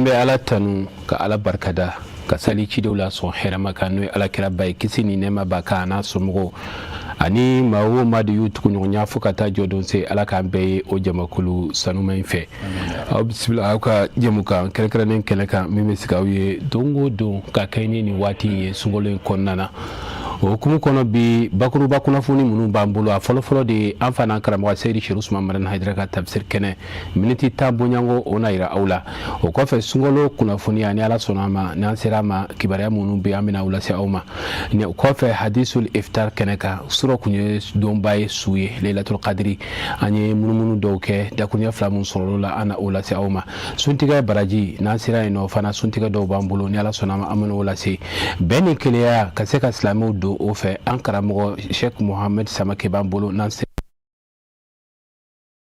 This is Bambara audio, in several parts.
an bɛ ala tanu ka ala barikada ka sali cidenw la sɔn hɛrɛma kan n'o ye alakira ba ye kisi ni nɛɛma b'a kan a n'a somɔgɔw ani maa o maa de y'u tuguɲɔgɔnya fo ka taa jɔdon se ala k'an bɛɛ ye o jamakulu sanuma in fɛ aw bisimila aw ka jɛmukan kɛrɛnkɛrɛnnen kɛnɛ kan min bɛ sigi aw ye don o don ka kɛ ni nin waati in ye sunkalo in kɔnɔna na o hukumu kɔnɔ bi bakuruba kunnafoni minnu b'an bolo a fɔlɔfɔlɔ de ye an fana karamɔgɔ Seyidi Seku Usumani Marani Hayidara ka tafsir kɛnɛ miniti 10 bɔɲanko o na yira aw la o kɔfɛ sunkalo kunnafoni ani ala sɔnna a ma n'an sera a ma kibaruya minnu bɛ an bɛna u lase aw ma o kɔfɛ hadisul iftar kɛnɛ kan sura kun ye donba ye su ye Laylatul Qadri an ye munumunu dɔw kɛ dakuruɲɛ fila min sɔrɔla la an na o lase aw ma suntigɛ baraji n'an sera yen nɔ fana suntigɛ dɔw b'an bolo ni ala sɔnna a ma an bɛna o lase bɛn ni kelenya ka se ka silamɛw don o fɛ an karamɔgɔ Sheikh Mohamed Samake b'an bolo n'an se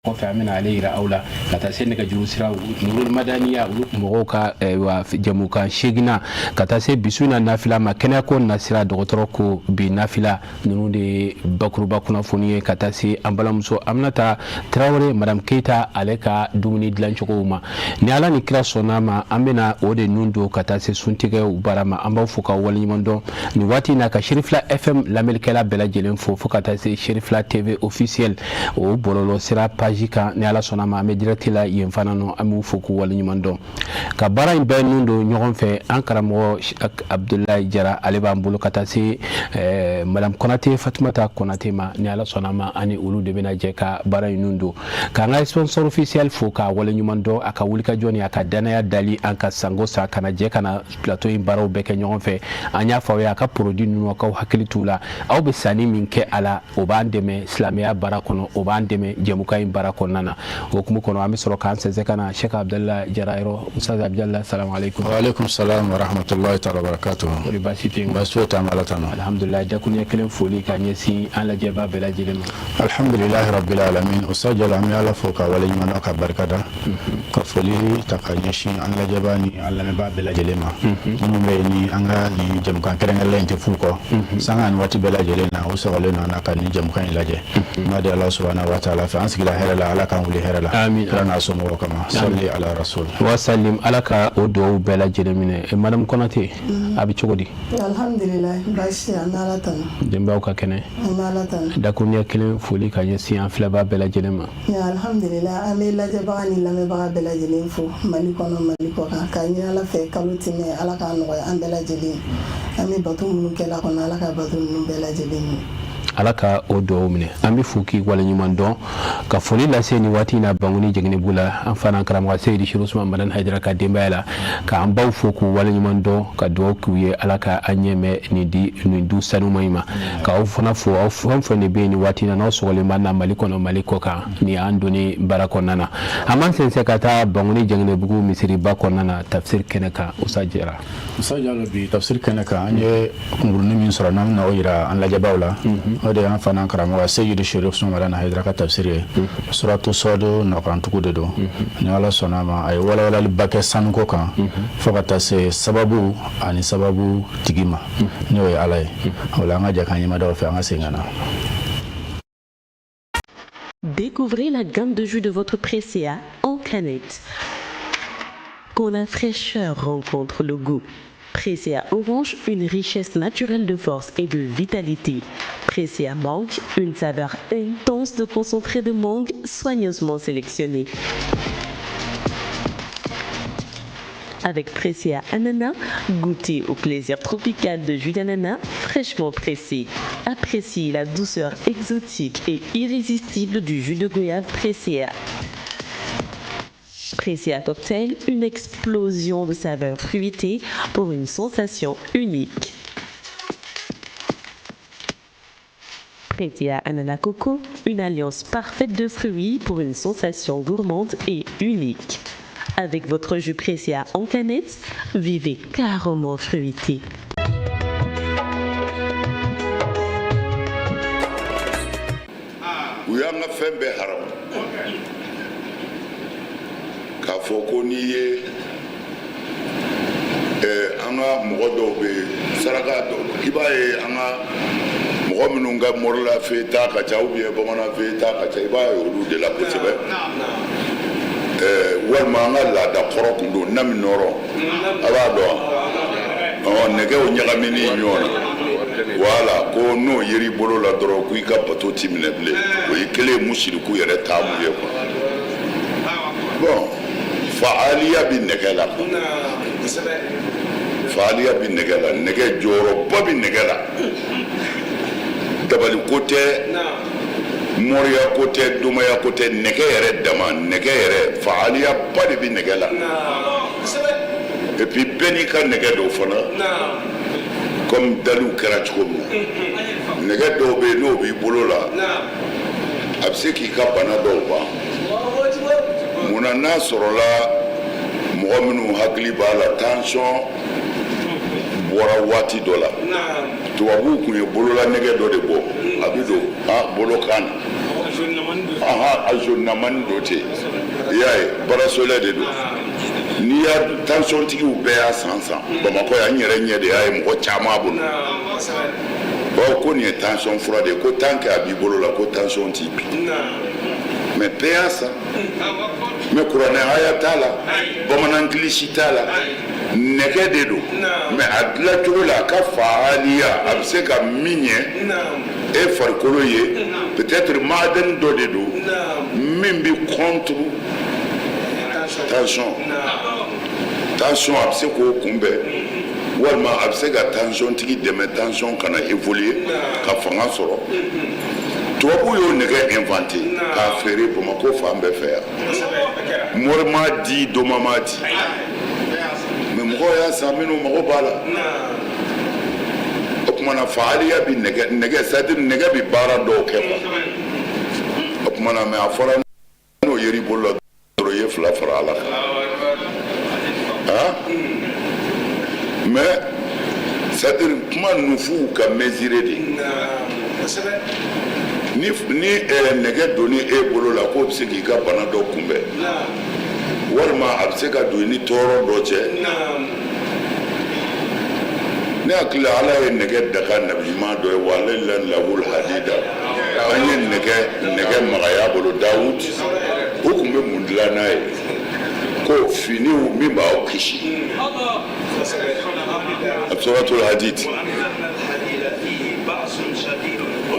kɔfɛ an bɛna ale yira aw la ka taa se nɛgɛjuru sira Nurul Madaniya olu mɔgɔw ka jamukan 8 ka taa se bisu na nafila ma kɛnɛya ko nasira dɔgɔtɔrɔ ko bi nafila ninnu de ye bakuruba kunnafoni ye ka taa se an balimamuso Aminata Tarawele Madame Keita ale ka dumuni dilancogow ma ni ala ni kira sɔnna ma an bɛna o de nun don ka taa se suntigɛw baara ma an b'aw fo ka waleɲuman dɔn ni waati in na ka Sherifila FM lamɛnnikɛla bɛɛ lajɛlen fo ka taa se Sherifila TV officiel o bɔlɔlɔ sira page kan ni ala sɔnna ma an bɛ direct la yen fana no an b'u fo k'u waleɲuman dɔn ka baara in bɛɛ nun don ɲɔgɔn fɛ an karamɔgɔ Abdulayi Jara ale b'an bolo ka taa se Madame Konate Fatumata Konate ma ni ala sɔnna ma ani olu de bɛna jɛ ka baara in nun don k'an ka sponsor officiel fo ka waleɲuman dɔn a ka wulikajɔ ni a ka danaya dali an ka sango sa kana jɛ kana plateau in baaraw bɛɛ kɛ ɲɔgɔn fɛ an y'a fɔ aw ye a ka produit ninnu k'aw hakili t'u la aw bɛ sanni min kɛ a la o b'an dɛmɛ silamɛya baara kɔnɔ o b'an dɛmɛ jɛmukan in baara kɔnɔna na o hukumu kɔnɔ an bɛ sɔrɔ k'an sɛnsɛn ka na Sheikh Abdulayi Jara yɔrɔ Ustaz Abdulayi salamu alaikum. Wa alaikum salam wa rahmatullahi ta'ala wa barakatuh. Kɔri baasi tɛ yen. Baasi foyi t'an Ala tanu. Alhamdulilayi dakuruɲɛ kelen foli ka ɲɛsin an lajɛbaa bɛɛ lajɛlen ma. Alhamdulilahi rabbil alamin. Ustaz Jara an bɛ Ala fo ka waleɲuman dɔn ka barikada ka foli ta ka ɲɛsin an lajɛbaa ni an lamɛnbaa bɛɛ lajɛlen ma minnu bɛ yen ni an ka nin jɛmukan kɛrɛnkɛrɛnlen tɛ fu kɔ sanga ni waati bɛɛ lajɛlen na u sɔgɔlen don an na ka nin jɛmukan in lajɛ n b'a di Ala subhanahu wa ta'ala fɛ an sigila hɛrɛ la Ala k'an wuli hɛrɛ la amin ala n'a somɔgɔw kama salli ala rasul wa sallim ala ka o duwawu bɛɛ lajɛlen minɛ Madame Konate a bɛ cogo di alhamdulilayi baasi an bɛ Ala tanu denbaw ka kɛnɛ an bɛ Ala tanu dakuruɲɛ kelen foli ka ɲɛsin an filɛbaa bɛɛ lajɛlen ma alhamdulilayi an bɛ lajɛbaga ni lamɛnbaga bɛɛ lajɛlen fo Mali kɔnɔ Mali kɔ kan k'a ɲini Ala fɛ kalo tɛmɛ Ala k'a nɔgɔya an bɛɛ lajɛlen an bɛ bato minnu kɛla kɔnɔ Ala ka bato ninnu bɛɛ lajɛlen minɛ ala ka o duwawu minɛ an bɛ fo k'i waleɲuman dɔn ka foli lase ni waati in na Banguni Jɛgɛnɛbu la an fana karamɔgɔ Seyidi Seku Usumani Marani Hayidara ka denbaya la k'an baw fo k'u waleɲuman dɔn ka duwawu k'u ye ala ka an ɲɛmɛ nin du sanuma in ma k'aw fana fo aw fɛn fɛn de bɛ yen ni waati in na n'aw sɔgɔlen b'an na Mali kɔnɔ Mali kɔ kan ni y'an donni baara kɔnɔna na an b'an sɛnsɛn ka taa Banguni Jɛgɛnɛbugu misiriba kɔnɔna na tafsir kɛnɛ kan Ustaz Jara. Ustaz Jara bi tafsir kɛnɛ kan an ye kunkurunin min sɔrɔ n'an bɛna o yira an lajɛbaaw la o de y'an fana karamɔgɔ Seyidi Seku Usumani Marani Hayidara ka tafsir ye suratu Sɔdu nɔgɔrantugu de don ni ala sɔnna ma a ye walawalaliba kɛ sanuko kan fo ka taa se sababu ani sababu tigi ma n'o ye ala ye o la an ka jɛ k'an ɲɛmadaw fɛ an ka segin ka na. Découvrez la gamme de jus de votre Presea en canette. Quand la fraîcheur rencontre le goût. Presea Orange, une richesse naturelle de force et de vitalité. Presea Mangue, une saveur intense de concentré de mangue soigneusement sélectionné. Avec Presea Ananas, goûtez au plaisir tropical de jus d'ananas fraîchement pressé. Appréciez la douceur exotique et irrésistible du jus de goyave Presea. Presea Cocktail, une explosion de saveurs fruitées pour une sensation unique. Presea Ananas Coco, une alliance parfaite de fruits pour une sensation gourmande et unique. Avec votre jus Presea en canette, vivez carrément fruité. K'a fɔ ko n'i ye an ka mɔgɔ dɔw bɛ saraka dɔw i b'a ye an ka mɔgɔ minnu ka morila feta ka ca ou bien bamanan feta ka ca i b'a ye olu de la kosɛbɛ walima an ka laada kɔrɔ kun don na min nɔrɔ a b'a dɔn nɛgɛ o ɲagamini ɲɔgɔn na wala ko n'o yeri bolo la dɔrɔn ko i ka bato ti minɛ bilen o ye kelen ye musiriku yɛrɛ taamu ye quoi bon faaliya bi nɛgɛ la faaliya bi nɛgɛ la nɛgɛ jɔyɔrɔba bi nɛgɛ la dabali ko tɛ moriya ko tɛ domaya ko tɛ nɛgɛ yɛrɛ dama nɛgɛ yɛrɛ faaliya ba de bi nɛgɛ la et puis bɛɛ n'i ka nɛgɛ dɔw fana comme daliw kɛra cogo min na nɛgɛ dɔw bɛ yen n'o b'i bolo la a bɛ se k'i ka bana dɔw ban munna n'a sɔrɔla mɔgɔ minnu hakili b'a la tension bɔra waati dɔ la tubabuw kun ye bolola nɛgɛ dɔ de bɔ a bɛ don bolokan na azonamani dɔ tɛ i y'a ye barasolɛ de don n'i y'a tension tigiw bɛɛ y'a san bamakɔ yan n yɛrɛ ɲɛ de y'a ye mɔgɔ caman bolo ko nin ye tension fura de ye ko tant que a b'i bolo la ko tension t'i bin mais bɛɛ y'a san mais kuranɛ haya t'a la bamanankilisi t'a la nɛgɛ de don mais a dilan cogo la a ka faaliya a bɛ se ka min ɲɛ e farikolo ye peut-être maadani dɔ de don min bɛ contre tension a bɛ se k'o kunbɛn walima a bɛ se ka tension tigi dɛmɛ tension kana évoluer ka fanga sɔrɔ tubabu y'o nɛgɛ inventé k'a feere Bamakɔ fan bɛɛ fɛ yan mori m'a di doma m'a di mais mɔgɔw y'a san minnu mago b'a la o kumana faaliya bi nɛgɛ c'est-à-dire nɛgɛ bi baara dɔw kɛ quoi o kumana mais a fɔra n'o yeri bolo la dɔrɔn i ye fila fara Ala kan mais c'est-à-dire kuma ninnu f'u ka mesurer de ni nɛgɛ donni e bolo la k'o bɛ se k'i ka bana dɔ kunbɛn walima a bɛ se ka don i ni tɔɔrɔ dɔ cɛ ne hakili la Ala ye nɛgɛ daga nabiɲuman dɔ ye wa ale lahul hadida an ye nɛgɛ magaya bolo Dawud o tun bɛ mun dilan n'a ye ko finiw min b'aw kisi suratul hadid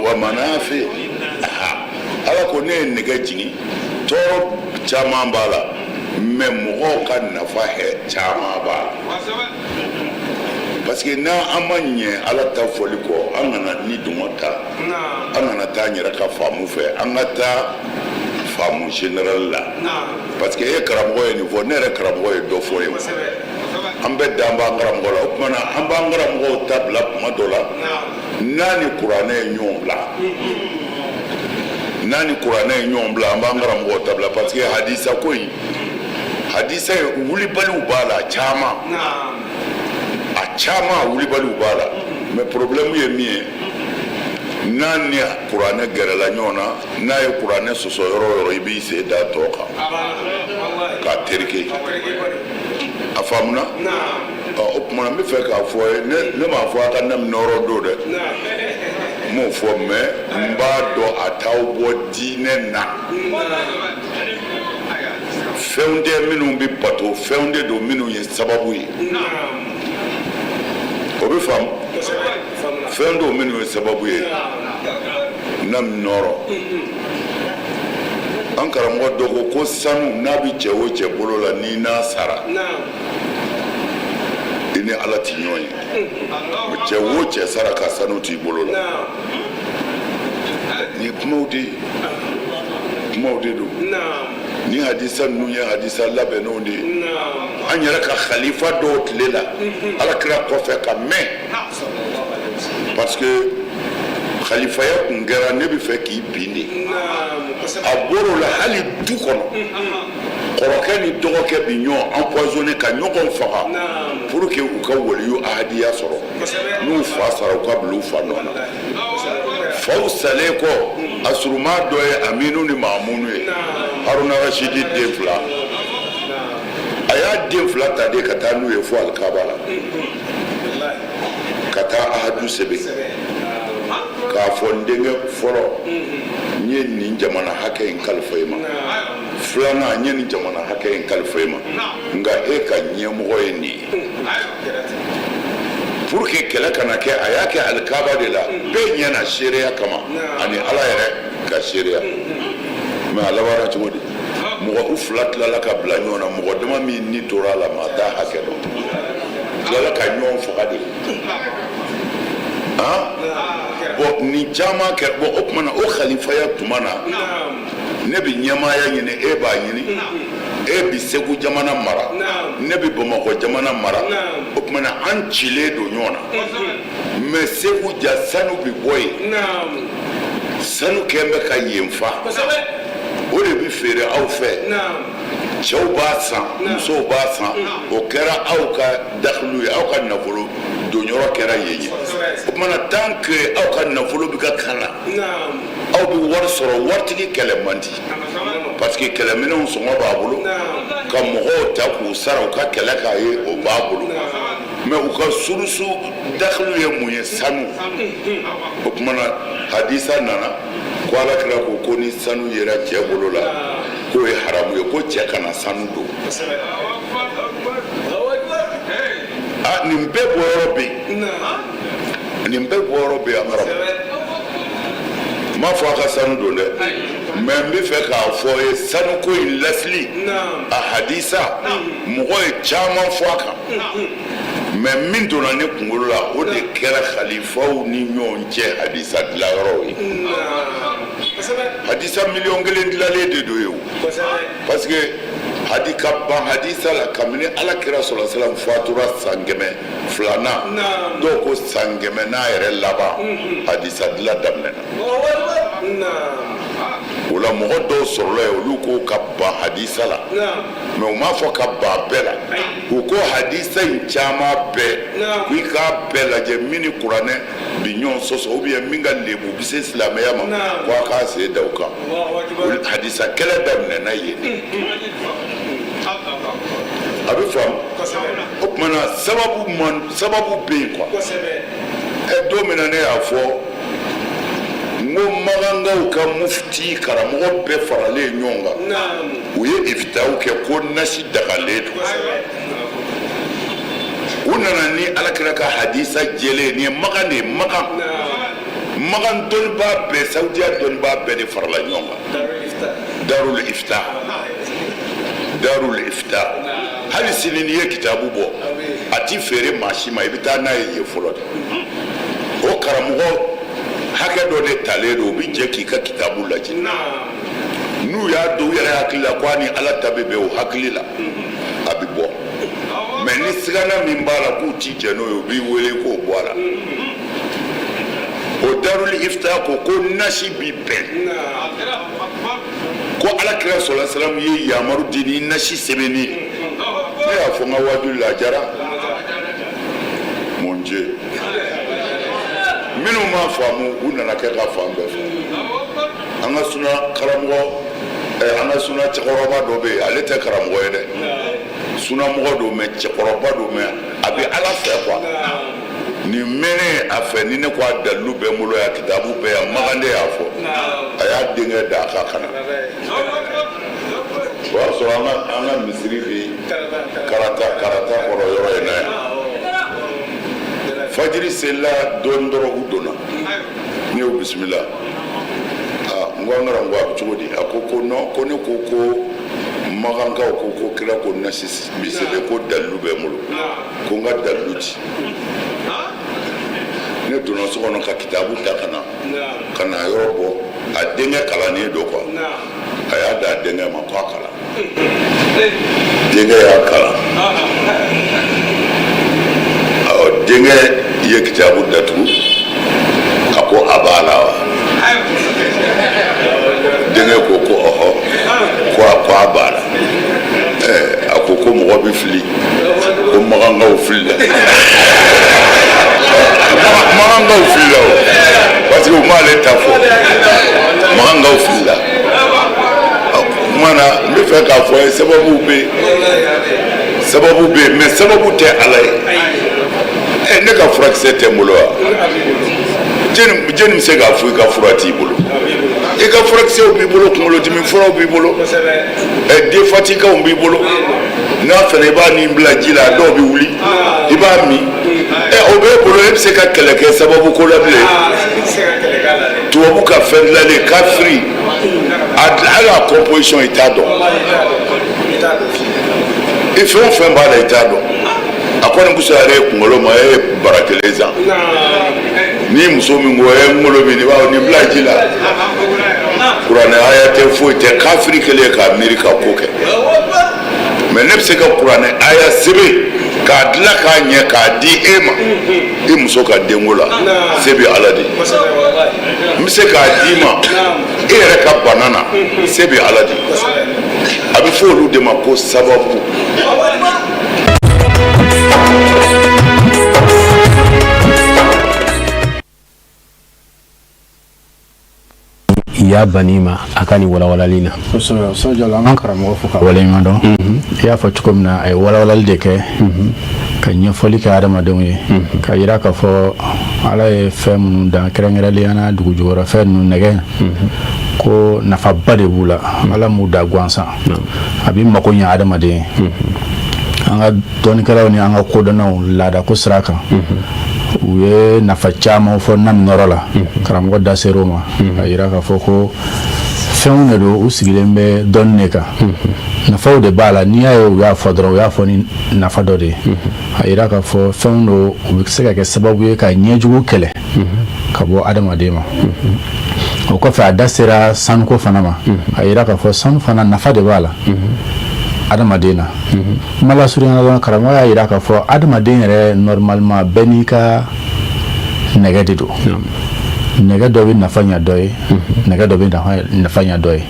wa manafi Ala ko ne ye nɛgɛ jigin tɔɔrɔ caman b'a la mais mɔgɔw ka nafa caman b'a la parce que n'an ma ɲɛ Ala ta fɔli kɔ an kana ni dungɔ ta an kana taa an yɛrɛ ka faamu fɛ an ka taa faamu général la parce que e karamɔgɔ ye nin fɔ ne yɛrɛ karamɔgɔ ye dɔ fɔ ye an bɛ dan b'an karamɔgɔ la o kumana an b'an karamɔgɔw ta bila kuma dɔ la n'a ni kuranɛ ye ɲɔgɔn bila n'a ni kuranɛ ye ɲɔgɔn bila an b'an karamɔgɔw ta bila parce que hadisa ko in hadisa ye wulibaliw b'a la caman a caman wulibaliw b'a la mais problème ye min ye n'a ni kuranɛ gɛrɛla ɲɔgɔn na n'a ye kuranɛ sɔsɔ yɔrɔ o yɔrɔ i b'i sen da tɔ kan k'a terike a faamuna o kumana n bɛ fɛ k'a fɔ ye ne m'a fɔ a ka ne minɛ yɔrɔ don dɛ n m'o fɔ mais n b'a dɔn a t'aw bɔ diinɛ na fɛnw tɛ minnu bɛ bato fɛnw de don minnu ye sababu ye o bɛ faamu fɛn dɔw minnu ye sababu ye na nɔrɔ an karamɔgɔ dɔ ko sanu n'a bɛ cɛ o cɛ bolo la n'i n'a sara i ni Ala ti ɲɔgɔn ye cɛ o cɛ sara ka sanu t'i bolo la nin ye kumaw de don ni hadisa ninnu ye hadisa labɛnnenw de ye an yɛrɛ ka khalifa dɔw tile la Alakira kɔfɛ ka mɛn parce que khalifaya kun kɛra ne bɛ fɛ k'i bin de a bɔr'o la hali du kɔnɔ kɔrɔkɛ ni dɔgɔkɛ bi ɲɔgɔn empoisonné ka ɲɔgɔn faga pour que u ka waliyu ahadiya sɔrɔ n'u fa sara u ka bila u fa nɔ na faw salen kɔ a suruma dɔ ye Aminu ni Maamunu ye Haruna Rashidi den fila a y'a den fila ta de ka taa n'u ye fo alikaba la ka taa ahadu sɛbɛn k'a fɔ n denkɛ fɔlɔ n ye nin jamana hakɛ in kalifa i ma filanan n ye nin jamana hakɛ in kalifa i ma nka e ka ɲɛmɔgɔ ye nin ye pour que kɛlɛ kana kɛ a y'a kɛ alikaba de la bɛɛ ɲɛna seereya kama ani ala yɛrɛ ka seereya mais a labanna cogo di mɔgɔ u fila tilala ka bila ɲɔgɔn na mɔgɔ dama min ni tora a la ma t'a hakɛ dɔn tilala ka ɲɔgɔn faga de bon nin caman kɛ bon o tuma na o khalifaya tuma na ne bɛ ɲɛmaaya ɲini e b'a ɲini e bɛ Segu jamana mara ne bɛ Bamakɔ jamana mara o tuma na an cilen don ɲɔgɔn na mais Segu ja sanu bɛ bɔ yen sanu kɛn bɛ ka yen fa o de bɛ feere aw fɛ cɛw b'a san musow b'a san o kɛra aw ka dakhlu ye aw ka nafolo donyɔrɔ kɛra yen ye o tuma na tant que aw ka nafolo bɛ ka kan na aw bɛ wari sɔrɔ waritigi kɛlɛ man di parce que kɛlɛminɛnw sɔngɔ b'a bolo ka mɔgɔw ta k'u sara u ka kɛlɛ k'a ye o b'a bolo mais u ka surusu dakhlu ye mun ye sanu o tuma na hadisa nana ko alakira ko ni sanu yera cɛ bolo la k'o ye haramu ye ko cɛ kana sanu don nin bɛɛ bɔyɔrɔ bɛ yen nin bɛɛ bɔyɔrɔ bɛ yen an karamɔgɔ n m'a fɔ a ka sanu don dɛ mais n bɛ fɛ k'a fɔ ye sanuko in lasili a hadisa mɔgɔ ye caman fɔ a kan mais min donna ne kunkolo la o de kɛra khalifaw ni ɲɔgɔn cɛ hadisa dilanyɔrɔw ye hadisa miliyɔn 1 dilalen de don ye o parce que ka ban hadisa la kabini alakira sɔrɔla salam fatura san 200 dɔw ko san 100 n'a yɛrɛ laban hadisa dilan daminɛna o la mɔgɔ dɔw sɔrɔla yen olu ko ka ban hadisa la mais u m'a fɔ ka ban bɛɛ la u ko hadisa in caman bɛɛ k'i k'a bɛɛ lajɛ min ni kuranɛ bi ɲɔgɔn sɔsɔ ou bien min ka lebu bi se silamɛya ma ko a k'a sen da o kan hadisa kɛlɛ daminɛna yen a bɛ faamu o tuma na sababu bɛ yen quoi don min na ne y'a fɔ n ko magankaw ka mufti karamɔgɔ bɛɛ faralen ɲɔgɔn kan u ye ifitaw kɛ ko nasi dagalen don u nana ni alakira ka hadisa jɛlen nin ye magan de ye magan dɔnnibaa bɛɛ saudiya dɔnnibaa bɛɛ de farala ɲɔgɔn kan darul ifta hali sini n'i ye kitabu bɔ a ti feere maa si ma i bɛ taa n'a ye yen fɔlɔ de o karamɔgɔ hakɛ dɔ de talen don u bɛ jɛ k'i ka kitabu lajɛ n'u y'a don u yɛrɛ hakili la ko a ni ala ta bɛ bɛn o hakili la a bɛ bɔ mais ni sigana min b'a la k'u ti jɛ n'o ye u b'i wele k'o bɔ a la o darul ifta ko nasi bi bɛn ko alakira sɔrɔla salam ye yamaru di ni nasi sɛbɛnni ne y'a fɔ n ka waju la a diyara mon Dieu minnu m'a faamu u nana kɛ ka fan bɛɛ fɛ an ka suna karamɔgɔ an ka suna cɛkɔrɔba dɔ bɛ yen ale tɛ karamɔgɔ ye dɛ sunamɔgɔ don mais cɛkɔrɔba don mais a bɛ ala fɛ quoi nin mɛnɛ a fɛ ni ne ko a dalilu bɛ n bolo yan kitabu bɛ yan magande y'a fɔ a y'a denkɛ da a ka kana o y'a sɔrɔ an ka misiri bɛ karata kɔrɔ yɔrɔ in na yan fajiri selila dɔɔni dɔrɔn u donna ne y'o bisimila n ko an karamɔgɔ a bɛ cogo di a ko non ko ne ko magankaw ko kira ko nasi bi sɛbɛn ko dalilu bɛ n bolo ko n ka dalilu ci ne donna so kɔnɔ ka kitabu ta ka na yɔrɔ bɔ a denkɛ kalannen don quoi a y'a da a denkɛ ma ko a kalan denkɛ y'a kalan denkɛ ye kitabu datugu a ko a b'a la wa denkɛ ko ɔhɔ ko a b'a la a ko mɔgɔ bɛ fili ko magankaw filila magankaw filila o parce que u m'ale ta fɔ magankaw filila o kuma na n bɛ fɛ k'a fɔ ye sababu bɛ yen mais sababu tɛ ala ye ne ka furakisɛ tɛ n bolo wa jeni bɛ se k'a fɔ i ka fura t'i bolo i ka furakisɛw b'i bolo kunkolodimi furaw b'i bolo denfatikaw b'i bolo n'a fana i b'a nin bila ji la a dɔw bɛ wuli i b'a min o b'e bolo e bɛ se ka kɛlɛ kɛ sababu ko la bilen tubabu ka fɛn dilanlen kafiri hali a composition i t'a dɔn i fɛn o fɛn b'a la i t'a dɔn a kɔni kusa yɛrɛ ye kunkolo ma e ye bara kelen san ni muso min ko e kunkolo min i b'a fɔ nin bila ji la kuranɛ aya tɛ foyi tɛ kafiri kelen ye k'a miiri ka ko kɛ mais ne bɛ se ka kuranɛ aya sɛbɛn k'a dilan k'a ɲɛ k'a di e ma i muso ka denko la se bɛ ala de n bɛ se k'a d'i ma e yɛrɛ ka bana na se bɛ ala de a bɛ fɔ olu de ma ko sababu. ya banima akani walawalali na kosɛbɛ sojɔla an ka karamɔgɔ fo ka waleɲuman dɔn i y'a fɔ cogo min na a ye walawalali de kɛ ka ɲɛfɔli kɛ adamadenw ye ka yira k'a fɔ ala ye fɛn minnu dan kɛrɛnkɛrɛnnenya na dugu jukɔrɔ fɛn ninnu nɛgɛ ko nafaba de b'u la ala m'u da gansan a bɛ mago ɲɛ adamaden ye an ka dɔnnikɛlaw ni an ka kodɔnnaw laada ko sira kan u ye nafa caman fɔ nami nɔrɔ la karamɔgɔ da ser'o ma a yira k'a fɔ ko fɛnw de don u sigilen bɛ dɔnni de kan nafaw de b'a la n'i y'a ye u y'a fɔ dɔrɔn u y'a fɔ ni nafa dɔ de ye a yira k'a fɔ fɛnw don u bɛ se ka kɛ sababu ye ka ɲɛjugu kɛlɛ ka bɔ adamaden ma o kɔfɛ a da sera sanuko fana ma a yira k'a fɔ sanu fana nafa de b'a la adamaden na kuma lasurunya dɔrɔn karamɔgɔ y'a yira k'a fɔ adamaden yɛrɛ normalement bɛɛ n'i ka nɛgɛ de don nɛgɛ dɔ bɛ nafa ɲɛ dɔ ye nɛgɛ dɔ bɛ nafa ɲɛ dɔ ye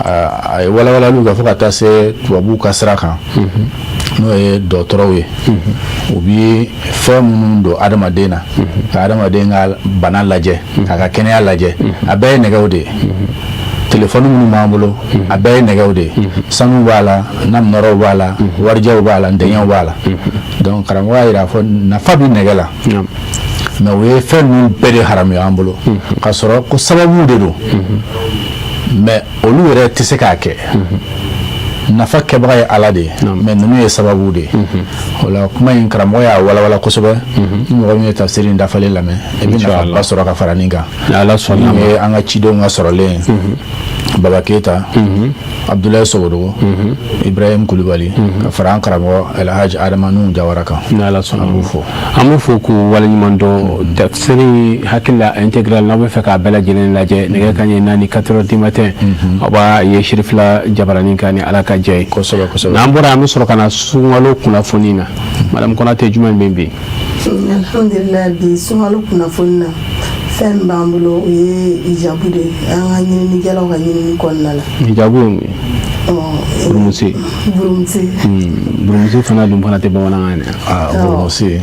a ye walawalaliw kɛ fo ka taa se tubabuw ka sira kan n'o ye dɔgɔtɔrɔw ye u bi fɛn minnu don adamaden na ka adamaden ka bana lajɛ k'a ka kɛnɛya lajɛ a bɛɛ ye nɛgɛw de ye telefɔni minnu b'an bolo a bɛɛ ye nɛgɛw de ye sanu b'a la naminɔrɔw b'a la warijɛw b'a la ntɛɲɛw b'a la donc karamɔgɔ y'a yira fɔ nafa bɛ nɛgɛ la mais o ye fɛn ninnu bɛɛ de haramuya an bolo k'a sɔrɔ ko sababu de don mais olu yɛrɛ tɛ se k'a kɛ nafa kɛbaga ye ala de ye mais ninnu ye sababu de ye o la kuma in karamɔgɔ y'a walawala kosɛbɛ ni mɔgɔ min ye tafsiri in dafalen lamɛn i bɛ nafaba sɔrɔ ka fara nin kan ni ye an ka cidenw ka sɔrɔlen ye Baba Keita Abdoulaye Sogodogo Ibrahim Kulibali ka fara an karamɔgɔ Elhaji Adama Nuhu Jawara kan an b'u fo k'u waleɲuman dɔn tafsiri hakilila intégral n'aw bɛ fɛ k'a bɛɛ lajɛlen lajɛ nɛgɛ kanɲɛ 4 4 du matin aw b'a ye Sherifila Jabaranin kan ni ala ka jɛ ye kosɛbɛ n'an bɔra an bɛ sɔrɔ ka na sunkalo kunnafoni na madame Konate jumɛn bɛ bi alhamdulillah bi sunkalo kunnafoni na fɛn b'an bolo o ye hijabu de an ka ɲininikɛlaw ka ɲinini kɔnɔna la hijabu ye mun ye burumusi burumusi fana dun fana tɛ bamanankan ye burumusi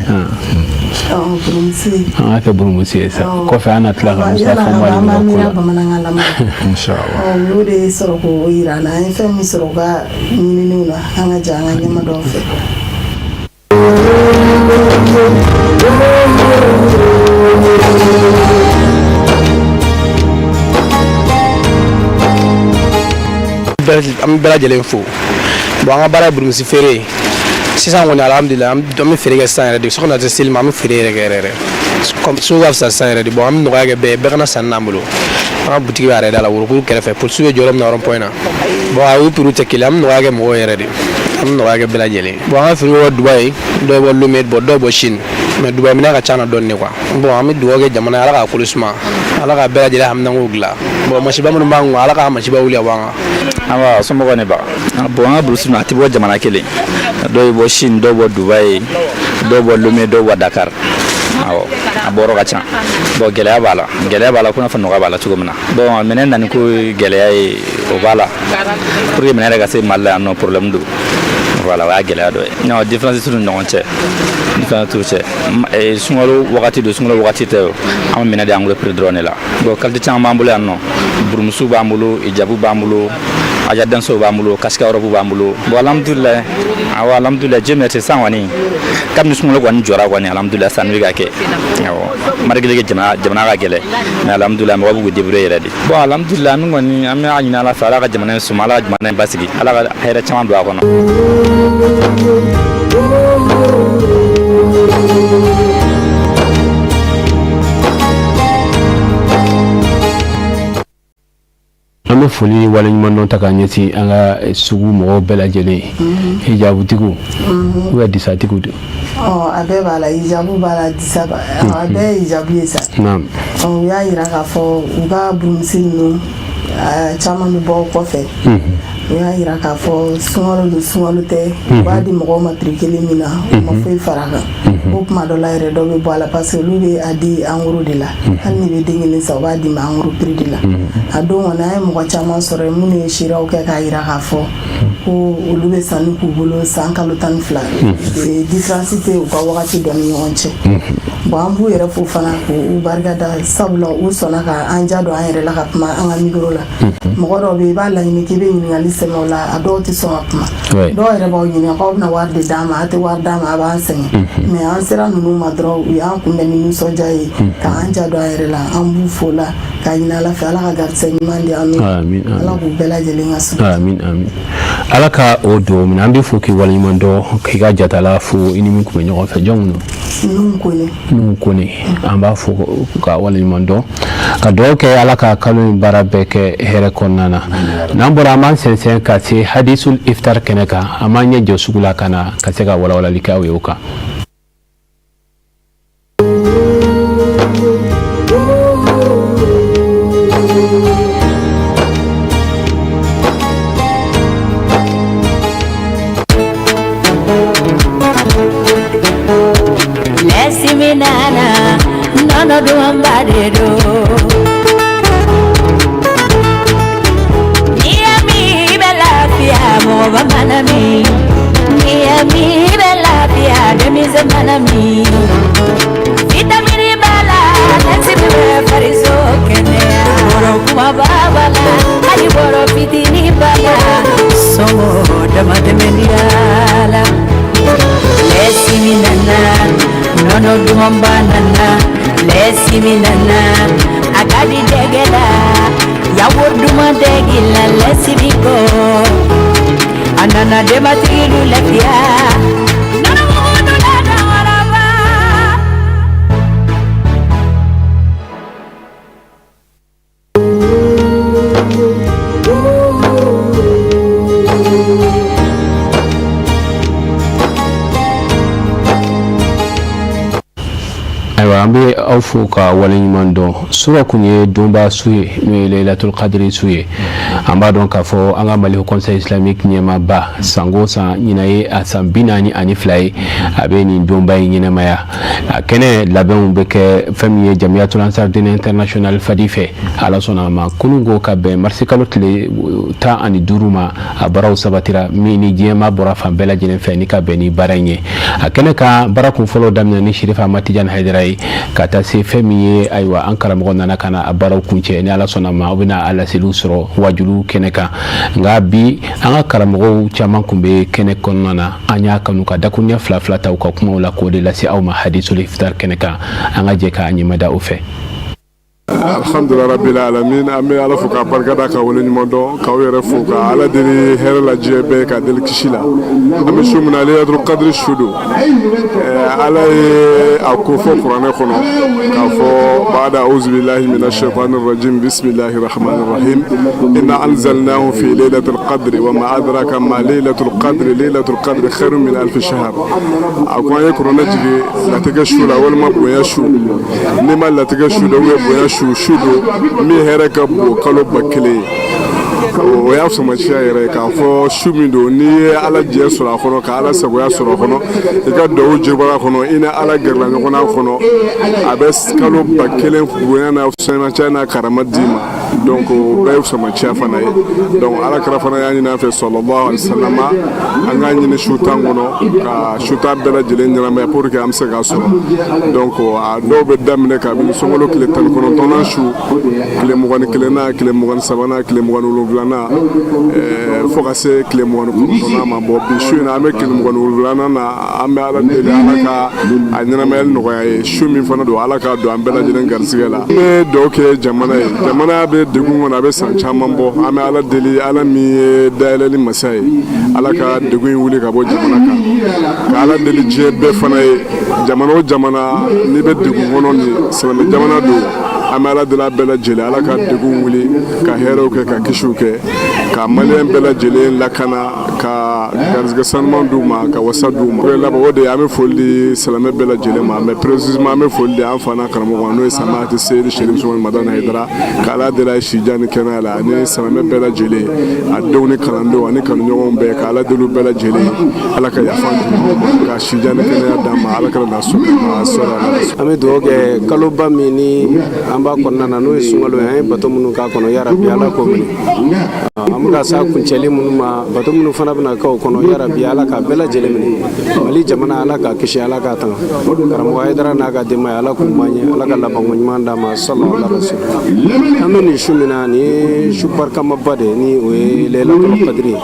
burumusi an ka kɛ burumusi ye sa kɔfɛ an na tila ka musa fɔ mali ko la bamanankan lamɛn inshallah o de ye sɔrɔ k'o yira an na an ye fɛn min sɔrɔ u ka ɲininiw na an ka ja an ka ɲɛma dɔw fɛ an bɛɛ lajɛlen fo bon an ka baara ye burumusi feere sisan kɔni alhamdulillah an bɛ feere kɛ sisan yɛrɛ de so kana se seli ma an bɛ feere yɛrɛ kɛ yɛrɛ comme so ka fisa sisan yɛrɛ de bon an bɛ nɔgɔya kɛ bɛɛ kana sanni n'an bolo an ka butigi bɛ yɛrɛ da la worokuru kɛrɛfɛ polisiw bɛ jɔ yɔrɔ min na rond point na bon a y'u prix tɛ kelen an bɛ nɔgɔya kɛ mɔgɔw yɛrɛ de an bɛ nɔgɔya kɛ bɛɛ lajɛlen bon an ka feere bɔ Dubaï dɔw bɔ Lomé dɔw bɔ Chine mais Dubaï minɛ ka ca na dɔɔnin de quoi bon an bɛ dugawu kɛ jamana ala k'a kolo suma ala ka bɛɛ lajɛlen haminanko dilan bon masiba minnu b'an kun ala k'a masiba wuli ka bɔ an kan an ka somɔgɔw ne ba bon an ka burusi a tɛ bɔ jamana kelen dɔw bɔ Chine dɔw bɔ Dubaï dɔw bɔ Lomé dɔw bɔ Dakar awɔ a bɔyɔrɔ ka ca bon gɛlɛya b'a la ko n'a fɔ nɔgɔya b'a la cogo min na bon minɛn nani ko gɛlɛya ye o b'a la pour que minɛn yɛrɛ ka se Mali la yan nɔ problème don voilà o y'a gɛlɛya dɔ ye non différence t'u ni ɲɔgɔn cɛ différence t'u cɛ sunkalo wagati don sunkalo wagati tɛ an bɛ minɛn de angolo prix dɔrɔn de la bon qualité caman b'an bolo yan nɔ burumusu b'an bolo hijabu b'an bolo aja danso b'an bolo casque Europe b'an bolo bon alhamdulillah awa alhamdulillah jeme te sangwani kam nusumul gwani jora gwani alhamdulillah sanwi ga ke awa margile ke jamana ga gele mais alhamdulillah ma wabu debre yedi bon alhamdulillah min gwani amma anyina la fara ga jamana sumala jamana basigi ala ga hayra chaman do akono an bɛ foli waleɲuman dɔn ta k'a ɲɛsin an ka sugu mɔgɔw bɛɛ lajɛlen hijabutigiw ou bien disatigiw de a bɛɛ b'a la hijabu b'a la disa b'a la a bɛɛ ye hijabu ye sa u y'a yira k'a fɔ u ka burumusi ninnu caman bɛ bɔ kɔfɛ u y'a yira k'a fɔ sunkalo don sunkalo tɛ u b'a di mɔgɔw ma prix kelen min na u ma foyi fara kan o tuma dɔ la yɛrɛ dɔ bɛ bɔ a la parce que olu bɛ a di anguru de la hali ni bɛ den kelen san u b'a di ma anguru prix de la a don kɔni an ye mɔgɔ caman sɔrɔ minnu ye siraw kɛ k'a yira k'a fɔ ko olu bɛ sanni k'u bolo san kalo 12 différence tɛ u ka wagati dɔ ni ɲɔgɔn cɛ bon an b'u yɛrɛ fo fana k'u barikada sabula u sɔnna ka an ja don an yɛrɛ la ka kuma an ka micro la mɔgɔ dɔw bɛ yen i b'a laɲini k'i bɛ ɲininkali sɛmɛ o la a dɔw tɛ sɔn ka kuma dɔw yɛrɛ b'aw ɲininka k'aw bɛna wari de d'a ma a tɛ wari d'a ma a b'an sɛgɛn mais an sera ninnu ma dɔrɔn u y'an kunbɛn ni nisɔndiya ye k'an ja don an yɛrɛ la an b'u fo la k'a ɲini ala fɛ ala ka garisɛgɛ ɲuman di an n'u ala k'u bɛɛ lajɛlen ka sɔn amin amin ala ka o dugawu minɛ an bɛ fo k'i waleɲuman dɔn k'i ka jatala fo i ni min tun bɛ ɲɔgɔn fɛ jɔn Nuhu Kone an b'a fo ka waleɲuman dɔn ka dugawu kɛ ala ka kalo in baara bɛɛ kɛ hɛrɛ kɔnɔna na n'an bɔra an b'an sɛnsɛn ka se hadisul iftar kɛnɛ kan an b'an ɲɛ jɔ sugu la ka na ka se ka walawalali kɛ aw ye o kan no do ambade do mi bella pia mo va manami mi bella pia de mi zamanami vitamini bala nasi be fariso kene oro kuma baba la ali boro fitini bala so de mademeniala lesi minana no do ambanana lesi minana agadi degela ya woduma degila lesi biko anana de matilu lefia nana wodo la dawaraba an bɛ aw fo ka waleɲuman dɔn sura kun ye donba su ye n'o ye Laylatul Qadri su ye an b'a dɔn k'a fɔ an ka Mali Conseil Islamique ɲɛmaaba sango san ɲina ye a san 42 ye a bɛ nin donba in ɲɛnamaya a kɛnɛ labɛnw bɛ kɛ fɛn min ye Jamiyatul Ansardine International fadi fɛ ala sɔnna a ma kunun ko ka bɛn marisi kalo tile 15 ma a baaraw sabatira min ni diɲɛma bɔra fan bɛɛ lajɛlen fɛ ni ka bɛn ni baara in ye a kɛnɛ ka baara kun fɔlɔ daminɛ ni Sherifa Ahmad Tidiane Haidara ye ka taa se fɛn min ye ayiwa an karamɔgɔ nana ka na a baaraw kuncɛ ni ala sɔnna ma u bɛna a laseliw sɔrɔ wajulu kɛnɛ kan nka bi an ka karamɔgɔw caman kun bɛ kɛnɛ kɔnɔna na an y'a kanu ka dakuruɲɛ fila fila ta u ka kumaw la k'o de lase aw ma hadisul iftar kɛnɛ kan an ka jɛ k'a ɲɛmada o fɛ alhamdulillah rabbil alamin ame ala fo ka barkada ka wole nyuman do ka yere fo ka ala deli here la jebe ka del kishila ame shumna Laylatul Qadri shudu ala akufo qur'an khono ka fo ba'da a'udhu billahi minash shaitanir rajim bismillahir rahmanir rahim inna anzalnahu fi Laylatul Qadri wa ma adraka ma Laylatul Qadri khairun min alf shahr akwa ye qur'an jige la tege shula wal ma boya shu ni ma la tege shu do we boya shudo mi here ka bo kalo bakele o ya so ma yɛrɛ k'a fɔ su min don ni ye ala jɛ sɔrɔ a kɔnɔ ka ala sagoya sɔrɔ a kɔnɔ i ka duwawu jɛbaga kɔnɔ i ni ala gɛrɛla ɲɔgɔn na kɔnɔ a bɛ kalo 1000 bonya na sɛmɛcɛ na karama d'i ma donc o bɛɛ ye sɔmacɛ fana ye donc ala kɛra fana y'a ɲini an fɛ sallallahu alaihi wasallam an k'a ɲini su tan kɔnɔ ka su ta bɛɛ lajɛlen ɲɛnamaya pour que an bɛ se k'a sɔrɔ donc a dɔw bɛ daminɛ kabini sunkalo tile 19nan su tile 21nan tile 23nan tile 27 wolonwulana fo ka se tile 29 ma bɔ bi su in na an bɛ tile 27 na an bɛ ala deli ala ka a ɲɛnamayali nɔgɔya ye su min fana don ala ka don an bɛɛ lajɛlen garisigɛ la an bɛ dɔw kɛ jamana ye jamana bɛ degun kɔnɔ a bɛ san caman bɔ an bɛ ala deli ala min ye dayɛlɛli masa ye ala ka degun in wuli ka bɔ jamana kan ka ala deli diɲɛ bɛɛ fana ye jamana o jamana n'i bɛ degun kɔnɔ ni silamɛ jamana don an bɛ ala deli a bɛɛ lajɛlen ala ka degun wuli ka hɛrɛw kɛ ka kisiw kɛ ka maliyɛn bɛɛ lajɛlen lakana ka garizigɛ sanuman d'u ma ka wasa d'u ma o laban o de an bɛ foli di silamɛ bɛɛ lajɛlen ma mais précisément an bɛ foli di an fana karamɔgɔ n'o ye Samahati Seydi Sherif Sumani Madani Hayidara ka ala deli a ye sijan ni kɛnɛya la ani silamɛ bɛɛ lajɛlen a denw ni kalandenw ani kanuɲɔgɔnw bɛɛ ka ala deli u bɛɛ lajɛlen ala ka yafa d'u ka sijan ni kɛnɛya d'an ma ala kana na sɔn ma sɔrɔ an bɛ dugawu kɛ kaloba min ni an b'a kɔnɔna na n'o ye sunkalo ye an ye bato minnu k'a kɔnɔ yarabi ala k'o minɛ an bɛ ka se kuncɛli minnu ma bato minnu fana bɛna k'o kɔnɔ yarabi ala ka bɛɛ lajɛlen minɛ mali jamana ala ka kisi ala ka tanga karamɔgɔ Hayidara n'a ka denbaya ala k'u maɲɛ ala ka labanko ɲuman d'a ma sallallahu alaihi wasallam an bɛ nin su min na nin ye su barikamaba de ni o ye Laylatul Qadri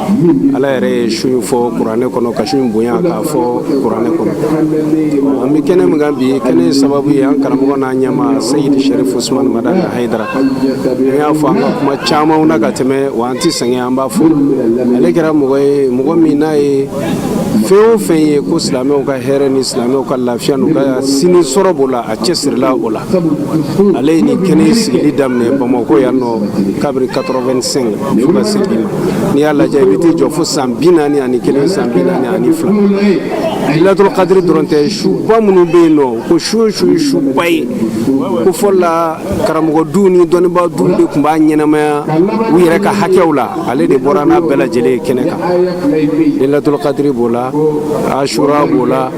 ala yɛrɛ ye su in fɔ kuranɛ kɔnɔ ka su in bonya k'a fɔ kuranɛ kɔnɔ an bɛ kɛnɛ min kan bi kɛnɛ sababu ye an karamɔgɔ n'a ɲɛma Seydi Sherif Sumani Madani Hayidara an y'a fɔ an ka kuma camanw na ka tɛmɛ wa an tɛ sɛgɛn an b'a fɔ ale kɛra mɔgɔ ye mɔgɔ min n'a ye fɛn o fɛn ye ko silamɛw ka hɛrɛ ni silamɛw ka lafiya n'u ka sini sɔrɔ b'o la a cɛsirila o la ale ye nin kɛnɛ sigili daminɛ Bamakɔ yan nɔ kabiri 85 fo ka se bi ma n'i y'a lajɛ i bɛ t'i jɔ fo san 41 san 42 Laylatul Qadri dɔrɔn tɛ suba minnu bɛ yen nɔ ko su o su ye suba ye ko fɔlɔ la karamɔgɔ du ni dɔnnibaa du de tun b'a ɲɛnamaya u yɛrɛ ka hakɛw la ale de bɔra n'a bɛɛ lajɛlen kɛnɛ kan Laylatul Qadri b'o la Ashura b'o la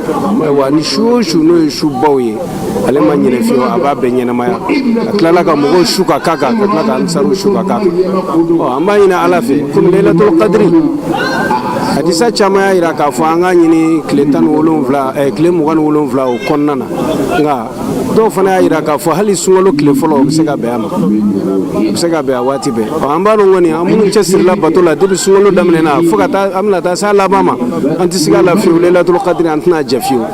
wa ni su o su n'o ye subaw ye ale ma ɲinɛ fiyewu a b'a bɛɛ ɲɛnamaya a tilala ka mɔgɔw su ka k'a kan ka tila ka ansaru su ka k'a kan an b'a ɲini ala fɛ komi Laylatul Qadri hadisa caman y'a jira k'a fɔ an ka ɲini tile 17 tile 27 o kɔnɔna na nka dɔw fana y'a jira k'a fɔ hali sunkalo tile fɔlɔ o bɛ se ka bɛn a ma o bɛ se ka bɛn a waati bɛɛ an b'a dɔn kɔni an minnu cɛsirila bato la depuis sunkalo daminɛna fo ka taa an bɛna taa se a laban ma an tɛ se ka la fiyewu Laylatul Qadri an tɛna jɛ fiyewu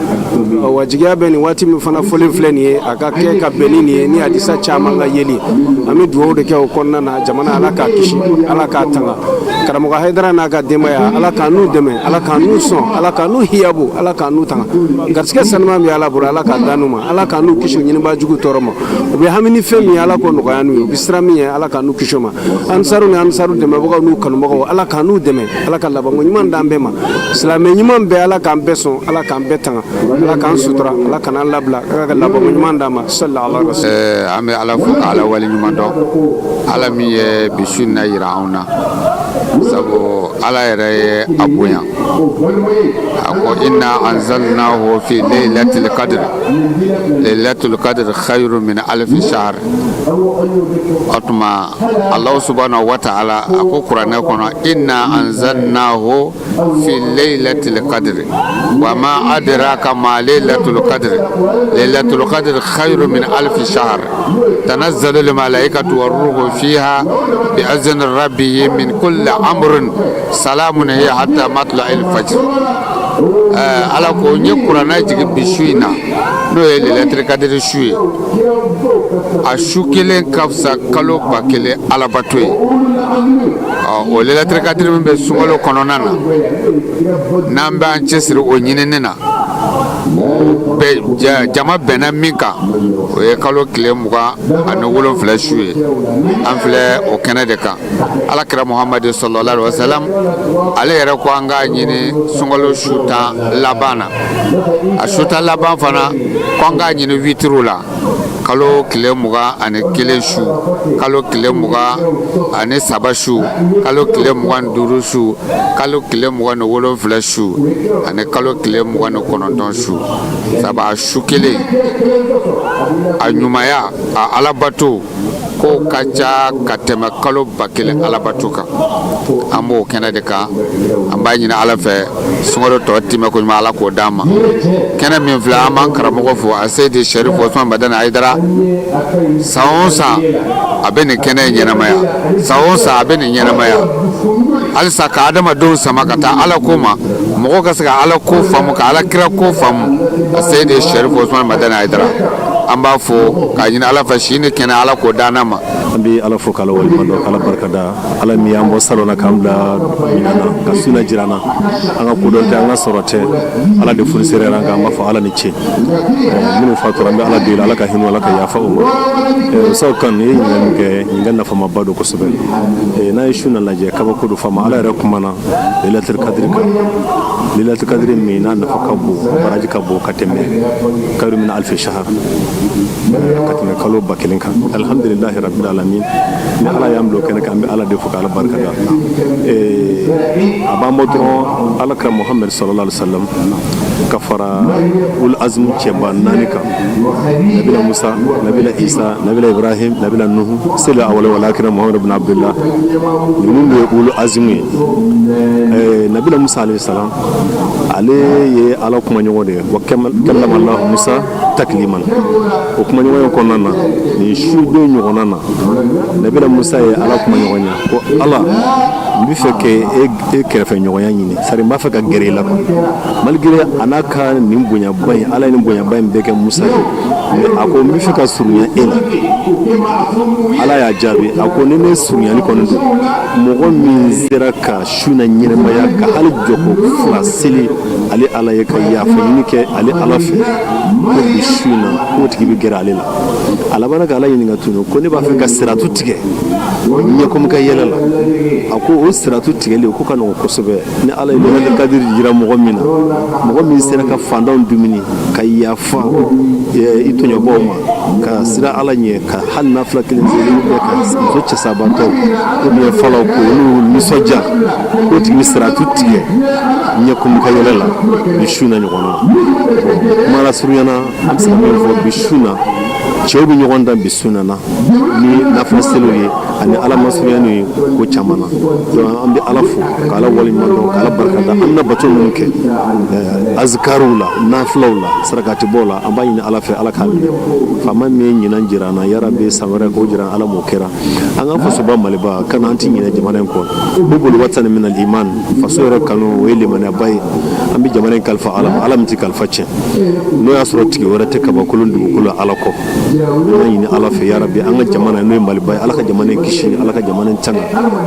wa jigiya bɛ nin waati min fana fɔlen filɛ nin ye a ka kɛ ka bɛn ni nin ye ni hadisa caman ka yeli an bɛ dugawu de kɛ o kɔnɔna na jamana ala k'a kisi ala k'a tanga karamɔgɔ Hayidara n'a ka denbaya ala k'a n'u dɛmɛ ala k'a n'u sɔn ala k'a n'u hiyabu ala k'a n'u tanga garisɛgɛ sanuman bɛ ala bolo ala k'a dan n'u ma ala k'a n'u kisi ɲinibaa jugu tɔɔrɔ ma u bɛ hami ni fɛn min ye ala k'o nɔgɔya n'u ye u bɛ siran min ye ala k'a n'u kisi o ma ansaru ni ansaru dɛmɛbagaw n'u kanubagaw ala k'a n'u dɛmɛ ala ka labanko ɲuman d'an bɛɛ ma silamɛ ɲuman bɛɛ ala k'an bɛɛ sɔn ala k'an bɛɛ tanga ala k'an sutura ala kan'an labila ala ka labanko ɲuman d'an ma sallallahu alaihi wasallam an bɛ ala fo k'ala wale ɲuman dɔn ala min ye bi su in na yira anw na sabu ala yɛrɛ ye a bonya a ko inna anzalnahu fi laylatil qadr Laylatul Qadr khayru min alfi shahr o tuma Allah subhanahu wa ta'ala a ko kuranɛ kɔnɔ inna anzalnahu fi laylatil qadr wa ma adraka ma laylatul qadr Laylatul Qadr khayru min alfi shahr tanazzalul malaikatu war ruhu fiha bi izni rabbihim min kulli amrin salamun hiya hatta matla'il fajr ala ko nye kuranɛ jigi bi su in na n'o ye Laylatul Qadr su ye a su kelen ka fisa kalo 1000 alabato ye o Laylatul Qadr min bɛ sunkalo kɔnɔna na n'an b'an cɛsiri o ɲinini na jama bɛnna min kan o ye kalo tile 27 su ye an filɛ o kɛnɛ de kan alakira Muhamadu sallallahu alaihi wasallam ale yɛrɛ ko an k'a ɲini sunkalo su tan laban na a su tan laban fana ko an k'a ɲini witiri la kalo tile 21 su kalo tile 23 su kalo tile 25 su kalo tile 27 su ani kalo tile 29 su sabu a su kelen a ɲumaya a alabato ko ka ca ka tɛmɛ kalo 1000 alabato kan an b'o kɛnɛ de kan an b'a ɲini ala fɛ sunkalo tɔ timɛ ko ɲuman ala k'o d'an ma kɛnɛ min filɛ an b'an karamɔgɔ fo a seydi sherif osman madani hayidara san o san a bɛ nin kɛnɛ in ɲɛnamaya san o san a bɛ nin ɲɛnamaya halisa ka adamadenw sama ka taa ala ko ma mɔgɔ ka se ka ala ko faamu ka ala kira ko faamu a seydi sherif osman madani hayidara an b'a fo k'a ɲini ala fɛ si ni kɛnɛ ala k'o d'an ma an bɛ ala fo k'ala waleɲuman dɔn k'ala barikada ala min y'an bɔ salon na k'an bila ɲinan na ka suna jira an na an ka kodɔn tɛ an ka sɔrɔ tɛ ala de funisere an kan an b'a fɔ ala ni ce minnu fatura an bɛ ala deli ala ka hinɛ ala ka yafa o ma sabu kan ye ɲinan min kɛ nin ka nafamaba don kosɛbɛ n'a ye su na lajɛ kabako do fama ala yɛrɛ kumana lailatul kadiri kan lailatul kadiri min n'a nafa ka bon baraji ka bon ka tɛmɛ kayru min alfi shahar ka tɛmɛ kalo 1000 kan alhamdulillahi rabbil alamin ni ala y'an bilo kɛnɛ kan an bɛ ala de fo k'ala barikada a b'an bɔ dɔrɔn ala kira muhammed sallallahu alaihi wasallam ka fara ul azm cɛba 4 kan nabila musa nabila isa nabila ibrahim nabila nuhu sila awale wala kira muhammed ibn abdullah ninnu ye ul azm ye nabila musa alaihi salam ale ye ala kuma ɲɔgɔn de wa kallama allah musa takliman o kuma ɲɔgɔn ye kɔnɔna na ni suden ɲɔgɔnna na nabila musa ye ala kuma ɲɔgɔn ya ko ala n bɛ fɛ k'e kɛrɛfɛ ɲɔgɔnya ɲini sari n b'a fɛ ka gɛrɛ i la malgré a n'a ka nin bonyaba in ala ye nin bonyaba in bɛɛ kɛ musa ye mais a ko n bɛ fɛ ka surunya e la ala y'a jaabi a ko ni ne surunyali kɔni don mɔgɔ min sera ka su na ɲɛnɛmaya ka hali jɔko 2 seli ale ala ye ka yafa ɲini kɛ ale ala fɛ ko bi su na k'o tigi bɛ gɛrɛ ale la a labanna ka ala ɲininka tuguni ko ne b'a fɛ ka siratu tigɛ ɲɛkomi ka yɛlɛ la a ko o siratu tigɛli ko ka nɔgɔn kosɛbɛ ni ala ye lailatul kadiri jira mɔgɔ min na mɔgɔ min sera ka fantanw dumuni ka yafa i tɔɲɔbɔw ma ka sira ala ɲɛ ka hali nafila kelen seli bɛ ka muso cɛsabatɔw ou bien fɔlɔ k'olu nisɔndiya k'o tigi bɛ siratu tigɛ ɲɛkomi ka yɛlɛ la bi su na ɲɔgɔn na kuma lasurunyana an bɛ se ka min fɔ bi su na cɛw bɛ ɲɔgɔn dan bi su na ni nafila seliw ye ani ala masurunyani ye ko caman na donc an bɛ ala fo k'ala waleɲuman dɔn k'ala barikada an bɛna bato minnu kɛ azikaruw la nafilaw la sarakatibɔw la an b'a ɲini ala fɛ ala k'a minɛ faama min ye ɲinan jira an na yarabi san wɛrɛ k'o jira ala m'o kɛra an ka fasoba maliba kana an ti ɲinɛ jamana in kɔ o bolo watani min iman faso yɛrɛ kanu o ye limaniyaba ye an bɛ jamana in kalifa ala ma ala min tɛ kalifa tiɲɛ n'o y'a sɔrɔ tigi wɛrɛ tɛ kabakolon dugukolo ala kɔ an ɲini ala fɛ yarabi an ka jamana n'o ye maliba ye ala ka jamana in kisi ala ka jamana in tanga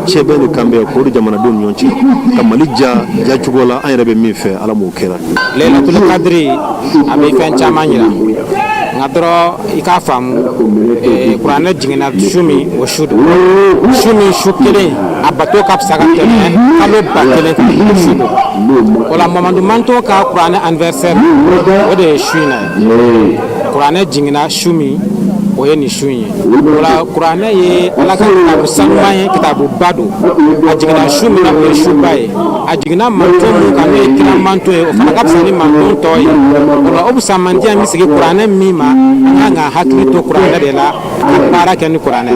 cɛ bɛɛ ni kan bɛɛ k'o de jamanadenw ni ɲɔgɔn cɛ ka mali ja cogo la an yɛrɛ bɛ min fɛ ala m'o kɛra lailatul kadiri a bɛ fɛn caman yira nka dɔrɔn i k'a faamu kuranɛ jiginna su min o su don su min su kelen a bato ka fisa ka tɛmɛ kalo 1000 su don o la mamadu manto ka kuranɛ anniversaire o de ye su in na ye kuranɛ jiginna su min o ye nin su in ye o la kuranɛ ye ala ka kitabu sanuman ye kitabu ba don a jiginna su min na o ye suba ye a jiginna manto min kan n'o ye kira manto ye o fana ka fisa ni manto tɔ ye o la o fisa mandiya min sigi kuranɛ min ma an kan ka hakili to kuranɛ de la ka baara kɛ ni kuranɛ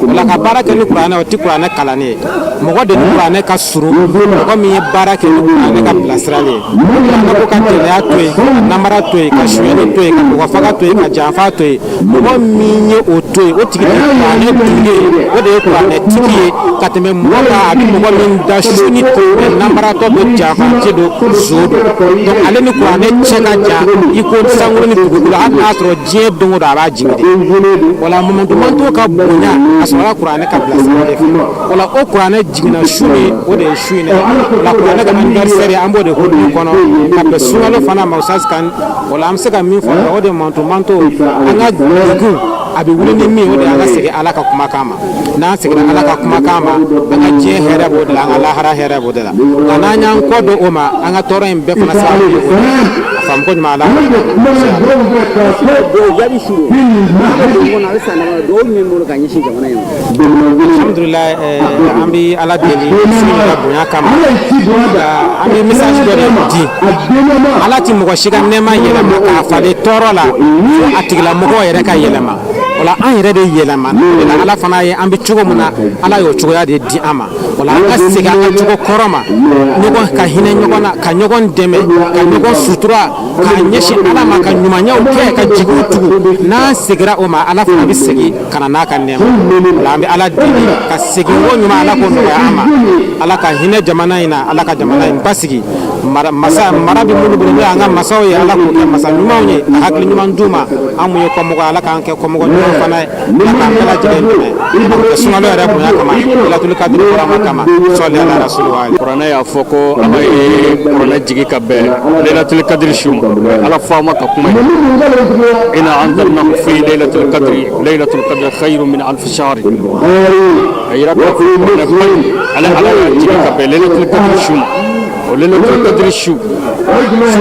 o la ka baara kɛ ni kuranɛ o tɛ kuranɛ kalanni ye mɔgɔ de ni kuranɛ ka surun mɔgɔ min ye baara kɛ ni kuranɛ ka bilasirali ye kuranɛ ko ka kɛnɛya to yen ka namara to yen ka sonyali to yen ka mɔgɔfaga to yen ka janfa to yen mɔgɔ min ye o to yen o tigi de ye kuranɛ tigi ye o de ye kuranɛ tigi ye ka tɛmɛ mɔgɔ kan a bɛ mɔgɔ min da su ni to namaratɔ do janfance do zo do donc ale ni kuranɛ cɛ ka jan i ko sankolo ni dugukolo hali n'a sɔrɔ diɲɛ don o don a b'a jigin de wala mamadu manto ka bonya a sɔrɔla kuranɛ ka bilasirali fɛ wala o kuranɛ jiginna su min o de ye su in ye wala kuranɛ ka anniversaire an b'o de hukumu kɔnɔ ka bɛn sunkalo fana ma o kan wala an bɛ se ka min fɔ o de manto an ka dugu a bɛ wuli ni min o de an ka segin ala ka kumakan ma n'an seginna ala ka kumakan ma an ka diɲɛ hɛrɛ b'o de la an ka lahara hɛrɛ b'o de la nka n'an y'an kɔ don o ma an ka tɔɔrɔ in bɛɛ fana sababu ye o a faamu ko ɲuman ala alhamdulilayi an bɛ ala deli sun yɛrɛ bonya kama an bɛ message dɔ de di ala ti mɔgɔ si ka nɛɛma yɛlɛma k'a falen tɔɔrɔ la fo a tigilamɔgɔ yɛrɛ ka yɛlɛma wala an yɛrɛ de yɛlɛmana o de la ala fana ye an bɛ cogo min na ala y'o cogoya de di an ma wala an ka segin an ka cogo kɔrɔ ma ɲɔgɔn ka hinɛ ɲɔgɔn na ka ɲɔgɔn dɛmɛ ka ɲɔgɔn sutura ka ɲɛsin ala ma ka ɲumanyaw kɛ ka jigiw tugu n'an segira o ma ala fana bɛ segin ka na n'a ka nɛɛma wala an bɛ ala deli ka segin o ɲuman ala k'o nɔgɔya an ma ala ka hinɛ jamana in na ala ka jamana in basigi mara bɛ minnu bolo n'o y'an ka masaw ye ala k'o kɛ masa ɲumanw ye ka hakili ɲuman d'u ma an mun ye kɔmɔgɔ ala k'an kɛ kɔmɔgɔ ɲuman fana ye ala k'an bɛɛ lajɛlen dɛmɛ ka sunkalo yɛrɛ bonya kama laylatul kadiri kurama kama sɔli ala rasulihi kuranɛ y'a fɔ ko ala ye kuranɛ jigi ka bɛn laylatul kadiri su ma ala fɔ ma ka kuma ina anzalnahu fi laylatul kadri laylatul kadri khayrun min alf shahr a yira k'a fɔ kuranɛ bayi ala y'a jigi ka bɛn laylatul kadiri su ma o laylatul kadiri su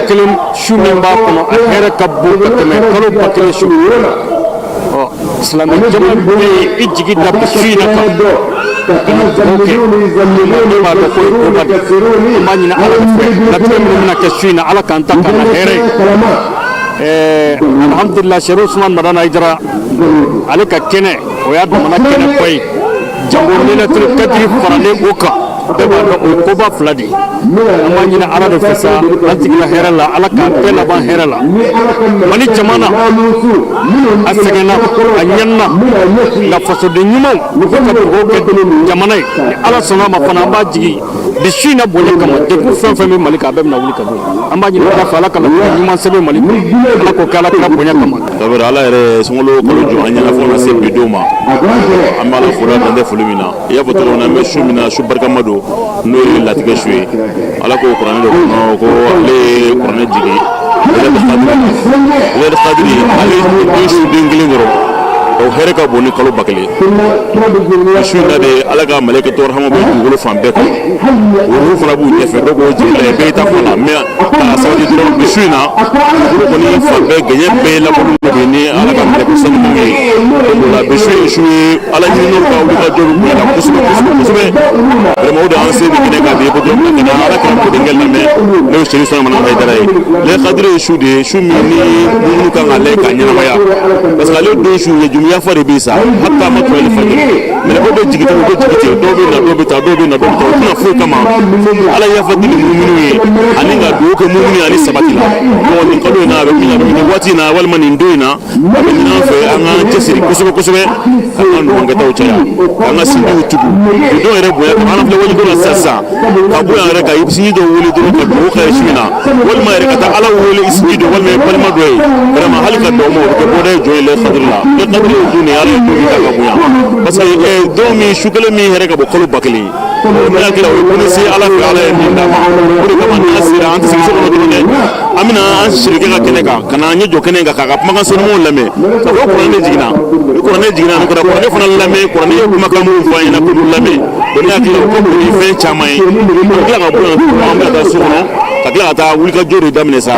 kelen su min b'a kɔnɔ a hɛrɛ ka bon ka tɛmɛ kalo ba kelen su silamɛ jama bɛ i jigi da su in na kan kana dugawu kɛ ne b'a dɔn ko ye koba de an b'a ɲini ala fɛ latigɛ minnu bɛna kɛ su in na ala k'an ta k'an ka hɛrɛ ye alhamdulilah sɛriw usman madana ayidara ale ka kɛnɛ o y'a damana kɛnɛ ba ye jango laylatul kadiri faralen o kan bɛɛ b'a dɔn o ye koba fila de ye an b'a ɲini ala de fɛ sa an tigila hɛrɛ la ala k'an bɛɛ laban hɛrɛ la mali jamana a sɛgɛnna a ɲɛnna nka fasoden ɲumanw u bɛ ka dugawu kɛ jamana ye ni ala sɔnna ma fana an b'a jigi bi su in na bonya kama degun fɛn fɛn bɛ mali kan a bɛɛ bɛna wuli ka bɔ yen an b'a ɲini ala fɛ ala ka lafiya ɲuman sɛbɛn mali kɔnɔ ala k'o kɛ ala kira bonya kama. dabari ala yɛrɛ sunkalo kalo jɔ an ɲɛna fo ka se bi don ma an b'a la fɔlɔ dan tɛ foli min na i y'a fɔ cogo min na an bɛ su min na su barikama don n'o ye latigɛ su ye ala k'o kuranɛ dɔ kɔnɔ ko ale ye kuranɛ jigi ale kadiri ale den su den kelen dɔrɔn o hɛrɛ ka bon ni kalo ba kelen su in na de ala ka malekɛ tɔrɔhama bɛ dugukolo fan bɛɛ kan olu fana b'u ɲɛfɛ dɔw b'o jigi la bɛɛ ta fɔ la mais a sabati dɔrɔn bi su in na olu kɔni fan bɛɛ gɛɲɛ bɛɛ labɔlen de bɛ ni ala ka malekɛ sanu ye o la bi su ye su ye ala ɲininaw ka wuli ka jɔ bɛ bonya kosɛbɛ kosɛbɛ vraiment o de an se de kɛnɛ ka bi ko dɔrɔn ka na ala ka ko denkɛ lamɛn ne ye sɛri sɔn mana haydara ye le kadiri ye su de ye su min ni minnu kan ka lajɛ ka ɲɛnamaya parce que ale don su ye yafa de bɛ sa hatta ma tɔli fajiri mais dɔw bɛ jigi ten dɔw bɛ na dɔw bɛ taa dɔw bɛ na dɔw bɛ taa o tɛna foyi kama ala yafa dili minnu ye ani ka dugawu kɛ minnu ye ani sabati la bon nin kalo in na a bɛ min na nin waati in na walima nin don in na a bɛ ɲini an fɛ an ka cɛsiri kosɛbɛ kosɛbɛ ka an dɔnkɛtaw caya an ka sinjiw tugu nin don yɛrɛ bonya kama an filɛ wajibi la sisan ka bɔ yan yɛrɛ ka sinji dɔ wele dɔrɔn ka dugawu kɛ su in na walima yɛrɛ ka taa ala wele sinji dɔ walima balima dɔ ye vraiment hali ka dɔn ma o bɛ kɛ bɔda ye jɔn ye lɛ kadiri la lɛ kadiri duni ala ye duni ka bonya parce que don min su kelen min yɛrɛ ka bɔ kalo ba kelen ne hakili la o ye bonisi ala fɛ ala ye min d'a ma o de kama n'an sera an tɛ sigi so kɔnɔ dɔrɔn dɛ an bɛna an sirikɛ ka kɛnɛ kan ka na an ɲɛ jɔ kɛnɛ kan k'a ka kumakan senumanw lamɛn ka fɔ kuranɛ jiginna ni kuranɛ jiginna ni kuranɛ fana lamɛn kuranɛ ye kumakan minnu fɔ an ɲɛna k'olu lamɛn donc ne hakili la o ka bon ni fɛn caman ye ka tila ka bɔ yan an bɛna taa so kɔnɔ ka tila ka taa wulikajɔ de daminɛ sa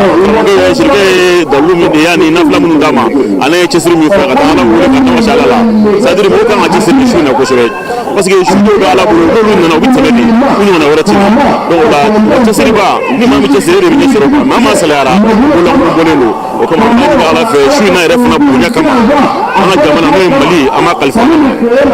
sirikɛ ye dalilu min de y'a ni nafila minnu d'a ma ale ye cɛsiri min fɛ ka taa ala wele ka tamasɛ ala la c'est à dire mɔgɔw kan ka cɛsiri su in na kosɛbɛ parce que su dɔw bɛ ala bolo n'olu nana u bɛ tɛmɛ de u ɲɔgɔnna wɛrɛ ti donc o la cɛsiriba ni maa min cɛsiri de bɛ ɲɛ sɔrɔ maa maa salayara o la kun bɔlen don o kama an bɛ ala fɛ su in na yɛrɛ fana bonya kama an ka jamana n'o ye mali an b'a kalifa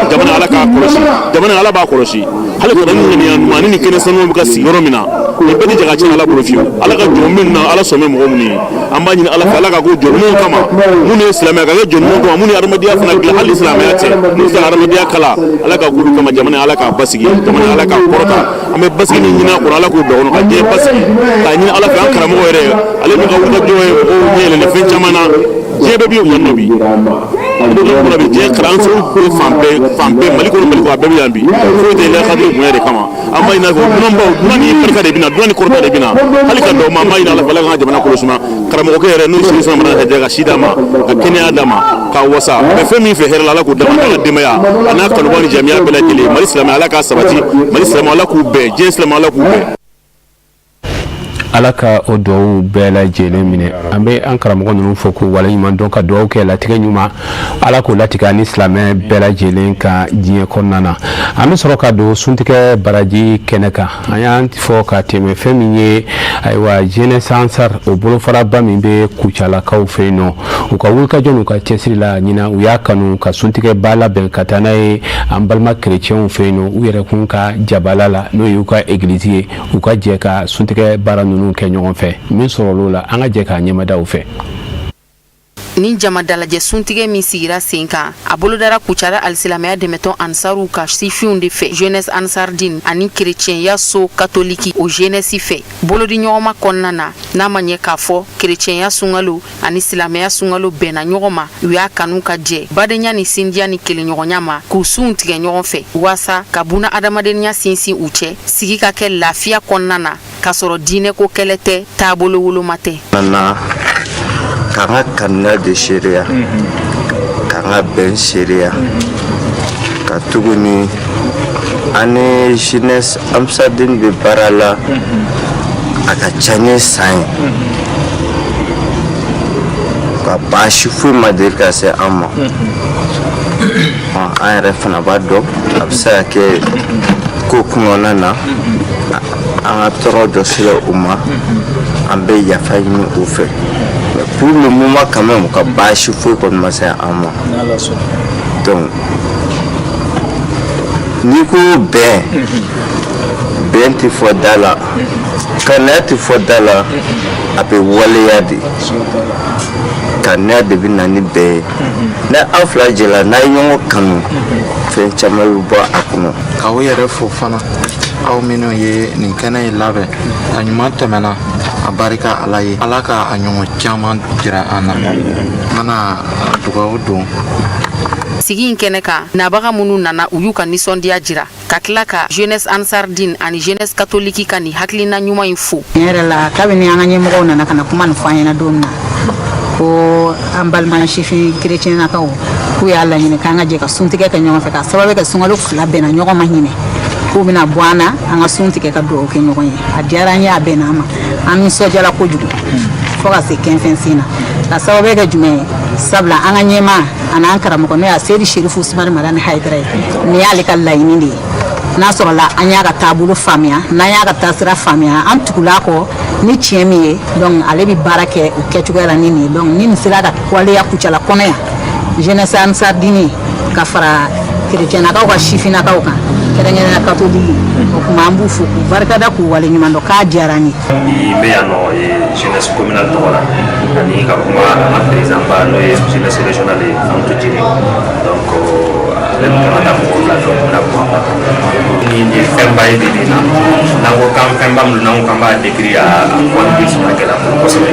jamana ala k'a kɔlɔsi jamana ala b'a kɔlɔsi hali ka ni ŋaniya ɲuman ni nin kɛnɛ sanuw bɛ ka sigi yɔrɔ min na nin bɛɛ tɛ jɛ ka tiɲɛ ala bolo fiyewu ala ka jɔn min na ala sɔn bɛ mɔgɔ minnu ye an b'a ɲini ala fɛ ala ka ko jɔn ɲumanw kama minnu ye silamɛya ka kɛ jɔn ɲumanw kama minnu ye adamadenya fana dilan hali silamɛya tɛ n'u sera adamadenya kala ala ka k'olu kama jamana ala k'a basigi jamana ala k'a kɔrɔta an bɛ basigi ni ɲini a kɔrɔ ala k'o bila kɔnɔ ka diɲɛ basigi k'a ɲini ala fɛ an karamɔgɔ yɛrɛ ale min ka wulikajɔ ye mɔgɔw ɲɛ yɛlɛnnen fɛn caman na diɲɛ bɛɛ bɛ yan nɔ bi kɔnɔ bi diɲɛ kalanso fan bɛɛ mali kɔnɔ mali kɔ a bɛɛ bɛ yan bi foyi tɛ lɛ kadiri bonya de kama an b'a ɲini a fɛ dunanbaw dunan ni barika de bɛ na dunan ni kɔrɔta de bɛ na hali ka dɔw ma an b'a ɲini ala fɛ ala ka jamana kɔlɔsima karamɔgɔkɛ yɛrɛ n'o sigi sɔnna mana ka si d'a ma ka kɛnɛya d'a ma k'a wasa mɛ fɛn min fɛ hɛrɛ la ala k'o dama an ka denbaya a n'a kanubaw ni jamiya bɛɛ lajɛlen mali silamɛ ala k'a sabati mali silamɛ ala k'u bɛɛ diɲɛ silamɛ ala k'u bɛɛ ala ka o duwawu bɛɛ lajɛlen minɛ an bɛ an karamɔgɔ ninnu fɔ k'u waleɲuman dɔn ka duwawu kɛ latigɛ ɲuman ala k'o latigɛ ani silamɛ bɛɛ lajɛlen ka diɲɛ kɔnɔna na an bɛ sɔrɔ ka don suntigɛ baraji kɛnɛ kan an y'an fɔ ka tɛmɛ fɛn min ye ayiwa jeunesse ansar o bolofaraba min bɛ kucalakaw fɛ yen nɔ u ka wulikajɔ n'u ka cɛsiri la ɲina u y'a kanu ka suntigɛ ba labɛn ka taa n'a ye an balima kerecɛnw fɛ yen nɔ u yɛrɛ kun ka jabala la n'o ye u ka église ye u ka jɛ ka suntigɛ baara ninnu kɛ ɲɔgɔn fɛ min sɔrɔl'o la an ka jɛ k'a ɲɛmada u fɛ ni jama dalajɛ suntigɛ min sigira sen kan a bolodara kucara alisilamɛya dɛmɛtɔn ansaru ka sifinw de fɛ jeunesse ansardine ani kerecɛnya so katoliki o jeunesse fɛ bolodi ɲɔgɔnma kɔnɔna na n'a ma ɲɛ k'a fɔ kerecɛnya sungalo ani silamɛya sungalo bɛnna ɲɔgɔn ma u y'a kanu ka jɛ badenya ni sindiya ni kelenɲɔgɔnya ma k'u sunw tigɛ ɲɔgɔn fɛ waasa ka buna adamadenya sinsin u cɛ sigi ka kɛ lafiya kɔnɔna na k'a sɔrɔ diinɛ ko kɛlɛ tɛ taabolo woloma tɛ kanga kanna de sharia kanga ben sharia ka tuguni ane jeunesse amsadin be barala aka chanye sai ka bashi fu madirka se amma a refana bado absa ke ko kunona na an toro do sila umma an be ya fayni u fe pour le moment quand même ka bashi fu ko ma se amma donc ni ko ben ti fodala kanati fodala ape wale yadi kanade binani be na afla jela na yongo kanu fe chamalu ba akuno kawo yere fo fana aw mino ye nin kɛnɛ labɛn a ɲuman tɛmɛna a barika ala ye ala ka a ɲɔgɔn caman jira an na mana dugawu don sigi in kɛnɛ kan nabaga minnu nana u y'u ka nisɔndiya jira ka tila ka jeunesse ansardine ani jeunesse katoliki ka nin hakilina ɲuman in fo yɛrɛ la kabini an ka ɲɛmɔgɔw nana ka na kuma nin fɔ an ɲɛna don min na ko an balima sifin kerecɛnnakaw k'u y'a laɲini k'an ka jɛ ka suntigɛ kɛ ɲɔgɔn fɛ ka sababu kɛ sunkalo fila bɛnna ɲɔgɔn ma ɲinɛ k'u bɛna bɔ an na an ka suntigɛ ka dugawu kɛ ɲɔgɔn ye a diyara an ye a bɛnna an ma an nisɔndiyara kojugu fo ka se kɛnfɛnsen na ka sababu kɛ jumɛn ye sabula an ka ɲɛmaa an'an karamɔgɔ n'o y'a seydi sherifu usumani madani hayidara ye nin y'ale ka laɲini de ye n'a sɔrɔla an y'a ka taabolo faamuya n'an y'a ka taasira faamuya an tugula kɔ ni tiɲɛ min ye donc ale bɛ baara kɛ o kɛcogoya la ni nin ye donc ni nin sera ka waleya kucala kɔnɔ yan jeunesse ansardini ka fara kerecɛnnakaw ka sifinnakaw kan kɛrɛnkɛrɛnnenya katoliki o kuma an b'u fo k'u barikada k'u waleɲuman dɔn k'a diyara an ye. i bɛ yan nɔ jeunesse communale tɔgɔ la ani ka kuma an ka président ba n'o ye jeunesse régionale ye Amadou Djiri donc ale bɛ kan ka taa mɔgɔw la dɔn na bɔ ni fɛnba ye bi na n'an ko k'an fɛnba min n'an ko k'an b'a décrire a contribution ka gɛlɛn kosɛbɛ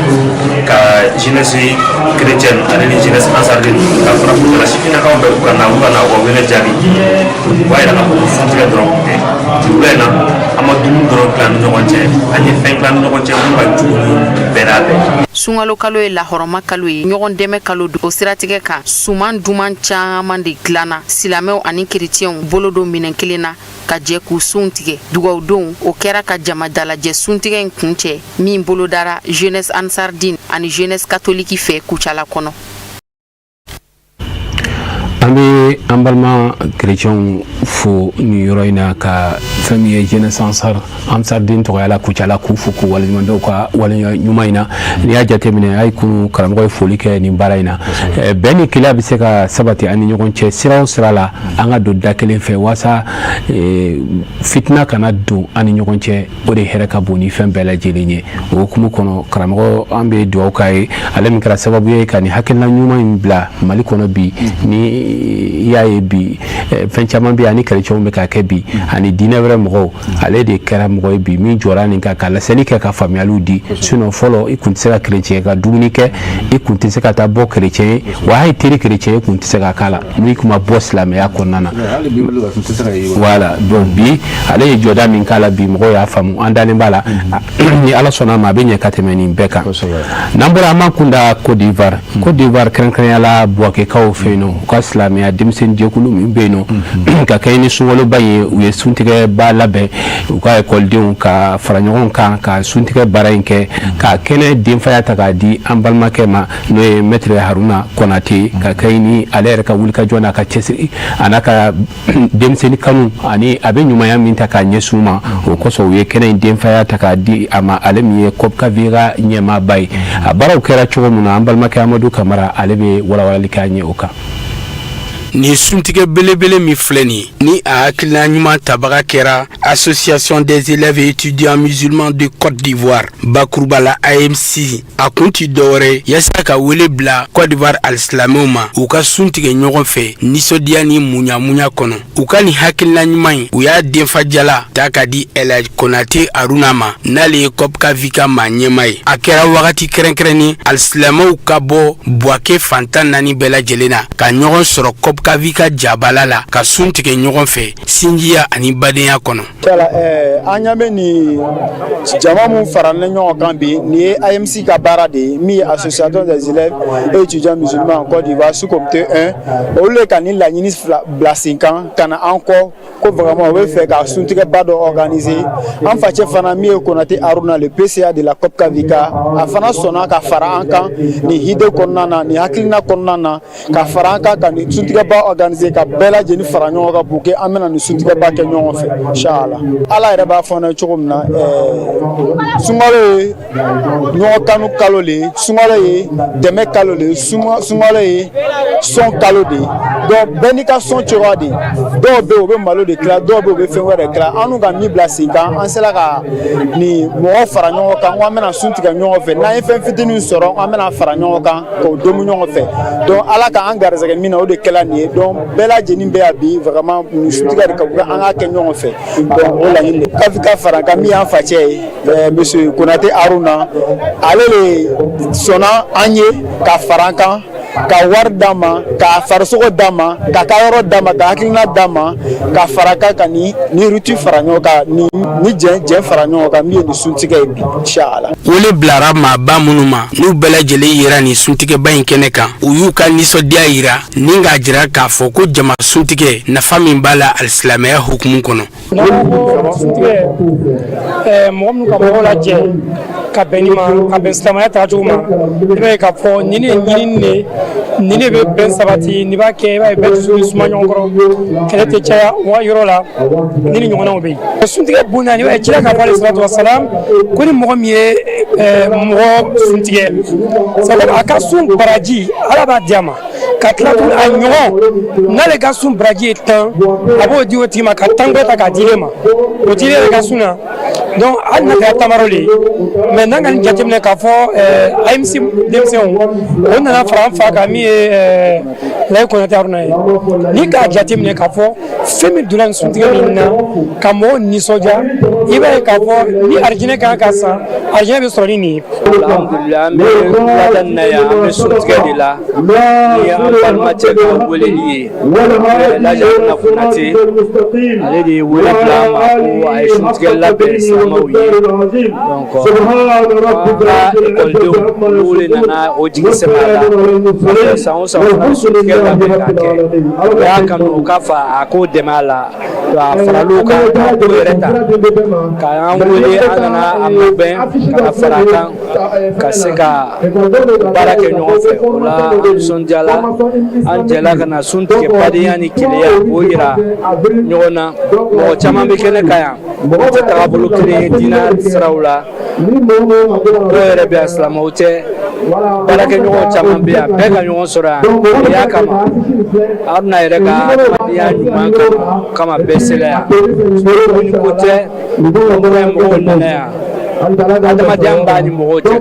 ka jeunesse chrétienne ani ni jeunesse ansardine ka fara kutala sifinnakaw bɛɛ u ka na u ka wele jaabi u b'a yira k'a fɔ ko suntigɛ dɔrɔn tɛ duguba in na an ma dumuni dɔrɔn dilan ni ɲɔgɔn cɛ an ye fɛn dilan ni ɲɔgɔn cɛ mun ka jugu ni bɛɛ n'a bɛɛ. Sunkalo kalo ye lahɔrɔma kalo ye ɲɔgɔn dɛmɛ kalo don o siratigɛ kan suman duman caman de dilanna silamɛw ani kerecɛnw bolo don minɛn kelen na ka jɛ k'u sun tigɛ dugawu don o kɛra ka jama dalajɛ suntigɛ in kun cɛ min bolodara jeunesse ansardine ani jeunesse katoliki fɛ kucala kɔnɔ. an bɛ an balima kerecɛnw fo nin yɔrɔ in na ka fɛn min ye jeunesse ansardine tɔgɔya la kucala k'u fo k'u waleɲuman dɔn ka waleɲuman in na n'i y'a jateminɛ a ye kunu karamɔgɔ ye foli kɛ nin baara in na bɛn ni keleya bɛ se ka sabati an ni ɲɔgɔn cɛ sira o sira la an ka don da kelen fɛ walasa fitina kana don an ni ɲɔgɔn cɛ o de hɛrɛ ka bon ni fɛn bɛɛ lajɛlen ye o hukumu kɔnɔ karamɔgɔ an bɛ dugawu k'a ye ale min kɛra sababu ye ka nin hakilina ɲuman in bila mali kɔnɔ bi ni i y'a ye bi fɛn caman bɛ ani kerecɛnw bɛ ka kɛ bi ani diinɛ wɛrɛ mɔgɔw ale de kɛra mɔgɔ ye bi min jɔra nin kan ka laseli kɛ ka faamuyaliw di sinon fɔlɔ i kun tɛ se ka kerecɛn ka dumuni kɛ i kun tɛ se ka taa bɔ kerecɛn ye wa hali teri kerecɛn i kun tɛ se ka k'a la n'i kun ma bɔ silamɛya kɔnɔna na voilà donc bi ale ye jɔda min k'a la bi mɔgɔw y'a faamu an dalen b'a la ni ala sɔnna ma a bɛ ɲɛ ka tɛmɛ nin bɛɛ kan n'an bɔra an b'an kun da Côte d'Ivoire kɛrɛnkɛrɛnnenya la Buwakekaw fɛ yen nɔ u ka silamɛya denmisɛnnin jɛkulu min bɛ yen nɔ ka kɛ ni sunkaloba ye u ye suntigɛ ba labɛn u ka ekɔlidenw ka fara ɲɔgɔn kan ka suntigɛ baara in kɛ ka kɛnɛ denfaya ta k'a di an balimakɛ ma n'o ye maitre Haruna Konate ka kɛ ni ale yɛrɛ ka wulikajɔ n'a ka cɛsiri a n'a ka denmisɛnnin kanu ani a bɛ ɲumanya min ta k'a ɲɛsin u ma o kosɔn u ye kɛnɛ in denfaya ta k'a di a ma ale min ye COPCAVI ka ɲɛmaaba ye a baaraw kɛra cogo min na an balimakɛ Amadu Kamara ale bɛ walawalali k'a ɲɛ o kan. Ni suntigɛ belebele min filɛ nin ni a hakilina ɲuman tabaga kɛra Association des élèves et étudiants musulmans de Côte d'Ivoire bakuruba la AMC a kun ti dɔwɛrɛ yasa ka wele bila Côte d'Ivoire alisilamɛw ma u ka suntigɛ ɲɔgɔn fɛ nisɔndiya ni munyamunya kɔnɔ u ka nin hakilina ɲuman in u y'a denfajala ta ka di Elhaji Konate Haruna ma n'ale ye COPCAVI ka maa ɲɛma ye a kɛra wagati kɛrɛnkɛrɛnni alisilamɛw ka bɔ Buwake fantan 4 bɛɛ lajɛlen na ka ɲɔgɔn sɔrɔ COPCAVI ka jabala la ka sun tigɛ ɲɔgɔn fɛ sinjiya ani badenya kɔnɔ. An ɲamɛ ni jama mun faralen ɲɔgɔn kan bi ni ye AMC ka baara de ye min ye Association des élèves et étudiants musulmans en Côte d'Ivoire sous comité 1 olu le ka ni laɲini bila sen kan ka na an kɔ ko vraiment u bɛ fɛ ka suntigɛba dɔ organiser an facɛ fana min ye Konate Haruna le PCA de la COPCAVI a fana sɔnna ka fara an kan ni hide kɔnɔna na ni hakilina kɔnɔna na ka fara an kan ka ni suntigɛba organiser ka bɛɛ lajɛlen fara ɲɔgɔn kan pour que an bɛna ni suntigɛba kɛ ɲɔgɔn fɛ inchallah ala yɛrɛ b'a fɔ ne cogo min na sunkalo ye ɲɔgɔn kanu kalo le ye sunkalo ye dɛmɛ kalo le ye sunkalo ye sɔn kalo de ye donc bɛɛ n'i ka sɔn cogoya de dɔw bɛ u bɛ malo de kila dɔw bɛ u bɛ fɛn wɛrɛ kila an n'u ka min bila sen kan an sera ka ni mɔgɔ fara ɲɔgɔn kan ko an bɛna sun tigɛ ɲɔgɔn fɛ n'an ye fɛn fitinin sɔrɔ an bɛna fara ɲɔgɔn kan k'o domu ɲɔgɔn fɛ donc ala k'an garisɛgɛ min na o de kɛla nin ye donc bɛɛ lajɛlen bɛ yan bi vraiment ni suntigɛ de ka an k'a kɛ ɲɔgɔn fɛ donc o laɲini de COPCAVI ka fara kan min y'an facɛ ye monsieur Konate Haruna ale de sɔnna an ye ka fara an kan ka wari d'a ma ka farisogo d'a ma ka taa yɔrɔ d'a ma ka hakilina d'a ma ka fara kan ka ni ruti fara ɲɔgɔn kan ni jɛn fara ɲɔgɔn kan min ye ni suntigɛ ye bi inchallah wele bilara maaba minnu ma n'u bɛɛ lajɛlen yera ni suntigɛba in kɛnɛ kan u y'u ka nisɔndiya yira ni k'a jira k'a fɔ ko jama suntigɛ nafa min b'a la alisilamɛya hukumu kɔnɔ. suntigɛ mɔgɔ minnu ka mɔgɔw lajɛ ka bɛn nin ma ka bɛn silamɛya tagacogo ma i b'a ye k'a fɔ nin de ye ɲinini de nin de bɛ bɛn sabati nin b'a kɛ i b'a ye bɛɛ dusu bɛ suma ɲɔgɔn kɔrɔ kɛlɛ tɛ caya wa yɔrɔ la ni ni ɲɔgɔnnaw bɛ yen suntigɛ bonda i b'a ye cila k'a fɔ alayhi salatu wasalam ko ni mɔgɔ min ye mɔgɔ suntigɛ sabu a ka sun baraji ala b'a di a ma ka tila tuguni a ɲɔgɔn n'ale ka sun baraji ye 10 a b'o di o tigi ma ka 10 bɛɛ ta k'a di e ma o tigi yɛrɛ ka sun na donc hali n'a kɛra tamaro le ye mais n'an ka nin jateminɛ k'a fɔ AMC denmisɛnw o nana fara an fa kan min ye Elhaji Konate Haruna ye ni k'a jateminɛ k'a fɔ fɛn min donna nin suntigɛ min na ka mɔgɔw nisɔndiya i b'a ye k'a fɔ ni arijinɛ kan ka san arijinɛ bɛ sɔrɔ ni nin ye. alhamdulilah an bɛ wulada nin na yan an bɛ suntigɛ de la ni an balimacɛ ka weleli ye Elhaji Haruna Konate ale de ye wele bila an ma ko a ye suntigɛ labɛn silamɛw ye donc an ka ekɔlidenw olu de nana o jigi sɛmɛ a la san o san fana suntigɛ labɛn ka kɛ o y'a kanu o ka fa a k'o dɛmɛ a la a faral'o kan k'a dɔw yɛrɛ ta k'an wele an nana a mabɛn ka fara a kan ka se ka baara kɛ ɲɔgɔn fɛ o la an nisɔndiyala an jɛla ka na sun tigɛ badenya ni keleya k'o yira ɲɔgɔn na mɔgɔ caman bɛ kɛnɛ kan yan o tɛ tagabolo kelen ye diinɛ siraw la dɔw yɛrɛ bɛ yan silamɛw tɛ baarakɛɲɔgɔn caman bɛ yan bɛɛ ka ɲɔgɔn sɔrɔ yan o y'a kama Haruna yɛrɛ ka adamadenya ɲuman kama bɛɛ sera yan ni ko tɛ mɔgɔw nana yan adamadenya b'a ni mɔgɔw cɛ.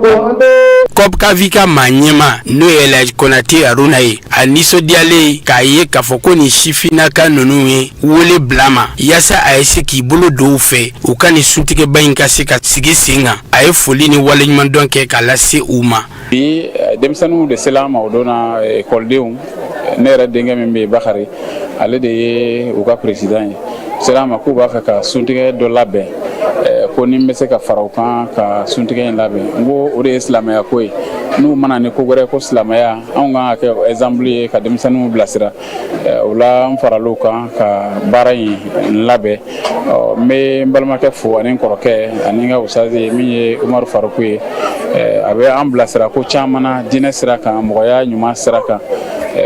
COPCAVI ka maa ɲɛma n'o ye Elhaji Konate Haruna ye a nisɔndiyalen k'a ye k'a fɔ ko nin sifinnaka ninnu ye wele bila ma yaasa a ye se k'i bolo don u fɛ u ka nin suntigɛba in ka se ka sigi sen kan a ye foli ni waleɲumandɔn kɛ k'a lase u ma. bi denmisɛnninw de sela an ma o donna ekɔlidenw ne yɛrɛ denkɛ min bɛ yen Bakari ale de ye u ka président ye sera an ma k'u b'a fɛ ka suntigɛ dɔ labɛn ko ni n bɛ se ka fara u kan ka suntigɛ in labɛn n ko o de ye silamɛya ko ye n'u mana ni ko wɛrɛ ko silamɛya anw kan ka kɛ exemple ye ka denmisɛnninw bilasira o la n faral'o kan ka baara in labɛn n bɛ n balimakɛ fo ani n kɔrɔkɛ ani n ka usaze min ye Umaru Faruku ye a bɛ an bilasira ko caman na diinɛ sira kan mɔgɔya ɲuman sira kan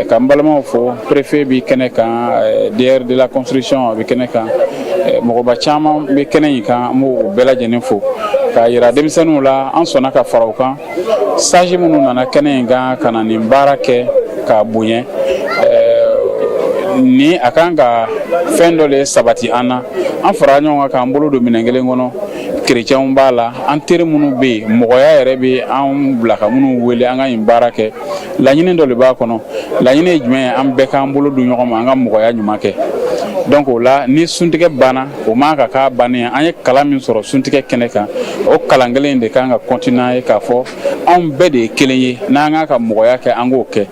ka n balimaw fo préfet bi kɛnɛ kan DR de la construction bi kɛnɛ kan mɔgɔba caman bɛ kɛnɛ in kan an b'o bɛɛ lajɛlen fo k'a yira denmisɛnninw la an sɔnna ka fara o kan sage minnu nana kɛnɛ in kan ka na nin baara kɛ k'a bonya ni a kan ka fɛn dɔ de sabati an na an fara ɲɔgɔn kan k'an bolo don minɛn kelen kɔnɔ kerecɛnw b'a la an teri minnu bɛ yen mɔgɔya yɛrɛ bɛ an bila ka minnu wele an ka nin baara kɛ laɲini dɔ de b'a kɔnɔ laɲini ye jumɛn ye an bɛɛ k'an bolo don ɲɔgɔn ma an ka mɔgɔya ɲuman kɛ donc o la ni suntigɛ banna o man ka k'a bannen an ye kalan min sɔrɔ suntigɛ kɛnɛ kan o kalan kelen de kan ka continuer ye k'a fɔ anw bɛɛ de ye kelen ye n'an ka mɔgɔya kɛ an k'o kɛ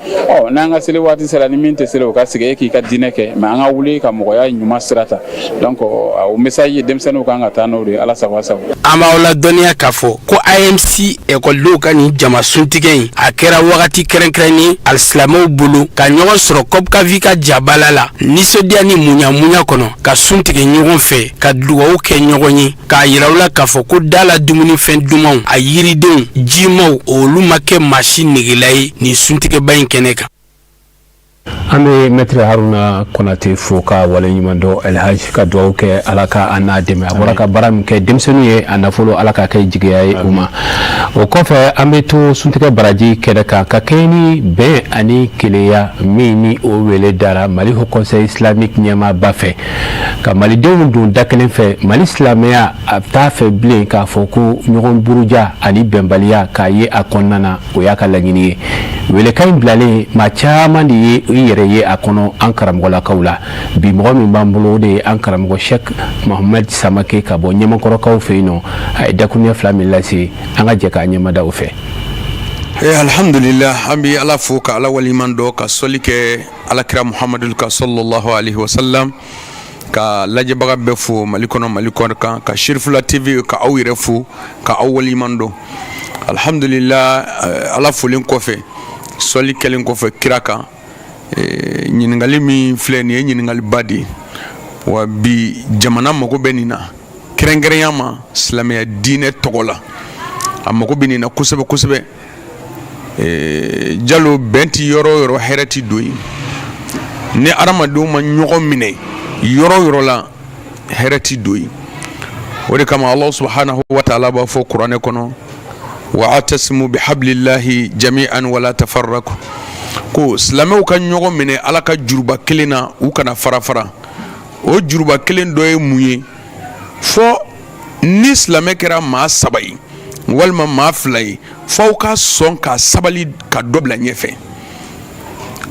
n'an ka seli waati sera ni min tɛ seli o ka sigi e k'i ka diinɛ kɛ mais an ka wuli ka mɔgɔya ɲuman sira ta donc o message ye denmisɛnninw kan ka taa n'o de ye ala sago sago an b'aw ladɔnniya k'a fɔ ko AMC ekɔlidenw ka nin jama suntigɛ in a kɛra wagati kɛrɛnkɛrɛnnen alisilamɛw bolo ka ɲɔgɔn sɔrɔ COPCAVI ka jabala la nisɔndiya ni muɲamuɲa kɔnɔ ka sun tigɛ ɲɔgɔn fɛ ka dugawu kɛ ɲɔgɔn ye k'a yira u la k'a fɔ ko dala dumunifɛn dumanw a yiridenw jimaw olu ma kɛ maa si negela ye nin suntigɛba in kɛnɛ kan. an bɛ maitre Haruna Konate fo ka waleɲuman dɔn Elhaji ka dugawu kɛ ala ka an n'a dɛmɛ a bɔra ka baara min kɛ denmisɛnninw ye a nafolo ala ka kɛ jigiya ye u ma o kɔfɛ an bɛ to suntigɛ baraji kɛnɛ kan ka kɛɲɛ ni bɛn ani keleya min ni o wele dara Mali Haut Conseil Islamique ɲɛmaaba fɛ ka malidenw don da kelen fɛ Mali silamɛya a t'a fɛ bilen k'a fɔ ko ɲɔgɔn buruja ani bɛnbaliya k'a ye a kɔnɔna na o y'a ka laɲini ye welekan in bilalen maa caman de ye i yɛrɛ ye a kɔnɔ an karamɔgɔlakaw la bi mɔgɔ min b'an bolo o de ye an karamɔgɔ Sheikh Mohamed Samake ka bɔ ɲɛmakɔrɔkaw fɛ yen nɔ a ye dakuruɲɛ fila min lase an ka jɛ k'a ɲɛmada o fɛ. Alhamdulillah an bɛ ala fo ka ala waliɲuman dɔn ka sɔli kɛ alakira Muhamadu ka sallallahu alaihi wasallam ka lajɛbaga bɛɛ fo Mali kɔnɔ Mali kɔnɔ kan ka Shirifula TV ka aw yɛrɛ fo ka aw waliɲuman dɔn alhamdulillah ala folen kɔfɛ sɔli kɛlen kɔfɛ kira kan ɲininkali min filɛ nin ye ɲininkali ba de wa bi jamana mago bɛ nin na kɛrɛnkɛrɛnya ma silamɛya diinɛ tɔgɔ la a mago bɛ nin na kosɛbɛ kosɛbɛ jalo bɛn ti yɔrɔ o yɔrɔ hɛrɛ ti don yen ni adamadenw ma ɲɔgɔn minɛ yɔrɔ o yɔrɔ la hɛrɛ ti don yen o de kama Allah subhanahu wa ta'ala b'a fɔ kuranɛ kɔnɔ wa'tasimu bihablillahi jami'an wala tafarraku ko silamɛw ka ɲɔgɔn minɛ ala ka juruba kelen na u kana fara fara o juruba kelen dɔ ye mun ye fɔ ni silamɛ kɛra maa saba ye walima maa fila ye fɔ aw ka sɔn ka sabali ka dɔ bila ɲɛfɛ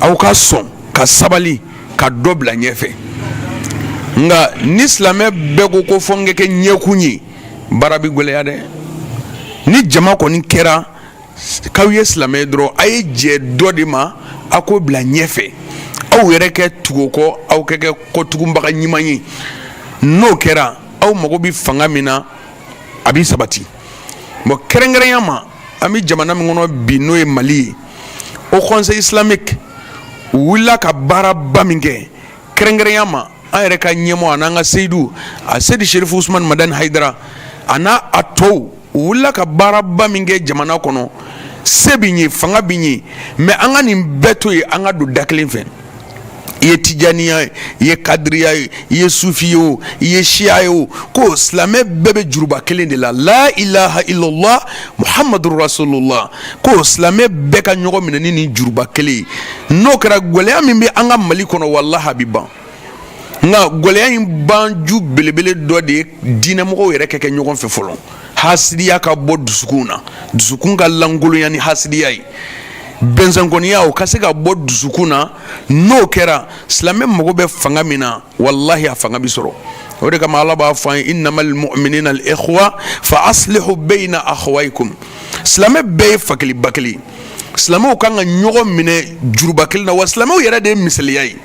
aw ka sɔn ka sabali ka dɔ bila ɲɛfɛ nka ni silamɛ bɛɛ ko ko fɔ n ka kɛ ɲɛkun ye baara bɛ gɛlɛya dɛ ni jama kɔni kɛra k'aw ye silamɛ ye dɔrɔn a ye jɛ dɔ de ma a k'o bila ɲɛfɛ aw yɛrɛ kɛ tugu kɔ aw kɛ kɔtugubaga ɲuman ye n'o kɛra aw mago bɛ fanga min na a bɛ sabati bon kɛrɛnkɛrɛnya ma an bɛ jamana min kɔnɔ bi n'o ye Mali ye Haut Conseil Islamique u wulila ka baaraba min kɛ kɛrɛnkɛrɛnya ma an yɛrɛ ka ɲɛmɔgɔ a n'an ka seyidu a Seydi Sherifu Usmani Madani Hayidara a n'a a tɔw u wulila ka baaraba min kɛ jamana kɔnɔ se bɛ ɲɛ fanga bɛ ɲɛ mais an ka nin bɛɛ to yen an ka don da kelen fɛ i ye tijaniya ye i ye kadiriya ye i ye sufi ye o i ye siya ye o ko silamɛ bɛɛ bɛ juruba kelen de la la ilaha illallah muhammadu rasulullah ko silamɛ bɛɛ ka ɲɔgɔn minɛ ni nin juruba kelen ye n'o kɛra gɛlɛya min bɛ an ka Mali kɔnɔ wallahi a bɛ ban nka gɛlɛya in banju belebele dɔ de ye diinɛmɔgɔw yɛrɛ kɛ ɲɔgɔn fɛ fɔlɔ hasidiya ka bɔ dusukun na dusukun ka langolonya ni hasidiya ye bɛnsɛnkɔniya o ka se ka bɔ dusukun na n'o kɛra silamɛ mago bɛ fanga min na wallahi a fanga bi sɔrɔ o de kama Allah b'a fɔ an ye innamal mu'minina al-ikhwa fa aslihu bayna akhawaykum silamɛ bɛɛ ye fakeli bakeli silamɛw kan ka ɲɔgɔn minɛ juruba kelen na wa silamɛw yɛrɛ de ye misaliya ye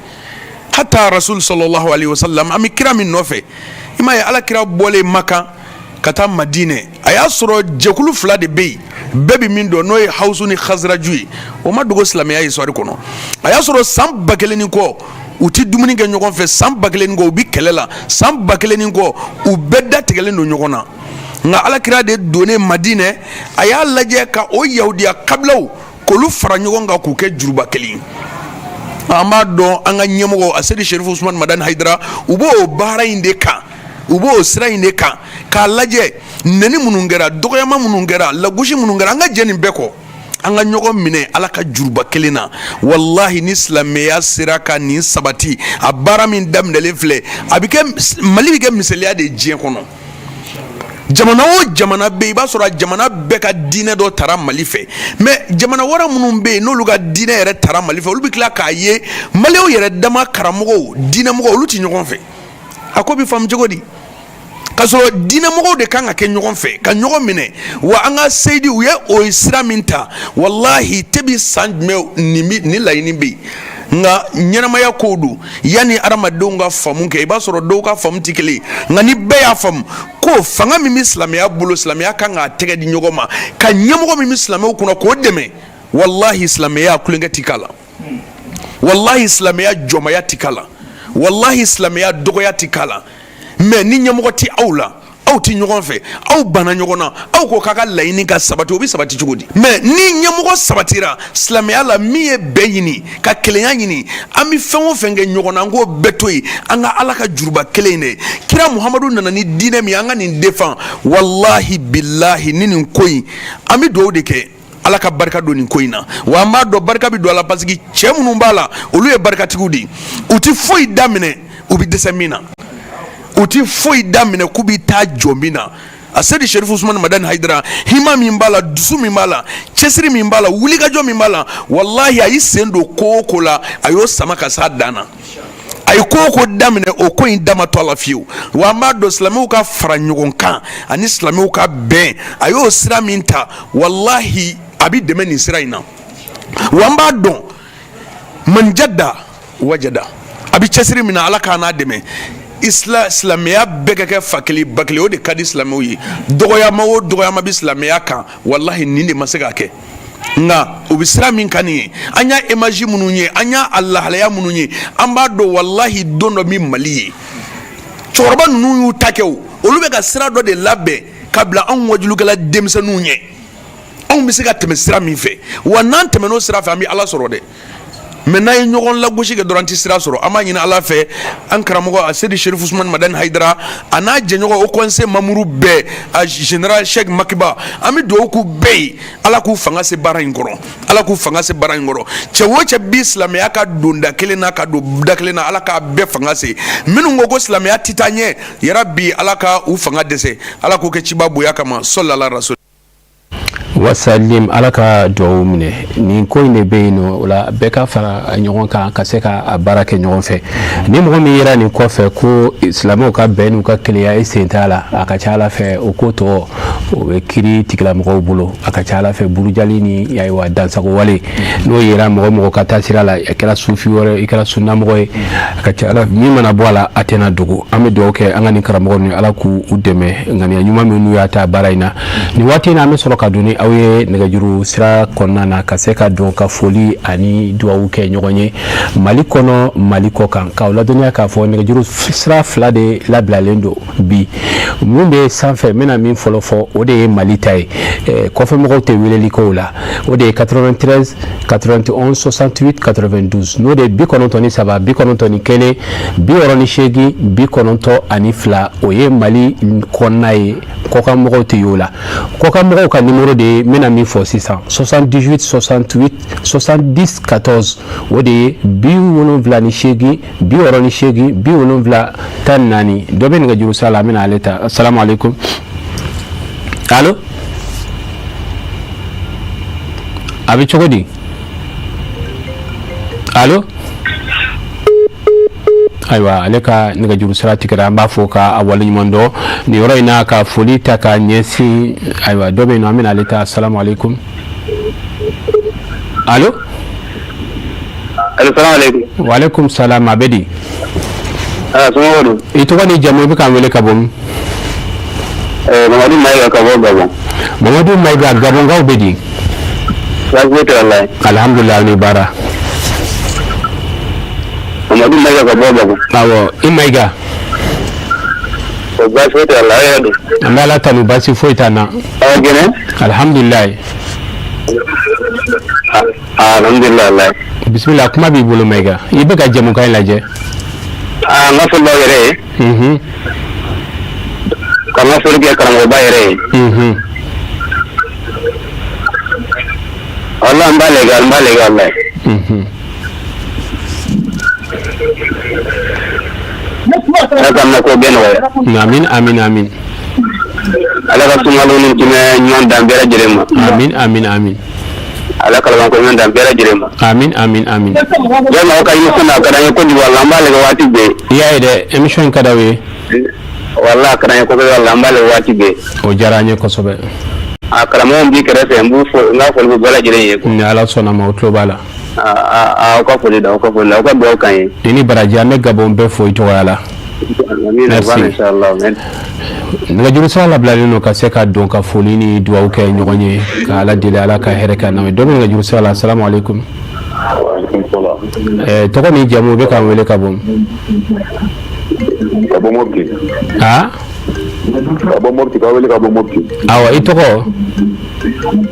hatta rasul sallallahu alaihi wasallam an bɛ kira min nɔfɛ i m'a ye ala kira bɔlen Maka ka taa Madine a y'a sɔrɔ jɛkulu 2 de bɛ yen bɛɛ bɛ min dɔn n'o ye Hawusu ni Khazraju ye o ma dogo silamɛya histoire kɔnɔ a y'a sɔrɔ san 1000 ni kɔ u ti dumuni kɛ ɲɔgɔn fɛ san 1000 ni kɔ u bi kɛlɛ la san 1000 ni kɔ u bɛɛ datigɛlen don ɲɔgɔn na nka Alakira de donnen Madine a y'a lajɛ ka o Yahudiya kabilaw k'olu fara ɲɔgɔn kan k'u kɛ juruba kelen an b'a dɔn an ka ɲɛmɔgɔ Asedi Sherifu Usmani Madani Hayidara u b'o baara in de kan u b'o sira in de kan k'a lajɛ nɛni minnu kɛra dɔgɔyama minnu kɛra lagosi minnu kɛra an ka jɛ nin bɛɛ kɔ an ka ɲɔgɔn minɛ Ala ka juruba kelen na wallahi ni silamɛya sera ka nin sabati a baara min daminɛlen filɛ a bɛ kɛ Mali bɛ kɛ misaliya de diɲɛ kɔnɔ jamana o jamana bɛ i b'a sɔrɔ a jamana bɛɛ ka diinɛ dɔ tara Mali fɛ mais jamana wɛrɛ minnu bɛ yen n'olu ka diinɛ yɛrɛ tara Mali fɛ olu bɛ tila k'a ye Maliyɛnw yɛrɛ dama karamɔgɔw diinɛmɔgɔw olu tɛ ɲɔgɔn fɛ a ko bɛ faamu cogo di ka sɔrɔ diinɛmɔgɔw de kan ka kɛ ɲɔgɔn fɛ ka ɲɔgɔn minɛ wa an ka seyidi u ye o sira min ta wallahi tebi san jumɛn ni laɲini bɛ yen nka ɲɛnamaya kow don yanni adamadenw ka faamu kɛ i b'a sɔrɔ dɔw ka faamu tɛ kelen nka ni bɛɛ y'a faamu ko fanga min bɛ silamɛya bolo silamɛya kan k'a tɛgɛ di ɲɔgɔn ma ka ɲɛmɔgɔ min bɛ silamɛw kunna k'o dɛmɛ wallahi silamɛya kulonkɛ ti k'a la wallahi silamɛya jɔnmaya ti k'a la wallahi silamɛya dɔgɔya ti k'a la mais ni ɲɛmɔgɔ ti aw la aw ti ɲɔgɔn fɛ aw banna ɲɔgɔn na aw ko k'a ka laɲini ka sabati o bɛ sabati cogo di mais ni ɲɛmɔgɔ sabatira silamɛya la min ye bɛɛ ɲini ka kelenya ɲini an bɛ fɛn o fɛn kɛ ɲɔgɔn na an k'o bɛɛ to yen an ka Ala ka juruba kelen in dɛ kira Muhamadu nana ni diinɛ min an ka nin defan wallahi billahi ni nin ko in an bɛ dugawu de kɛ Ala ka barika don nin ko in na wa an b'a dɔn barika bɛ don a la parce que cɛ minnu b'a la olu ye barikatigiw de u ti foyi daminɛ u bɛ dɛsɛ min na u ti foyi daminɛ k'u bɛ taa jɔ min na Asedi Sherifu Usmani Madani Hayidara hima min b'a la dusu min b'a la cɛsiri min b'a la wulikajɔ min b'a la wallahi a y'i sen don ko o ko la a y'o sama ka s'a dan na a ye ko o ko daminɛ o ko in dama to a la fiyewu wa an b'a dɔn silamɛw ka fara ɲɔgɔn kan ani silamɛw ka bɛn a y'o sira min ta wallahi a bɛ dɛmɛ nin sira in na wa an b'a dɔn manjada wajada a bɛ cɛsiri min na Ala k'a n'a dɛmɛ silamɛya bɛɛ ka kɛ fa kelen ba kelen o de ka di silamɛw ye dɔgɔyama o dɔgɔyama bɛ silamɛya kan wallahi nin de ma se k'a kɛ nka o bɛ sira min ka nin ye an y'a image minnu ye an y'a lahalaya minnu ye an b'a dɔn wallahi don dɔ bɛ Mali ye cɛkɔrɔba ninnu y'u ta kɛ o olu bɛ ka sira dɔ de labɛn ka bila anw wajulukɛla denmisɛnninw ɲɛ anw bɛ se ka tɛmɛ sira min fɛ wa n'an tɛmɛn'o sira fɛ an bɛ Ala sɔrɔ dɛ mais n'an ye ɲɔgɔn lagosi kɛ dɔrɔn an tɛ sira sɔrɔ an b'a ɲini Ala fɛ an karamɔgɔ Asedi Sherifu Usmani Madani Hayidara a n'a jɛɲɔgɔn au conseil mamuru bɛɛ a général Cheikh Makiba an bɛ dugawu k'u bɛɛ ye Ala k'u fanga se baara in kɔrɔ Ala k'u fanga se baara in kɔrɔ cɛ o cɛ bi silamɛya ka don da kelen na ka don da kelen na Ala k'a bɛɛ fanga se minnu ko silamɛya tɛ taa ɲɛ yarabi Ala ka u fanga dɛsɛ Ala k'u kɛ ciba bonya kama sallallahu rasul wasalim Ala ka duwawu minɛ nin ko in de bɛ yen nɔ o la bɛɛ ka fara ɲɔgɔn kan ka se ka a baara kɛ ɲɔgɔn fɛ ni mɔgɔ min yera nin kɔfɛ ko silamɛw ka bɛn n'u ka kelenya i sen t'a la a ka ca Ala fɛ o ko tɔgɔ o bɛ kiiri tigilamɔgɔw bolo a ka ca Ala fɛ burujali ni ayiwa dansago wale n'o yera mɔgɔ mɔgɔ ka taa sira la a kɛra sufi wɛrɛ i kɛra sunnamɔgɔ ye a ka ca Ala min mana bɔ a la a tɛna dogo an bɛ dugawu kɛ an ka nin karamɔgɔ ninnu Ala k'u dɛmɛ ŋaniya ɲuman min n'u y'a ta baara in na nin waati in na an bɛ sɔrɔ ka don ni aw ye nɛgɛjuru sira kɔnɔna na ka se ka don ka foli ani duwawu kɛ ɲɔgɔn ye Mali kɔnɔ Mali kɔ kan k'aw ladɔnniya k'a fɔ nɛgɛjuru sira 2 de labilalen don bi mun bɛ sanfɛ n bɛna min fɔlɔ fɔ o de ye Mali ta ye kɔfɛmɔgɔw tɛ weleli k'o la o de ye 93 91 68 92 n'o de ye 93 91 68 92 o ye Mali kɔnɔna ye kɔkanmɔgɔw tɛ y'o la kɔkanmɔgɔw ka numéro de ye n bɛna min fɔ sisan 78 68 70 14 o de ye 78 68 70 14 dɔ bɛ nɛgɛjuru sira la an bɛna ale ta assalamu alaikum allo a bɛ cogo di allo ayiwa ale ka nɛgɛjuru sira tigɛra an b'a fɔ k'a waleɲuman dɔn nin yɔrɔ in na ka foli ta ka ɲɛsin ayiwa dɔ bɛ yen nɔ an bɛna ale ta assalamu alaikum allo assalamu alaikum wa alaikum salam a bɛ di somɔgɔw don i tɔgɔ ni jamu i bɛ k'an wele ka bɔ min Mamadou Maïga ka bɔ Gabon. Mamadou Maïga Gabongaw bɛ di? Baasi tɛ Ala ye. Alhamdulillah ni baara. Mamadou Maïga ka bɔ Gabon. Awɔ i Maïga. Baasi tɛ Ala ye do. An bɛ Ala tanu baasi foyi t'an na. Aw gɛnɛ? Alhamdulillah. Alhamdulillah Ala ye. Bismillah kuma b'i bolo Maïga. I bɛ ka jamukan in lajɛ. N ka foli b'aw yɛrɛ ye. Ka n ka foli kɛ karamɔgɔba yɛrɛ ye. Ala n b'a lajɛ Ala ye. Ala ka na ko bɛɛ nɔgɔya. Amin amin amin. Ala ka sunkalo ni tɛmɛ ɲɔgɔn dan bɛɛ lajɛlen ma. Amin amin amin. Ala ka laban ko ɲɔgɔn dan bɛɛ lajɛlen ma. Amin amin amin. Yalima aw ka émission na a ka d'an ye Côte d'Ivoire la an b'a lajɛ waati bɛɛ. I y'a ye dɛ émission in ka d'aw ye. Wala a ka d'an ye kosɛbɛ wala an b'a lajɛ waati bɛɛ. O diyara an ye kosɛbɛ. A karamɔgɔ b'i kɛrɛfɛ n b'u fo n ka foli bɛ bɛɛ lajɛlen ye. Ni Ala sɔnna ma o tulo b'a la. Aw ka foli da aw ka foli la aw ka dugawu k'an ye. I ni baraji an bɛ Gabon bɛɛ fo i tɔgɔya la. Merci. Nɛgɛjuru sira labilalen don ka se ka don ka foli ni dugawu kɛ ɲɔgɔn ye ka Ala deli Ala ka hɛrɛ kɛ n'aw ye. Dɔ bɛ nɛgɛjuru sira la salamu aleykum. Tɔgɔ ni jamu bɛ k'an wele ka bɔ? Ka bɔ Mopti. Ka bɔ Mopti k'aw wele ka bɔ Mopti. Awɔ i tɔgɔ?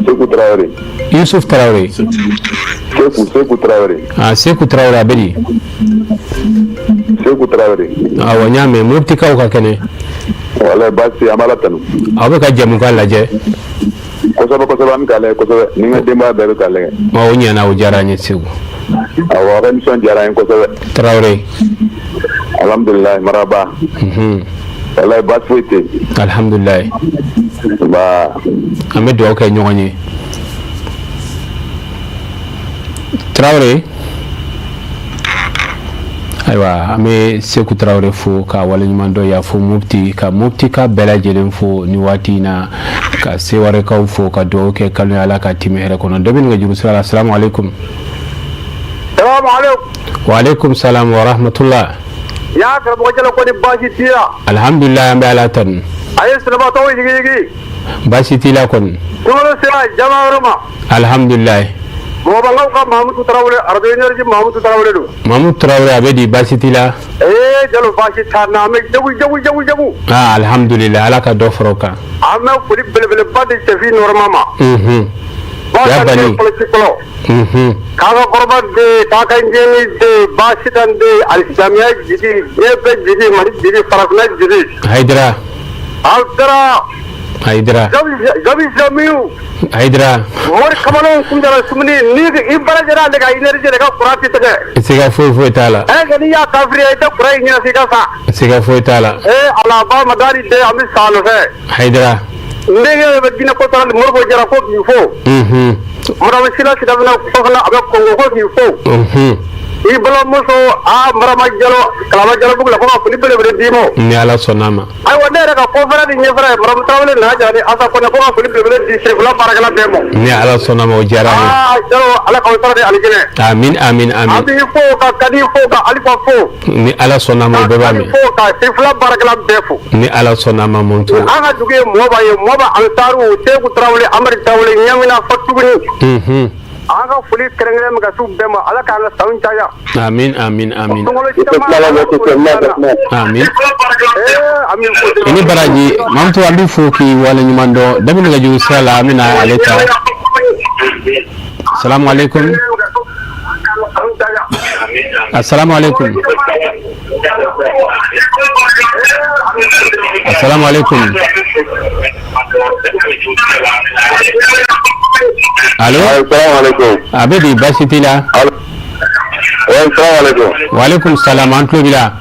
Seku Tarawele. Yusuf Tarawele. Seku Tarawele. Seku Tarawele a bɛ di? Seku Tarawele. Awɔ n y'a mɛn Moptikaw ka kɛnɛ. Walayi baasi an b'Ala tanu. Aw bɛ ka jamukan lajɛ. Kosɛbɛ kosɛbɛ an bɛ k'a lajɛ kosɛbɛ ni n ka denbaya bɛɛ bɛ k'a lajɛ. O ɲɛna o diyara an ye Segu. Awɔ a ka émission diyara an ye kosɛbɛ. Tarawele. Alhamdulilayi maraba. Walayi baasi foyi tɛ yen. Alhamdulilayi. An bɛ dugawu kɛ ɲɔgɔn ye. Tarawele. Ayiwa an bɛ Seku Tarawele fo ka waleɲuman dɔ y'a fɔ Mopti ka Mopti ka bɛɛ lajɛlen fo ni waati in na ka Sewarekaw fo ka dugawu kɛ kalo Ala ka tɛmɛ hɛrɛ kɔnɔ. Dɔ bɛ nɛgɛjuru sira la salamu aleykum. Salamu aleykum. Wa aleykum salam wa rahmatulah. Ya karamɔgɔ Jalo ko ni baasi t'i la. Alhamdulilayi an bɛ Ala tanu. A ye sinabatɔw yigi. Baasi t'i la kɔni. Kunkolo sera jama yɔrɔ ma. Alhamdulilayi. Mɔgɔbankaw ka Mahamudu Tarawele radio énergie Mahamudu Tarawele don. Mahamudu Tarawele a bɛ di baasi t'i la. Jalo baasi t'an na an bɛ jagu. Alhamdulilayi Ala ka dɔ fara o kan. An bɛ foli belebeleba di Cɛfin Nɔrɔma ma. Ya bani. K'an ka kɔrɔba de k'an ka njɛni de baasi tan de alisamiya jigi diɲɛ bɛɛ jigi Mali jigi farafinna jigi. Hayidara. Hayidara. Jabi Jamiu. Hayidara. Mori kamalenw kun jara sumuni ni i barajɛra ale ka énergie de ka courant tɛ tigɛ. Siga foyi t'a la. Nka n'i y'a kafiri i tɛ courant in ɲɛna f'i ka sa. Siga foyi t'a la. Ala ba madari de an bɛ sa nɔfɛ. Hayidara. Ne bɛ diinɛ ko tɔrɔ Moribo Jara ko k'i fo. Marama Sila Sidabina Fofana a bɛ Kongo ko k'i fo. I balimamuso Marama Jalo Kalaba Jalabugu la ko ka foli belebele d'i ma. Ni Ala sɔnna ma. Ayiwa ne yɛrɛ ka conférence ni ɲɛfɛla ye Marama Tarawele nana jara ni Asa Kone ko ka foli belebele di Sefula baarakɛla bɛɛ ma. Ni Ala sɔnna ma o diyara n ye. Jalo Ala k'aw sara ni alijinɛ. Amin amin amin. An b'i fo ka Kadi fo ka Alifa fo. Ni Ala sɔnna ma o bɛɛ b'a mɛn. Fo ka Sefula baarakɛla bɛɛ fo. Ni Ala sɔnna ma mun t'o. An ka dugu ye Mɔba Ansaru Seku Tarawele Amadu Tarawele Ɲamina Fatuguni. An ka foli kɛrɛnkɛrɛn min ka s'u bɛɛ ma Ala k'an ka sanw caya. Amin amin amin. Amin. I ni baraji Mamutu an b'i fo k'i waleɲuman dɔn da bɛ nɛgɛjuru sira la an bɛna ale ta. Salamu aleykum. Assalamu aleykum. Assalamu aleykum. Allo. A bɛ di baasi t'i la. Wa aleykum salam an tulo b'i la.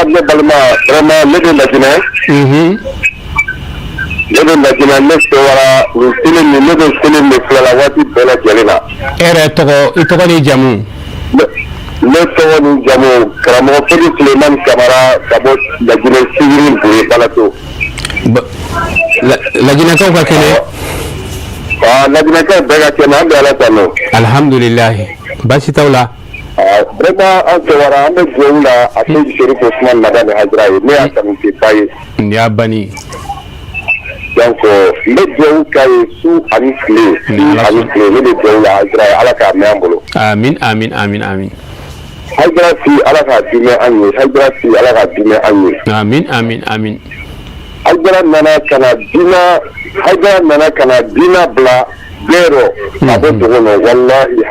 Ne balima vraiment ne bɛ Laginɛ. Ne bɛ Laginɛ ne sewara nin seli nin ne bɛ seli de filɛ la waati bɛɛ lajɛlen na. E yɛrɛ tɔgɔ i tɔgɔ ni jamu. Ne tɔgɔ ni jamu karamɔgɔ Fodi Sulemani Kamara ka bɔ Laginɛ Sigiri Bure Balato. Laginɛkaw ka kɛnɛ. Laginɛkaw bɛɛ ka kɛnɛ an bɛ Ala tanu. Alhamdulilayi baasi t'aw la. vraiment an kɛwara an bɛ duwawu la a tɛ Sherifu Usman Madani Hajara ye ne y'a kanutenba ye. N y'a bani. Donc n bɛ duwawu k'a ye su ani tile ne bɛ duwawu la Hajara ye Ala k'a mɛn an bolo. Amin amin amin amin. Hajara si Ala k'a dɛmɛ an ye Hajara si Ala k'a dɛmɛ an ye. Amin amin amin. Hajara nana kana dina bila bɛɛ a bɛ dogo nɔ wallahi.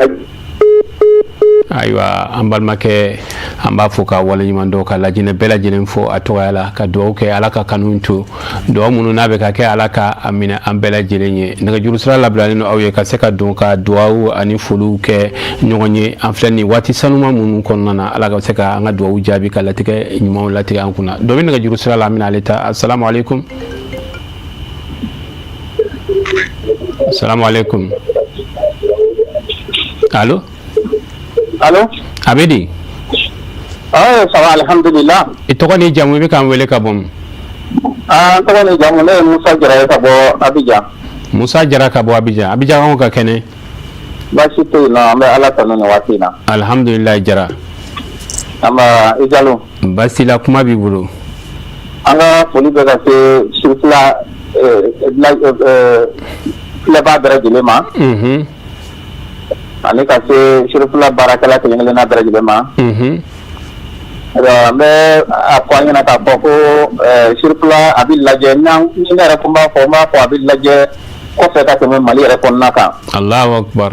Ayiwa an balimakɛ an b'a fɔ ka waleɲuman dɔn ka lajinɛ bɛɛ lajɛlen fɔ a tɔgɔya la ka dugawu kɛ Ala ka kanu to dugawu minnu n'a bɛ ka kɛ Ala ka a minɛ an bɛɛ lajɛlen ye nɛgɛjuru sira labilalen don aw ye ka se ka don ka dugawu ani foliw kɛ ɲɔgɔn ye an filɛ nin waati sanuma minnu kɔnɔna na Ala ka se ka an ka dugawu jaabi ka latigɛ ɲumanw latigɛ an kunna dɔ bɛ nɛgɛjuru sira la an bɛna ale ta assalamu alaikum. Assalamu alaikum. Allo. Allo. Abedi. Ah, ça va, alhamdulillah. I tɔgɔ ni jamu i bɛ k'an wele ka bɔ min? Ah, tɔgɔ ni jamu ne ye Musa Jara ka bɔ Abidjan. Musa Jara ka bɔ Abidjan. Abidjan anw ka kɛnɛ. Baasi tɛ yen nɔ, an bɛ Ala tanu nin waati in na. Alhamdulillah Jara. An b'a i Jalo. Baasi la kuma b'i bolo. An ka foli bɛ ka se Sirifila filɛbaa bɛɛ lajɛlen ma. Ani ka se Sirifila baarakɛla kelen-kelenna bɛɛ lajɛlen ma. An bɛ a fɔ an ɲɛna k'a fɔ ko Sirifila a bɛ lajɛ ni ne yɛrɛ kun b'a fɔ n b'a fɔ a bɛ lajɛ kɔfɛ ka tɛmɛ Mali yɛrɛ kɔnɔna kan. Allahu akbar.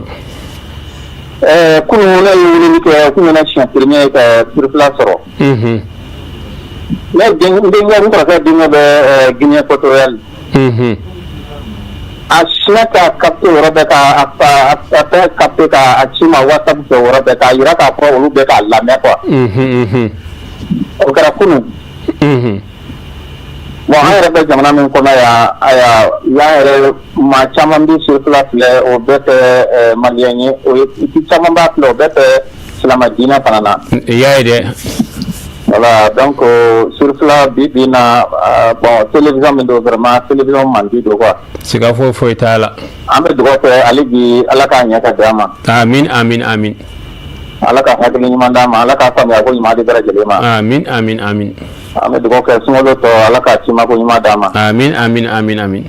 Kunun ne ye weleli kɛ kun ɲɛna siɲɛ premier ye ka Sirifila sɔrɔ. Ne denkɛ n kɔrɔkɛ denkɛ bɛ Guinée équatoriale. A sinɛ ka capter yɔrɔ bɛɛ ka a fɛn capter ka a ci ma WhatsApp fɛ yɔrɔ bɛɛ k'a yira k'a fɔ olu bɛ k'a lamɛn quoi. O kɛra kunun. Bon an yɛrɛ bɛ jamana min kɔnɔ yan yɛrɛ maa caman bɛ Sirifila filɛ o bɛɛ tɛ maliyɛn ye o ye caman b'a filɛ o bɛɛ tɛ silamɛ diinɛ fana na. I y'a ye dɛ. Voilà, donc Sirifila bi na bon télévision min don vraiment télévision man di do quoi. Siga foyi t'a la. An bɛ dugawu kɛ hali bi Ala k'a ɲɛ ka d'a ma. Amin amin amin. Ala ka hakili ɲuman d'a ma Ala k'a faamuya ko ɲuman di bɛɛ lajɛlen ma. Amin amin amin. An bɛ dugawu kɛ sunkalo tɔ Ala k'a ci ma ko ɲuman d'a ma. Amin amin amin amin.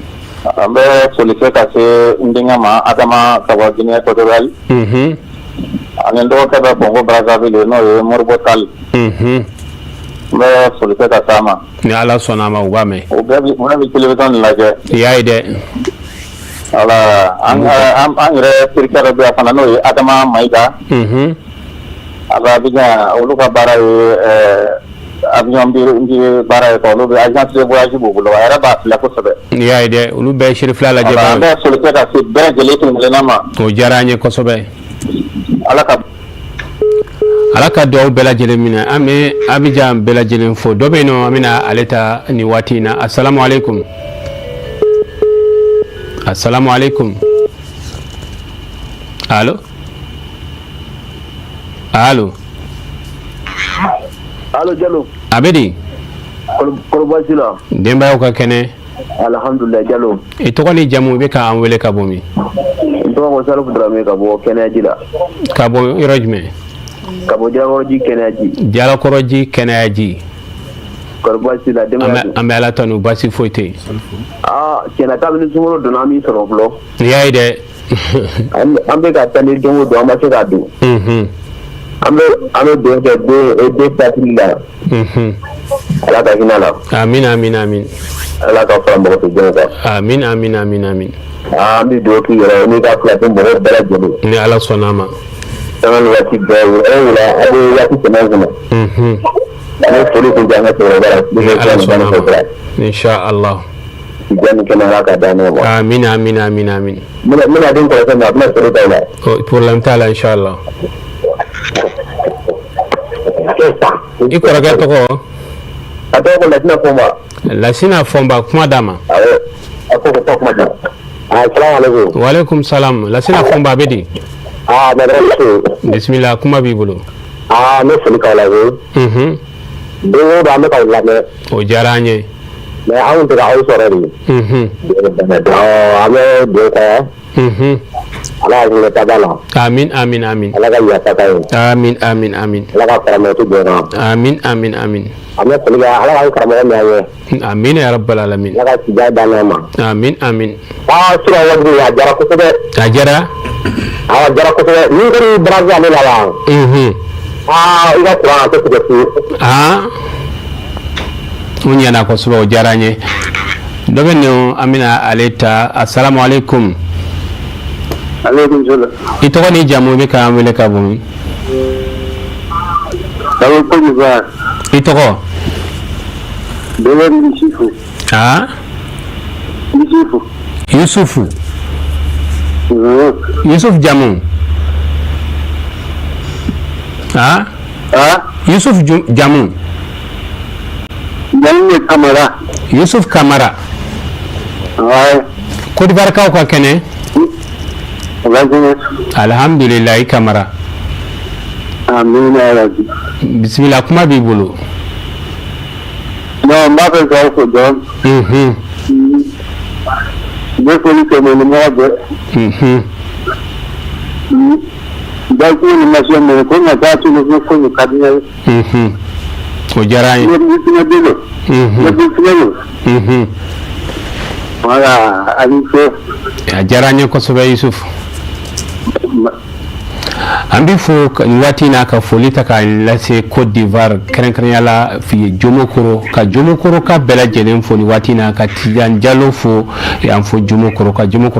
An bɛ foli kɛ ka se n denkɛ ma Adama ka bɔ Guinée équatoriale. Ani n dɔgɔkɛ bɛ Congo Brazzaville n'o ye Moribo Tall. N bɛ foli kɛ ka s'a ma. Ni Ala sɔnna ma u b'a mɛn. O bɛɛ bɛ télévision de lajɛ. I y'a ye dɛ. Voilà, an yɛrɛ terikɛ dɔ bɛ yan fana n'o ye Adama Mayiga. A bɛ Abidjan olu ka baara ye avion bi baara ye quoi olu bɛ agence de voyage b'u bolo a yɛrɛ b'a filɛ kosɛbɛ. Ni y'a ye dɛ olu bɛɛ Sirifila lajɛ baara ye. An bɛ foli kɛ ka se bɛɛ lajɛlen kelen-kelenna ma. O diyara an ye kosɛbɛ. Ala ka dugawu bɛɛ lajɛlen minɛ an bɛ Abidjan bɛɛ lajɛlen fo dɔ bɛ yen nɔ an bɛna ale ta nin waati in na assalamu alaikum. Assalamu alaikum. Allo. Allo. Allo Jalo. Abedi. Kolobasi la. Denbayaw ka kɛnɛ. Alhamdulillah Jalo. I tɔgɔ ni jamu i bɛ k'an wele ka bɔ min? N tɔgɔ ko Salifu Darame ka bɔ Kɛnɛyaji la. Ka bɔ yɔrɔ jumɛn? Ka bɔ Jalakɔrɔji Kɛnɛyaji. Jalakɔrɔji Kɛnɛyaji. Kolobasi la denbaya. An bɛ Ala tanu basi foyi tɛ yen. Tiɲɛna kabini sunkalo donna an b'i sɔrɔ fɔlɔ. Ni y'a ye dɛ. An bɛ ka taa ni don o don an ma se k'a dun. An bɛ dugawu kɛ den fatili la. Ala ka hinɛ la. Amin amin amin. Ala ka fara mɔgɔ tɛ jɛn kan. Amin amin amin amin. An bɛ dugawu k'i yɛrɛ n'i ka fila tɛ mɔgɔw bɛɛ lajɛlen. Ni Ala sɔnna ma. An ni waati bɛɛ wula an bɛ waati tɛmɛ kɔnɔ. An bɛ foli kun kɛ an ka cɛkɔrɔba la. Insha Allah. Jani kɛnɛ Ala ka d'an ma. Amin amin amin amin. Mina den kɔrɔkɛ mais a bɛna sɔrɔ ta la. Problème t'a la insha Allah. I kɔrɔkɛ tɔgɔ? A tɔgɔ ko Lasina Fɔnba. Lasina Fɔnba kuma d'a ma. Awɔ. A ko ko kuma d'a. Assalamu alaikum. Wa alaikum salam. Lasina Fɔnba bɛ di? Madara. Bismillah kuma b'i bolo. Ne foli k'aw la koyi. Don o don an bɛ k'aw lamɛn. O diyara an ye. Mais anw tɛ k'aw sɔrɔ de. An bɛ dugawu kɛ. ala ka tabala amin amin amin ala ka ya takai amin amin amin ala ka karama tu jona amin amin amin amma kuliga ala ka karama ne aye amin ya rabbal alamin ala ka tija dana ma amin amin sura wadi ya jara ko be ajara jara ko be ni ko braza ne la ila qur'an ko ko unya na ko suba jaranye dobe no amina aleta assalamu alaikum alaikum salam ito ko ni jamu be ka amele ka bumi dawo ko ni ba ito ko dobe ni shifu Yusuf jamu Yusuf jamu Yusuf Kamara ko di barka ko kene alhamdulillah Kamara amin ya rabbi bismillah kuma bi bolo no mbappe ko don de ko ni ko mo be da ko ni ma so mo ko na ta tu no ko ni kadina o jaray wala ali ko ya jaranye ko so Yusuf ambi fo wati na ka folita ka lase Côte d'Ivoire kren yala fi jomokoro ka bela jelen fo ni wati na ka Tijan Jallo fo ya fo jomokoro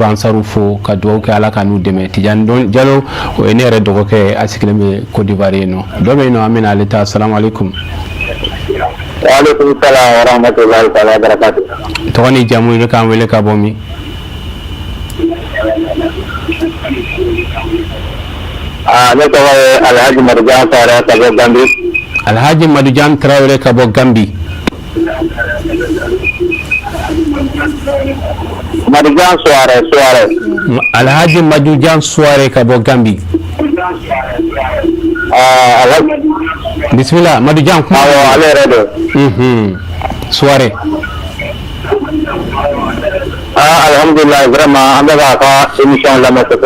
ansaru fo ka do ka ala ka nu deme Tijan don Jallo o enere dogo ke asikileme Côte d'Ivoire no do be no amina alita assalamu alaikum wa alaikum salam wa rahmatullahi wa barakatuh to ni jamu ile ka wele ka bomi ne ko Alhaji Marjan Traoré ka bo Gambi Alhaji Marjan Traoré ka bo Gambi Marjan Soare Alhaji Marjan Soare ka bo Gambi bismillah Marjan kuma ale redo Soare alhamdulillah vraiment anda ka émission la messe ko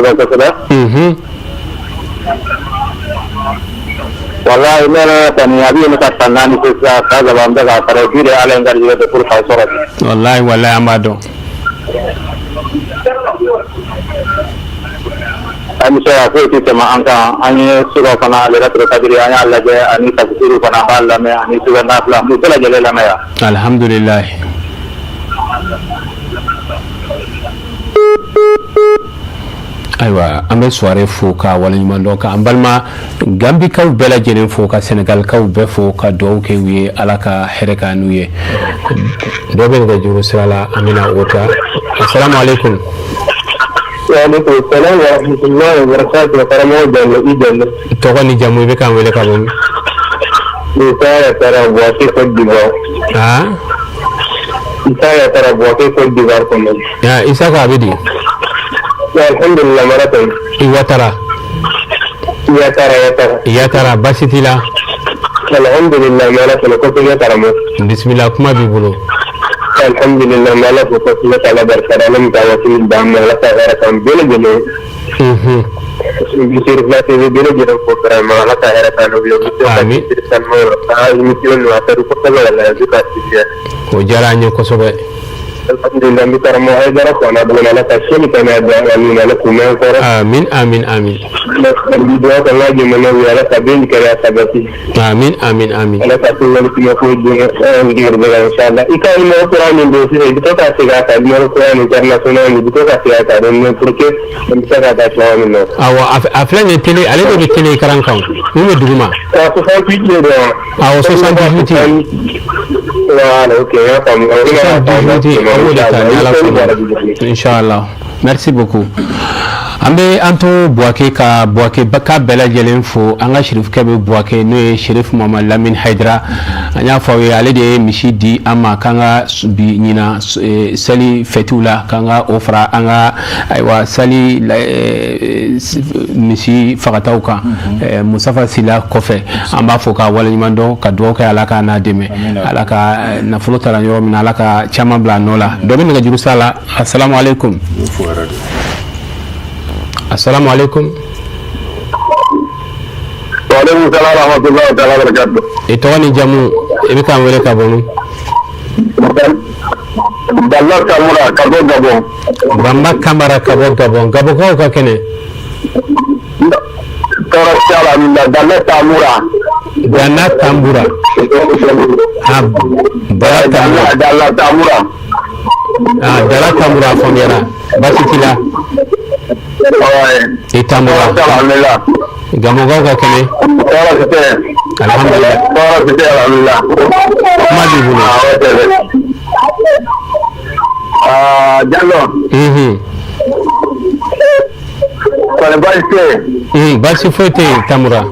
wallahi mera tani abi ne ka tanani ko sa ka ga bamda ka tare dire ala ngar jiga de pour ka soro wallahi amado ami sa ko ti tema anka ani sura kana le ratro kadiri anya alla je ani tafsiru kana balla me ani sura na fla mu tala jele la maya alhamdulillah aywa ambe soirée fo ka wala nyumando ka ambalma Gambi kaw bela jenen fo ka Senegal kaw be fo ka do ke wi alaka hereka nuye do be ga juru sala amina ota assalamu alaikum wa alaikum assalam wa rahmatullahi wa barakatuh karamo dal to ko ni jamu be kan wele ka bon ni ta tara bo ke ko dibo isa tara bo ke ko dibo ko ya isa ka bidi alhamdulillah maratan ya tara basitila alhamdulillah maratan ko ya tara mo bismillah kuma bi bolo alhamdulillah malaka ko ya tara barkada nam ta wasil da mala ta gara kan bele bele bisir flate bele bele ko tara mala ta gara kan biyo amin tan mo mission wa ta ko ta la zika tiya o jaranye ko sobe alhamdulillah mi tara mo ay dara ko na bala la ta sheni kana da ni na ko men ko amin di do ko la ji mena wi ala tabin kala sabati amin ala ta ko ni ko di ngi de inshallah ikay mo qur'an ni do ci to ka ci ga ta mo qur'an international ni to ka ci ga ta ne porque on sa ga ta ko no awa aflan ne tele ale do tele karan kan ni me duguma ta ko fa ti de do awa 78 wala okay ya tam Inch'Allah. Merci beaucoup. Ambe anto Bouaké ka Bouaké baka bela jelen fo anga Shérif Kebe Bouaké no e Shérif Mohamed Lamine Haidara anya fawe ale de mishi di ama kanga bi nyina sali fetula kanga ofra anga aywa sali mishi fagatauka Mustafa Sila kofe amba foka wala nyimando ka duoka alaka na deme alaka na fulota la nyomi alaka chama bla nola dobe nga jurusala assalamu alaikum assalamu alaikum. Wa alaikum salam wa rahmatullahi wa barakatuh. Ito ni jamu ibi kan wele ka bonu. Dalla Kamara Kabo Gabon. Bamba Kamara Kabo Gabon. Gabo ko ka kene. Tara sala minna Dalla Tamura. Dalla Tambura. Dalla Tamura. Dalla Tambura fongera. Basitila. Itamura. Alhamdulillah. Gamo ka kene. Tara sete. Alhamdulillah. Tara sete alhamdulillah. Madi bulu. Jallo. Kone basi. Basi fote Tamura.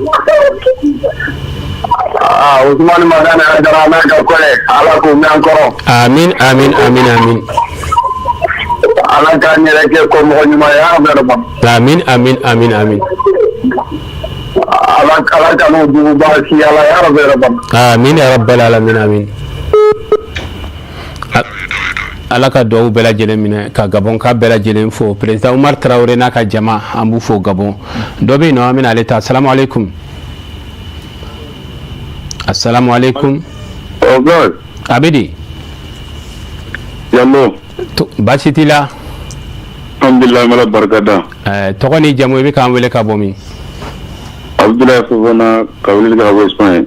Usman Madana Darana Kole. Ala ko mi ankoro. Amin amin amin amin. Ala ka nyere ke ko mo nyuma ya berba. Amin amin amin amin. Ala ka no du basi ala ya berba. Amin ya rabbal alamin amin. Ala ka duwawu bɛɛ lajɛlen minɛ ka Gabon ka bɛɛ lajɛlen fo président Umar Traoré n'a ka jama an b'u fo Gabon dɔ bɛ yen nɔ an bɛna ale ta assalamu alaikum. Assalamu alaikum. Abedi. Yallo. Baasi t'i la. Alhamdulillah mala barkada. Tɔgɔ ni jamu i bɛ k'an wele ka bɔ min? Abdoulaye Fofana ka wele ka bɔ Espagne.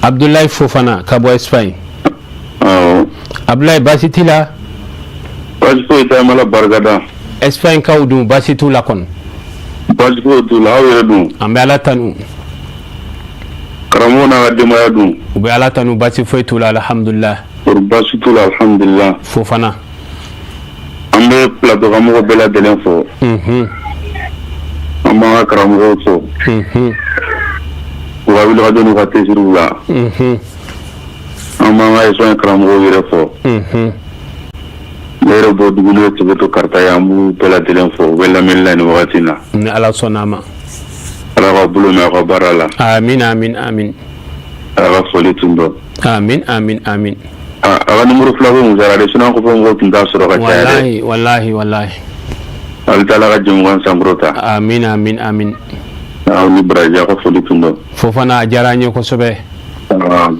Abdoulaye Fofana ka bɔ Espagne. Abdoulaye baasi t'i la. Baasi foyi tɛ mala barkada. Espagne kaw dun baasi t'u la kɔni. Baasi foyi t'u la aw yɛrɛ dun. An bɛ Ala tanu. Karamɔgɔ n'a ka denbaya dun. U bɛ Ala tanu baasi foyi t'u la alhamdulillah. Baasi t'u la alhamdulillah. Fofana. An bɛ plateau kan mɔgɔ bɛɛ lajɛlen fo. An b'an ka karamɔgɔw fo. U ka wulikajɔ n'u ka cɛsiriw la. An b'an ka Espagne karamɔgɔw yɛrɛ fo. Ne yɛrɛ bɔ dugu n'o Tibeto Karata ye an b'u bɛɛ lajɛlen fo u bɛ lamɛnni la nin wagati in na. Ni Ala sɔnn'a ma. Ala ka bolo mɛn aw ka baara la. Amin amin amin. Ala ka foli tun dɔn. Amin amin amin. A ka numéro fila bɛ Musara de sinon ko fɔ mɔgɔw tun t'a sɔrɔ ka caya dɛ. Wallahi. Ala ta'ala ka jɛmukan sankɔrɔta. Amin amin amin. Aw ni baraji a ka foli tun dɔn. Fofana a diyara an ye kosɛbɛ.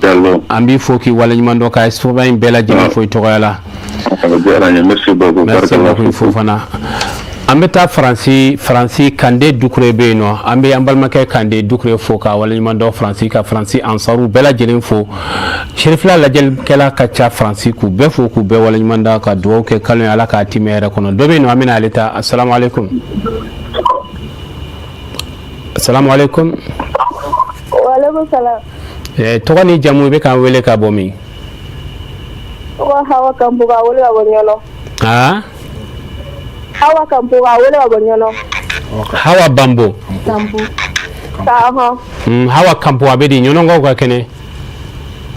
Jallo. An b'i fo k'i waleɲuman dɔn ka Espagne bɛɛ lajɛlen fo i tɔgɔya la. Merci beaucoup. Merci beaucoup Fofana. An bɛ taa Faransi Kande Dukure bɛ yen nɔ an bɛ an balimakɛ Kande Dukure fo ka waleɲuman dɔn Faransi ka Faransi ansaru bɛɛ lajɛlen fo Serifila lajɛlikɛla ka ca Faransi k'u bɛɛ fo k'u bɛɛ waleɲuman dɔn ka dugawu kɛ kalo ye Ala k'a timɛ yɛrɛ kɔnɔ dɔ bɛ yen nɔ an bɛna ale ta assalamu alaikum. Assalamu alaikum. Wa alaikum salam. Tɔgɔ ni jamu i bɛ k'an wele ka bɔ min? Hawa Kampo ka wele ka bɔ Ɲɔnɔ. Hawa Kampo ka wele ka bɔ Ɲɔnɔ. Hawa Bambo. Kampo. Hawa Kampo a bɛ di Ɲɔnɔnkaw ka kɛnɛ.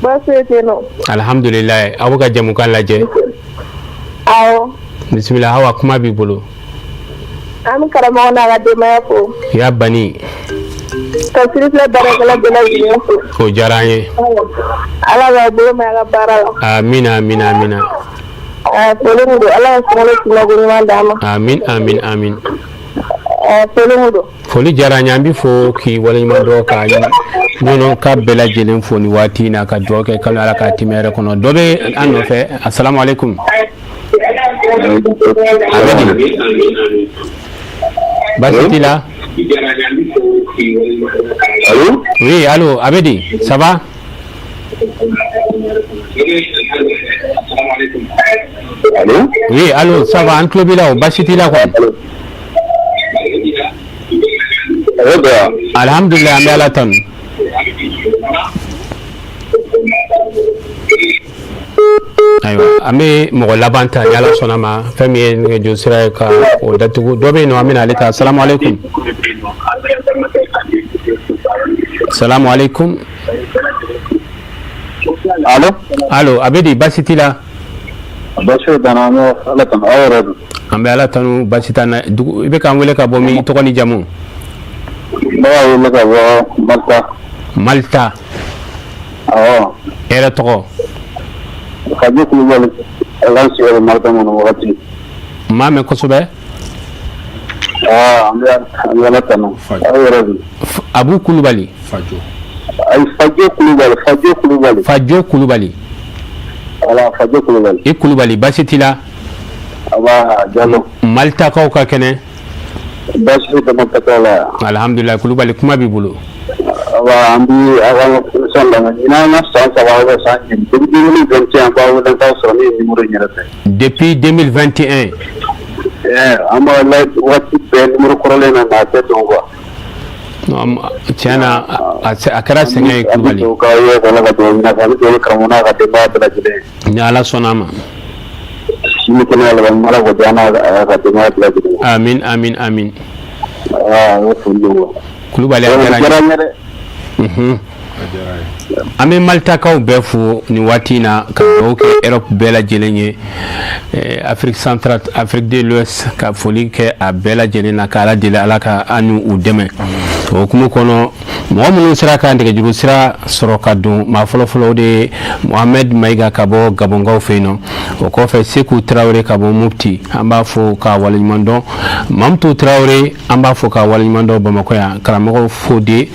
Baasi tɛ yen nɔ. Alhamdulillah aw bɛ ka jamukan lajɛ. Awɔ. Bisimila Hawa kuma b'i bolo. An bɛ karamɔgɔ n'a ka denbaya fo. Ya bani. Ka Sirifila baarakɛla bɛɛ lajɛlen fo. O diyara an ye. Ala k'a bolo mɛn a ka baara la. Amina amina amina. Foli min don Ala ka sunkalo kunnago ɲuman d'a ma. Amin amin amin. Foli min don. Foli diyara an ye an bɛ fo k'i waleɲuman dɔn ka ɲɔnɔ ka bɛɛ lajɛlen fo nin waati in na ka dugawu kɛ kalo Ala k'a timɛ yɛrɛ kɔnɔ dɔ bɛ an nɔfɛ assalamu alaikum. Abedi. Baasi t'i la. Allô? Oui, allô, Abedi, ça va? Allô? Oui, allô, ça va, an tulo b'i la o baasi t'i la quoi? Alhamdulillah, an bɛ Ala tanu. Ayiwa, an bɛ mɔgɔ laban ta ni Ala sɔnna ma fɛn min ye nɛgɛjuru sira ye ka o datugu dɔ bɛ yen nɔ an bɛna ale ta assalamu alaikum. Assalamu alaikum. Allô? Allô, Abedi, baasi t'i la? Baasi t'an na, an bɛ Ala tanu, aw yɛrɛ dun? An bɛ Ala tanu, baasi t'an na. I bɛ k'an wele ka bɔ min? I tɔgɔ ni jamu? Ne b'a wele ka bɔ Malta. Malta. Awɔ. E yɛrɛ tɔgɔ? Kaji Kulubali, Ala sigiyɔrɔ Malta kɔnɔ wagati. N m'a mɛn kosɛbɛ. Abu Kulubali. Fajo Kulubali. E Kulubali basi tila. Malta kaw ka kene. Alhamdulillah Kulubali kuma bi bolo. Depuis 2021. Tiana a kɛra sɛgɛn ye Kulubali. Ni Ala sɔnna ma. Amin amin amin. Kulubali a kɛra an bɛ Maltakaw bɛɛ fo ni waati na ka dugawu kɛ Europe bɛɛ lajɛlen ye Afrique centrale Afrique de l'Ouest ka foli kɛ a bɛɛ lajɛlen na ka Ala deli Ala ka an ni u dɛmɛ o hukumu kɔnɔ mɔgɔ minnu sera ka nɛgɛjuru sira sɔrɔ ka don maa fɔlɔfɔlɔ o de ye Mohamed Mayiga ka bɔ Gabonkaw fɛ yen nɔ o kɔfɛ Seku Tarawele ka bɔ Mopti an b'a fɔ k'a waleɲuman dɔn Mamutu Tarawele an b'a fɔ k'a waleɲuman dɔn Bamakɔ yan karamɔgɔ Fode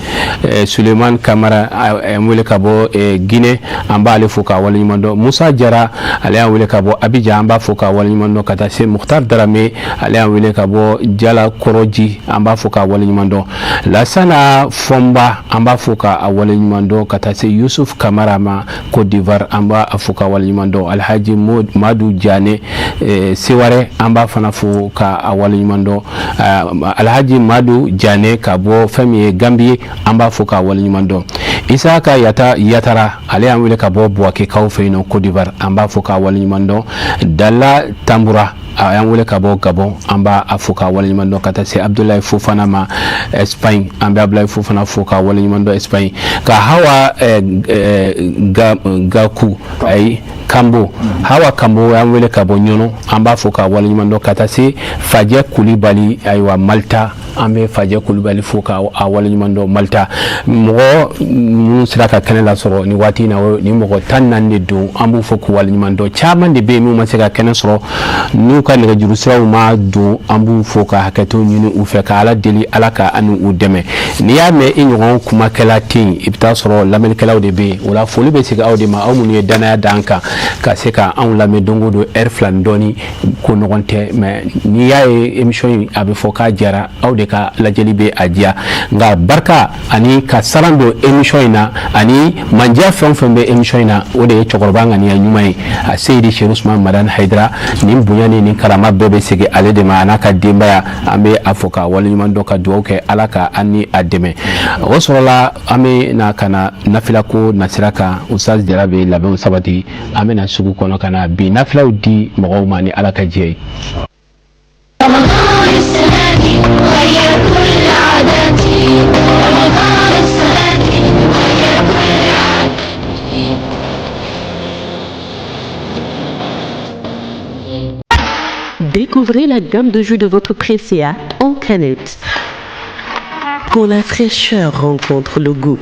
Suleiman Kamara an wele ka bɔ Guinée an b'ale fɔ k'a waleɲuman dɔn Musa Jara ale y'an wele ka bɔ Abidjan an b'a fɔ k'a waleɲuman dɔn ka taa se Mukhtar Darame ale y'an wele ka bɔ Jala Kɔrɔji an b'a fɔ k'a waleɲuman dɔn Lassana Fomba an b'a fɔ k'a waleɲuman dɔn ka taa se Yusuf Kamara ma Côte d'Ivoire an b'a fɔ k'a waleɲuman dɔn Alhaji Madu Jane Seware an b'a fana fɔ k'a waleɲuman dɔn Alhaji Madu Jane ka bɔ fɛn min ye Gambie an b'a fɔ k'a waleɲuman dɔn Isaka Yatara ale y'an wele ka bɔ Buwake kaw fɛ yen nɔ Côte d'Ivoire an b'a fɔ k'a waleɲuman dɔn Dalla Tambura a y'an wele ka bɔ Gabon an b'a fɔ k'a waleɲuman dɔn ka taa se Abdoulaye Fofana ma Espagne an bɛ Abdoulaye Fofana fɔ k'a waleɲuman dɔn Espagne ka Hawa Gaku ayi Kambo Hawa Kambo y'an wele ka bɔ Ɲɔnɔ an b'a fɔ k'a waleɲuman dɔn ka taa se Fajɛ Kulibali ayiwa Malta an bɛ Fajɛ Kulibali fɔ k'a waleɲuman dɔn Malta mɔgɔ minnu sera ka kɛnɛ lasɔrɔ ni waati in na ni mɔgɔ 14 de don an b'u fɔ k'u waleɲuman dɔn caman de bɛ yen minnu ma se ka kɛnɛ sɔrɔ n'u ka nɛgɛjuru siraw ma don an b'u fɔ ka hakɛto ɲini u fɛ ka Ala deli Ala ka ani u dɛmɛ n'i y'a mɛn i ɲɔgɔn kumakɛla ten i bɛ taa sɔrɔ lamɛnnikɛlaw de bɛ yen o la foli bɛ segin aw de ma aw minnu ye danaya d'an kan ka se ka anw lamɛn don o don heure 2 dɔɔni ko ɲɔgɔn tɛ mais n'i y'a ye émission in a bɛ fɔ k'a diyara aw de ka lajɛli bɛ a diya nka barika ani ka saran don émission in na ani mandiya fɛn o fɛn bɛ émission in na o de ye cɛkɔrɔba ŋaniya ɲuman ye a Seydi Cheikh Ousmane Madani Haidara nin bonya ni karama bɛɛ bɛ segin ale de ma a n'a ka denbaya an bɛ a fɔ ka waleɲuman dɔn ka dugawu kɛ Ala ka an ni a dɛmɛ o sɔrɔla an bɛ na ka na nafilako nasira kan Ustaz Jara bɛ labɛnw sabati an bɛ na sugu kɔnɔ ka na bi nafilaw di mɔgɔw ma ni Ala ka jɛ ye Découvrez la gamme de jus de votre Presea en canette. Quand la fraîcheur rencontre le goût,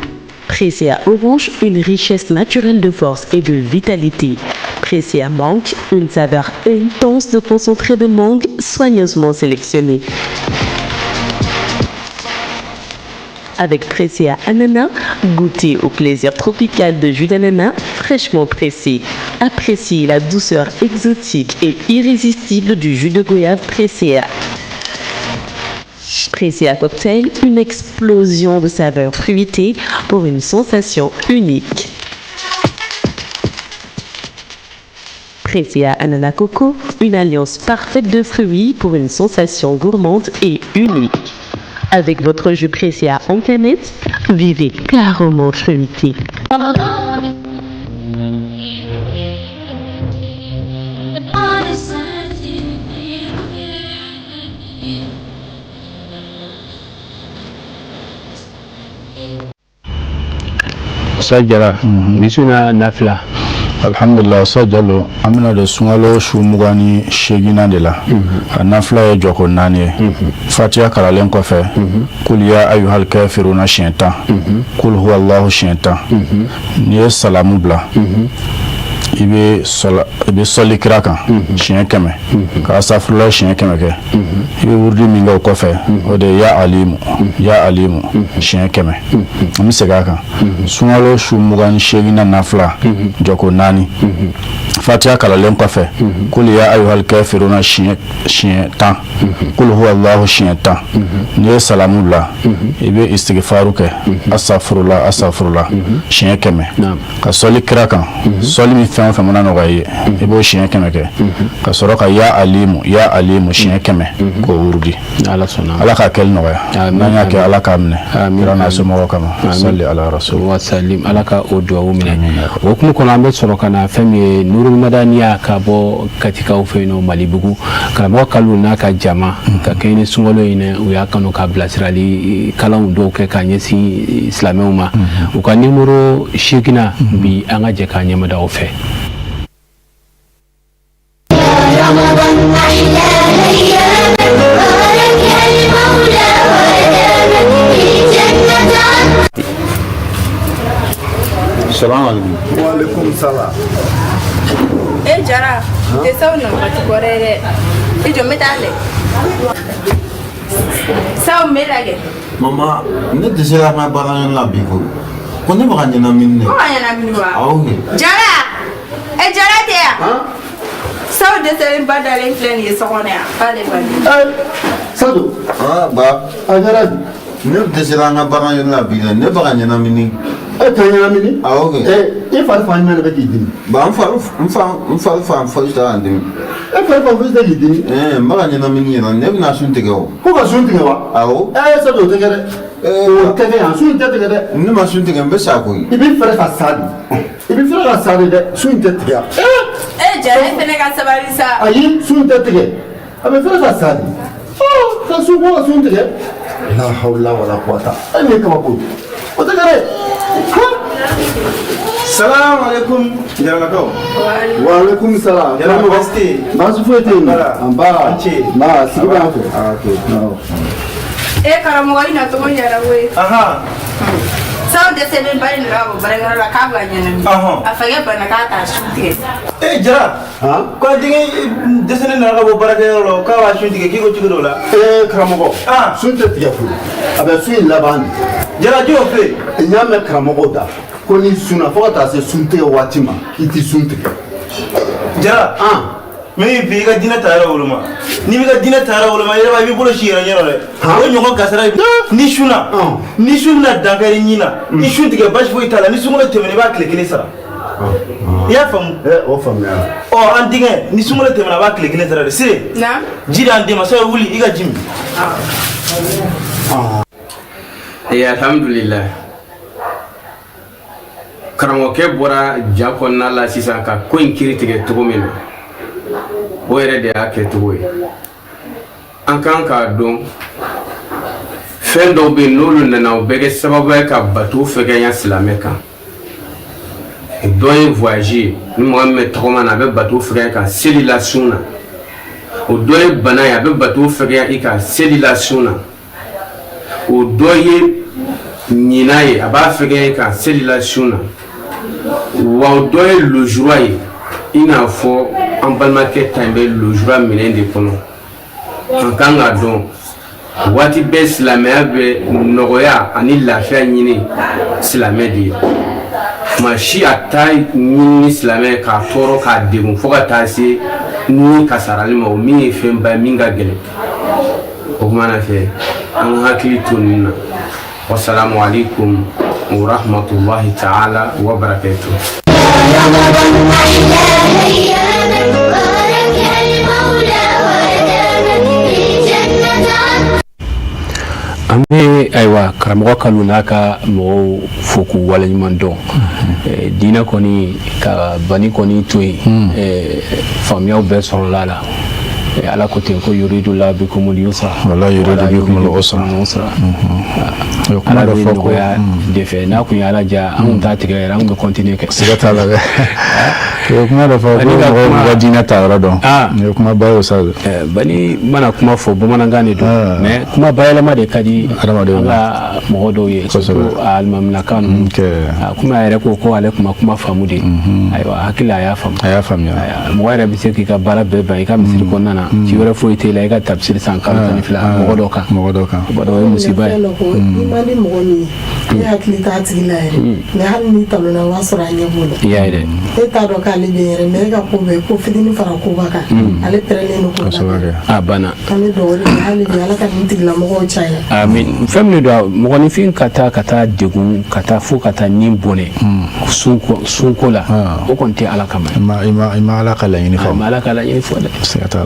Presea Orange, une richesse naturelle de force et de vitalité. Presea Mangue, une saveur intense de concentré de mangue soigneusement sélectionné. Avec Presea Ananas, goûtez au plaisir tropical de jus d'ananas fraîchement pressé. Appréciez la douceur exotique et irrésistible du jus de goyave Presea. Presea Cocktail, une explosion de saveurs fruitées pour une sensation unique. Presea Ananas Coco, une alliance parfaite de fruits pour une sensation gourmande et unique. Avec votre jus Presea en canette, vivez carrément fruité. Sajjara bisuna nafila alhamdulillah sajjalo amina de sungalo shumugani shegina de la nafila ye joko nani fatiha karalen kɔfɛ kul ya ayyuhal kafiruna shaytan kul huwallahu shaytan ni salamu bla i bɛ sɔli kira kan siɲɛ 100 ka asafurula siɲɛ 100 kɛ i bɛ wurudi min kɛ o kɔfɛ o de ye ya alimu siɲɛ 100 an bɛ segin a kan sunkalo su 28 nafila jɔko 4 fatiha kalalen kɔfɛ kuli ya ayyuhal kafiruna siɲɛ 10 kul huwa allahu siɲɛ 10 n'i ye salamu bila i bɛ istighfaru kɛ asafurula siɲɛ 100 ka sɔli kira kan sɔli min fɛn o fɛn mana nɔgɔya i ye i b'o siɲɛ 100 kɛ ka sɔrɔ ka ya alimu siɲɛ 100 k'o wurudi ala ka kɛli nɔgɔya n'an y'a kɛ ala k'a minɛ kira n'a somɔgɔw kama salli ala rasul wa sallim ala ka o duwawu minɛ o hukumu kɔnɔ an bɛ sɔrɔ ka na fɛn min ye nurul madaniya ka bɔ katikaw fɛ yen nɔ malibugu karamɔgɔ kalu n'a ka jama ka kɛ ni sunkalo in u y'a kanu ka bilasirali kalanw dɔw kɛ ka ɲɛsin silamɛw ma u ka nimoro 8 bi an ka jɛ k'a ɲɛmada o fɛ Salam alaikum. Wa alaikum salam. Jara, te saw na mati korere. Jo metale. Saw melage. Mama, ne desela ma baran la biko. Ko ne ba nyana minne. Ko nyana minne wa. Awu. Jara. Jara te ya. Saw desela badale flen ye sokone ya. Pale bani. Sadu. Ba. Jara. Ne desela ma baran la biko. Ne ba nyana minne. Tanya mini? Okay. If I find another kid, but I'm far first and if I find the kid, Marana mini, and never not soon to go. Who was soon to go? Oh, I said, together. Soon together, never soon to go. If you feel a sad, if you feel a sad, soon to get. I am soon to get. I'm a first sad. Oh, that's soon to get. Now, how loud a quarter. I may come up with. What the guy? Salam alaikum Jalakaw. Wa alaikum salam. Jalakaw basti. Basu fete. Amba. Ma siba ko. Okay. No. Karamoga ina to nyara we. Aha. Saw de sebe bari ngabo barengara la kabla nyana. Aha. Afage bana ka ta shute. Jara. Ha? Ko dinge de sene ngabo barengara lo ka wa shute ke kiko chiko la. Karamogo. Ah, sunte tiafu. Abe suin laban. Jara jo fe. Nyame karamogo da. Ko ni suna fo ta se sunte watima iti sunte. Jara. Me bi ga dina tara woluma. Ni bi ga dina tara woluma yeba bi bolo shira nyoro le. O nyoko kasara ni shuna. Ni shuna dangari nyina. Ni shunti ga bash fo itala ni sungo temene ba klekele sara. Ya fam o fam ya. O antinge ni sungo temene ba klekele sara sire. Na. Jida ande maso wuli iga jimi. Ya alhamdulillah. Karamɔgɔkɛ bɔra ja kɔnɔna la sisan ka ko in kiri tigɛ cogo min na o yɛrɛ de y'a kɛ cogo ye an kan k'a dɔn fɛn dɔw bɛ yen n'olu nana o bɛ kɛ sababu ye ka bato fɛgɛya silamɛ kan dɔ ye voyage ye ni mɔgɔ min bɛ tɔgɔma na a bɛ bato fɛgɛya kan seli la sun na o dɔ ye bana ye a bɛ bato fɛgɛya i kan seli la sun na o dɔ ye ɲina ye a b'a fɛgɛya i kan seli la sun na wa o dɔ ye lojura ye i n'a fɔ an balimakɛ ta in bɛ lojura minɛn de kɔnɔ an kan k'a dɔn waati bɛɛ silamɛya bɛ nɔgɔya ani lafiya ɲini silamɛ de ye maa si a ta ɲini silamɛ k'a tɔɔrɔ k'a degun fo ka taa se ni kasarali ma o min ye fɛnba ye min ka gɛlɛn o kumana fɛ an hakili to nin na wassalamu alaikum wa rahmatullahi ta'ala wa barakatuh. an bɛ ayiwa karamɔgɔ kalu n'a ka mɔgɔw fo k'u waleɲuman dɔn diinɛ kɔni ka bani kɔni to yen faamuyaw bɛɛ sɔrɔla la ala ko ten ko yuridu la bikumul yusra wala yuridu bikumul usra ala be nɔgɔya de fɛ n'a kun ye ala ja an t'a tigɛ yɛrɛ an bɛ continuer kɛ siga t'a la dɛ o kuma dɔ fɔ ko mɔgɔ ka diinɛ ta yɔrɔ dɔn nin ye kuma ba ye o sa bani mana kuma fɔ bamanankan de don mais kuma bayɛlɛma de ka di adamadenw ka mɔgɔ dɔw ye surtout alimaminakan ninnu kuma yɛrɛ ko ale kuma faamu de ayiwa hakili a y'a faamuya mɔgɔ yɛrɛ bɛ se k'i ka baara bɛɛ ban i ka misiri kɔnɔna na ci wɛrɛ foyi t'e la i ka tafsiri san kalo 12 mɔgɔ dɔ kan o ye musiba ye mandi mɔgɔ min ye hakili t'a tigi la yɛrɛ mais hali ni talonna o b'a sɔrɔ a ɲɛ b'o la i y'a ye dɛ e t'a dɔn k'ale bɛ yɛrɛ mais e ka ko bɛɛ ko fitini fara koba kan ale pɛrɛnnen don ko a banna an bɛ dugawu de hali bi ala ka nin tigilamɔgɔw caya amin fɛn min don mɔgɔninfin ka taa degun ka taa fo ka taa nin bɔnɛ sunko la o kɔni tɛ ala kama i ma ala ka laɲini fɔ ala ka laɲini fɔ dɛ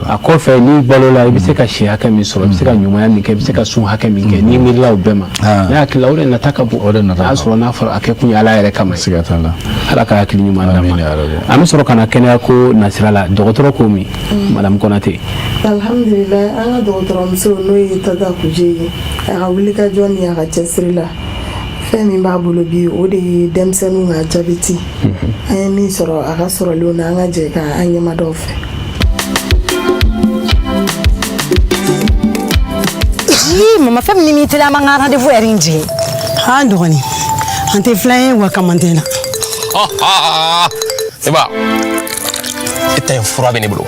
a kɔfɛ n'i balola i bɛ se ka si hakɛ min sɔrɔ i bɛ se ka ɲumanya min kɛ i bɛ se ka sun hakɛ min kɛ n'i miirila o bɛɛ ma ne hakili la o de nata ka bon o de nata y'a sɔrɔ n'a fɔra a kɛ kun ye ala yɛrɛ kama siga t'a la ala ka hakili ɲuman d'a ma an bɛ sɔrɔ ka na kɛnɛya ko nasira la dɔgɔtɔrɔ ko min madame Konate alhamdulilayi an ka dɔgɔtɔrɔmuso n'o ye Tata Kuje ye a ka wulikajɔ ni a ka cɛsiri la fɛn min b'a bolo bi o de ye denmisɛnninw ka jabɛti an ye min sɔrɔ a ka sɔrɔlenw na an ka jɛ ka an ɲɛmadaw fɛ mama fɛn min tɛ an ka rendez-vous yɛrɛ in jɛ han dɔgɔnin an tɛ filan ye wa kaman tɛ na Eba e ta in fura bɛ ne bolo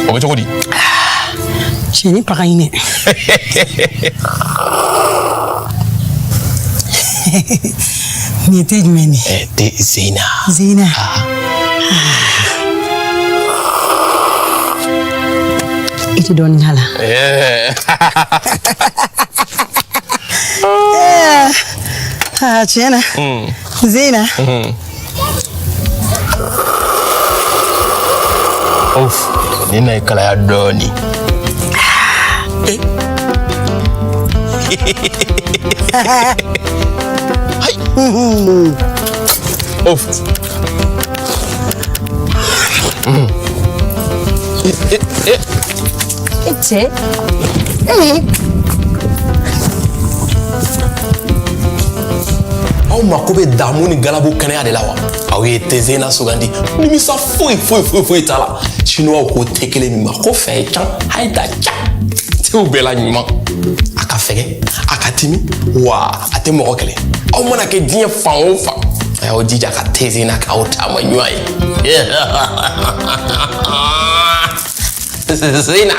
o bɛ cogo di cɛni paga ɲinɛ nin tɛ jumɛn ye tɛ Zeyina Zeyina i tɛ dɔɔnin k'a la tiɲɛ na Zeyina ne na ye kalaya dɔɔnin cɛ aw mako bɛ damu ni galabu kɛnɛya de la wa aw ye tɛ Zeyina sugandi nimisa foyi t'a la chinois ko tɛ kelen min ma ko fɛ ye can a ye da can tew bɛɛ la ɲuman a ka fɛgɛ a ka timi wa a tɛ mɔgɔ kɛlɛ aw mana kɛ diɲɛ fan o fan a y'aw jija ka tɛ Zeyina k'aw taama ɲuman ye Zeyina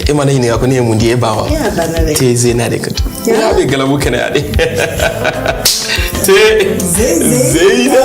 e ma ne ɲininka ko ne ye mun di e ba wa tɛ Zeyina de ka to n'a bɛ galabu kɛnɛya de tɛ Zeyina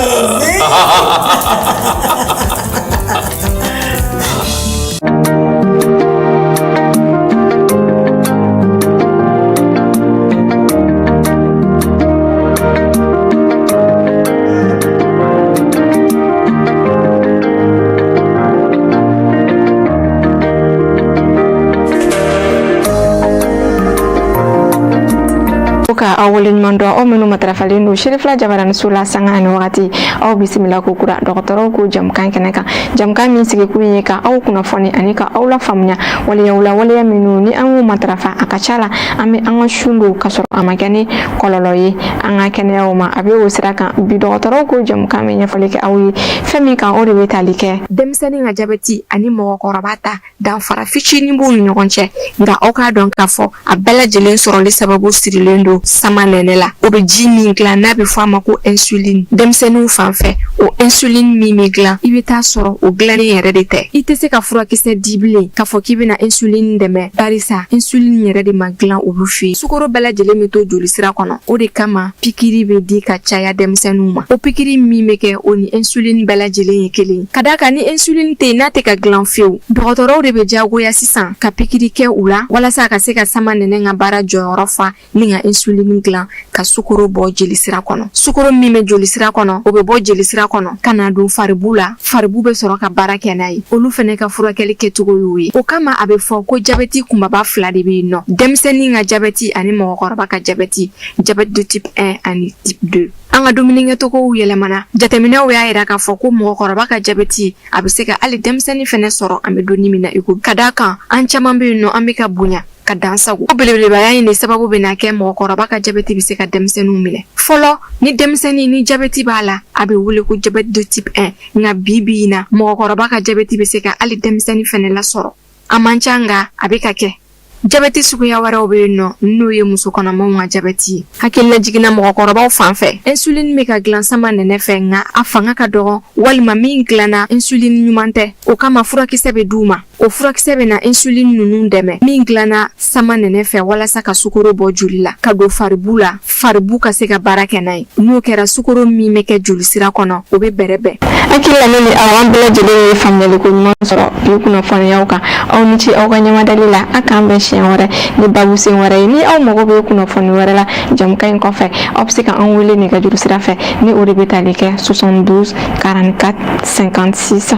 aw waleɲuman dɔn aw minnu matarafalen don Sherifila Jabaranin so la sanga ani wagati aw bisimila ko kura dɔgɔtɔrɔw ko jamukan kɛnɛ kan jamukan min sigi kun ye ka aw kunnafoni ani ka aw la faamuya waleya minnu ni an y'u matarafa a ka ca la an bɛ an ka sun don ka sɔrɔ a ma kɛ ni kɔlɔlɔ ye an ka kɛnɛyaw ma a bɛ o sira kan bi dɔgɔtɔrɔw ko jamukan min ɲɛfɔli kɛ aw ye fɛn min kan o de bɛ tali kɛ denmisɛnnin ka jabɛti ani mɔgɔkɔrɔba ta danfara fitinin b'u ni ɲɔgɔn cɛ nka aw k'a dɔn k'a fɔ a bɛɛ lajɛlen sɔrɔli sababu sirilen don sama nɛnɛ la o bɛ ji min dilan n'a bɛ fɔ a ma ko insuline denmisɛnninw fan fɛ o insuline min bɛ dilan i bɛ taa sɔrɔ o dilannen yɛrɛ de tɛ i tɛ se ka furakisɛ di bilen k'a fɔ k'i bɛna insuline dɛmɛ barisa insuline yɛrɛ de ma dilan olu fɛ yen sukaro bɛɛ lajɛlen bɛ to joli sira kɔnɔ o de kama pikiri bɛ di ka caya denmisɛnninw ma o pikiri min bɛ kɛ o ni insuline bɛɛ lajɛlen ye kelen ka d'a kan ni insuline tɛ yen n'a tɛ ka dilan fiyewu dɔgɔtɔrɔw de bɛ diyagoya sisan ka pikiri kɛ u la walasa a ka se ka sama nɛnɛ ka baara jɔyɔrɔ fa ni ka insuline insulin dilan ka sukoro bɔ jelisira kɔnɔ. Sukoro min bɛ jolisira kɔnɔ o bɛ bɔ jelisira kɔnɔ ka na don faribu la. Faribu bɛ sɔrɔ ka baara kɛ n'a ye. Olu fɛnɛ ka furakɛli kɛcogo y'o ye. O kama a bɛ fɔ ko jabɛti kunbaba 2 de bɛ yen nɔ. Denmisɛnnin ka jabɛti ani mɔgɔkɔrɔba ka jabɛti, jabɛti de type 1 ani type 2. An ka dumunikɛcogow yɛlɛmana. Jateminɛw y'a yira k'a fɔ ko mɔgɔkɔrɔba ka jabɛti a bɛ se ka hali denmisɛnnin fɛnɛ sɔrɔ an bɛ donni min na i ko. Ka d'a kan an caman bɛ yen nɔ an bɛ ka bonya ka dansago. O belebelebaya in de sababu bɛ na kɛ mɔgɔkɔrɔba ka jabɛti bɛ se ka denmisɛnninw minɛ. Fɔlɔ ni denmisɛnnin ni jabɛti b'a la a bɛ wele ko jabɛti de type 1 nka bi in na mɔgɔkɔrɔba ka jabɛti bɛ se ka hali denmisɛnnin fɛnɛ lasɔrɔ. A man ca nka a bɛ ka kɛ. Jabɛti suguya wɛrɛw bɛ yen nɔ n'o ye muso kɔnɔmaw ka jabɛti ye. Hakilila jiginna mɔgɔkɔrɔbaw fan fɛ. Insulin bɛ ka dilan sama nɛnɛ fɛ nka a fanga ka dɔgɔ walima min dilanna insulin ɲuman tɛ. O kama furakisɛ bɛ d'u ma. O furakisɛ bɛ na insulin ninnu dɛmɛ min dilanna sama nɛnɛ fɛ walasa ka sukoro bɔ joli la ka don faribu la. Faribu ka se ka baara kɛ n'a ye. N'o kɛra sukoro min bɛ kɛ jolisira kɔnɔ o bɛ bɛrɛbɛn. Hakilila ne ni aw an bɛɛ lajɛlen ye faamuyaliko ɲuman sɔrɔ bi kunnafoniyaw kan. Aw ni ce aw ka ɲɛmadali la a k'an bɛn siɲɛ wɛrɛ ni babu sen wɛrɛ ye. Ni aw mago bɛ kunnafoni wɛrɛ la jamukan in kɔfɛ aw bɛ se ka an wele nɛgɛjuru sira fɛ ni o de bɛ tali kɛ 72 44 56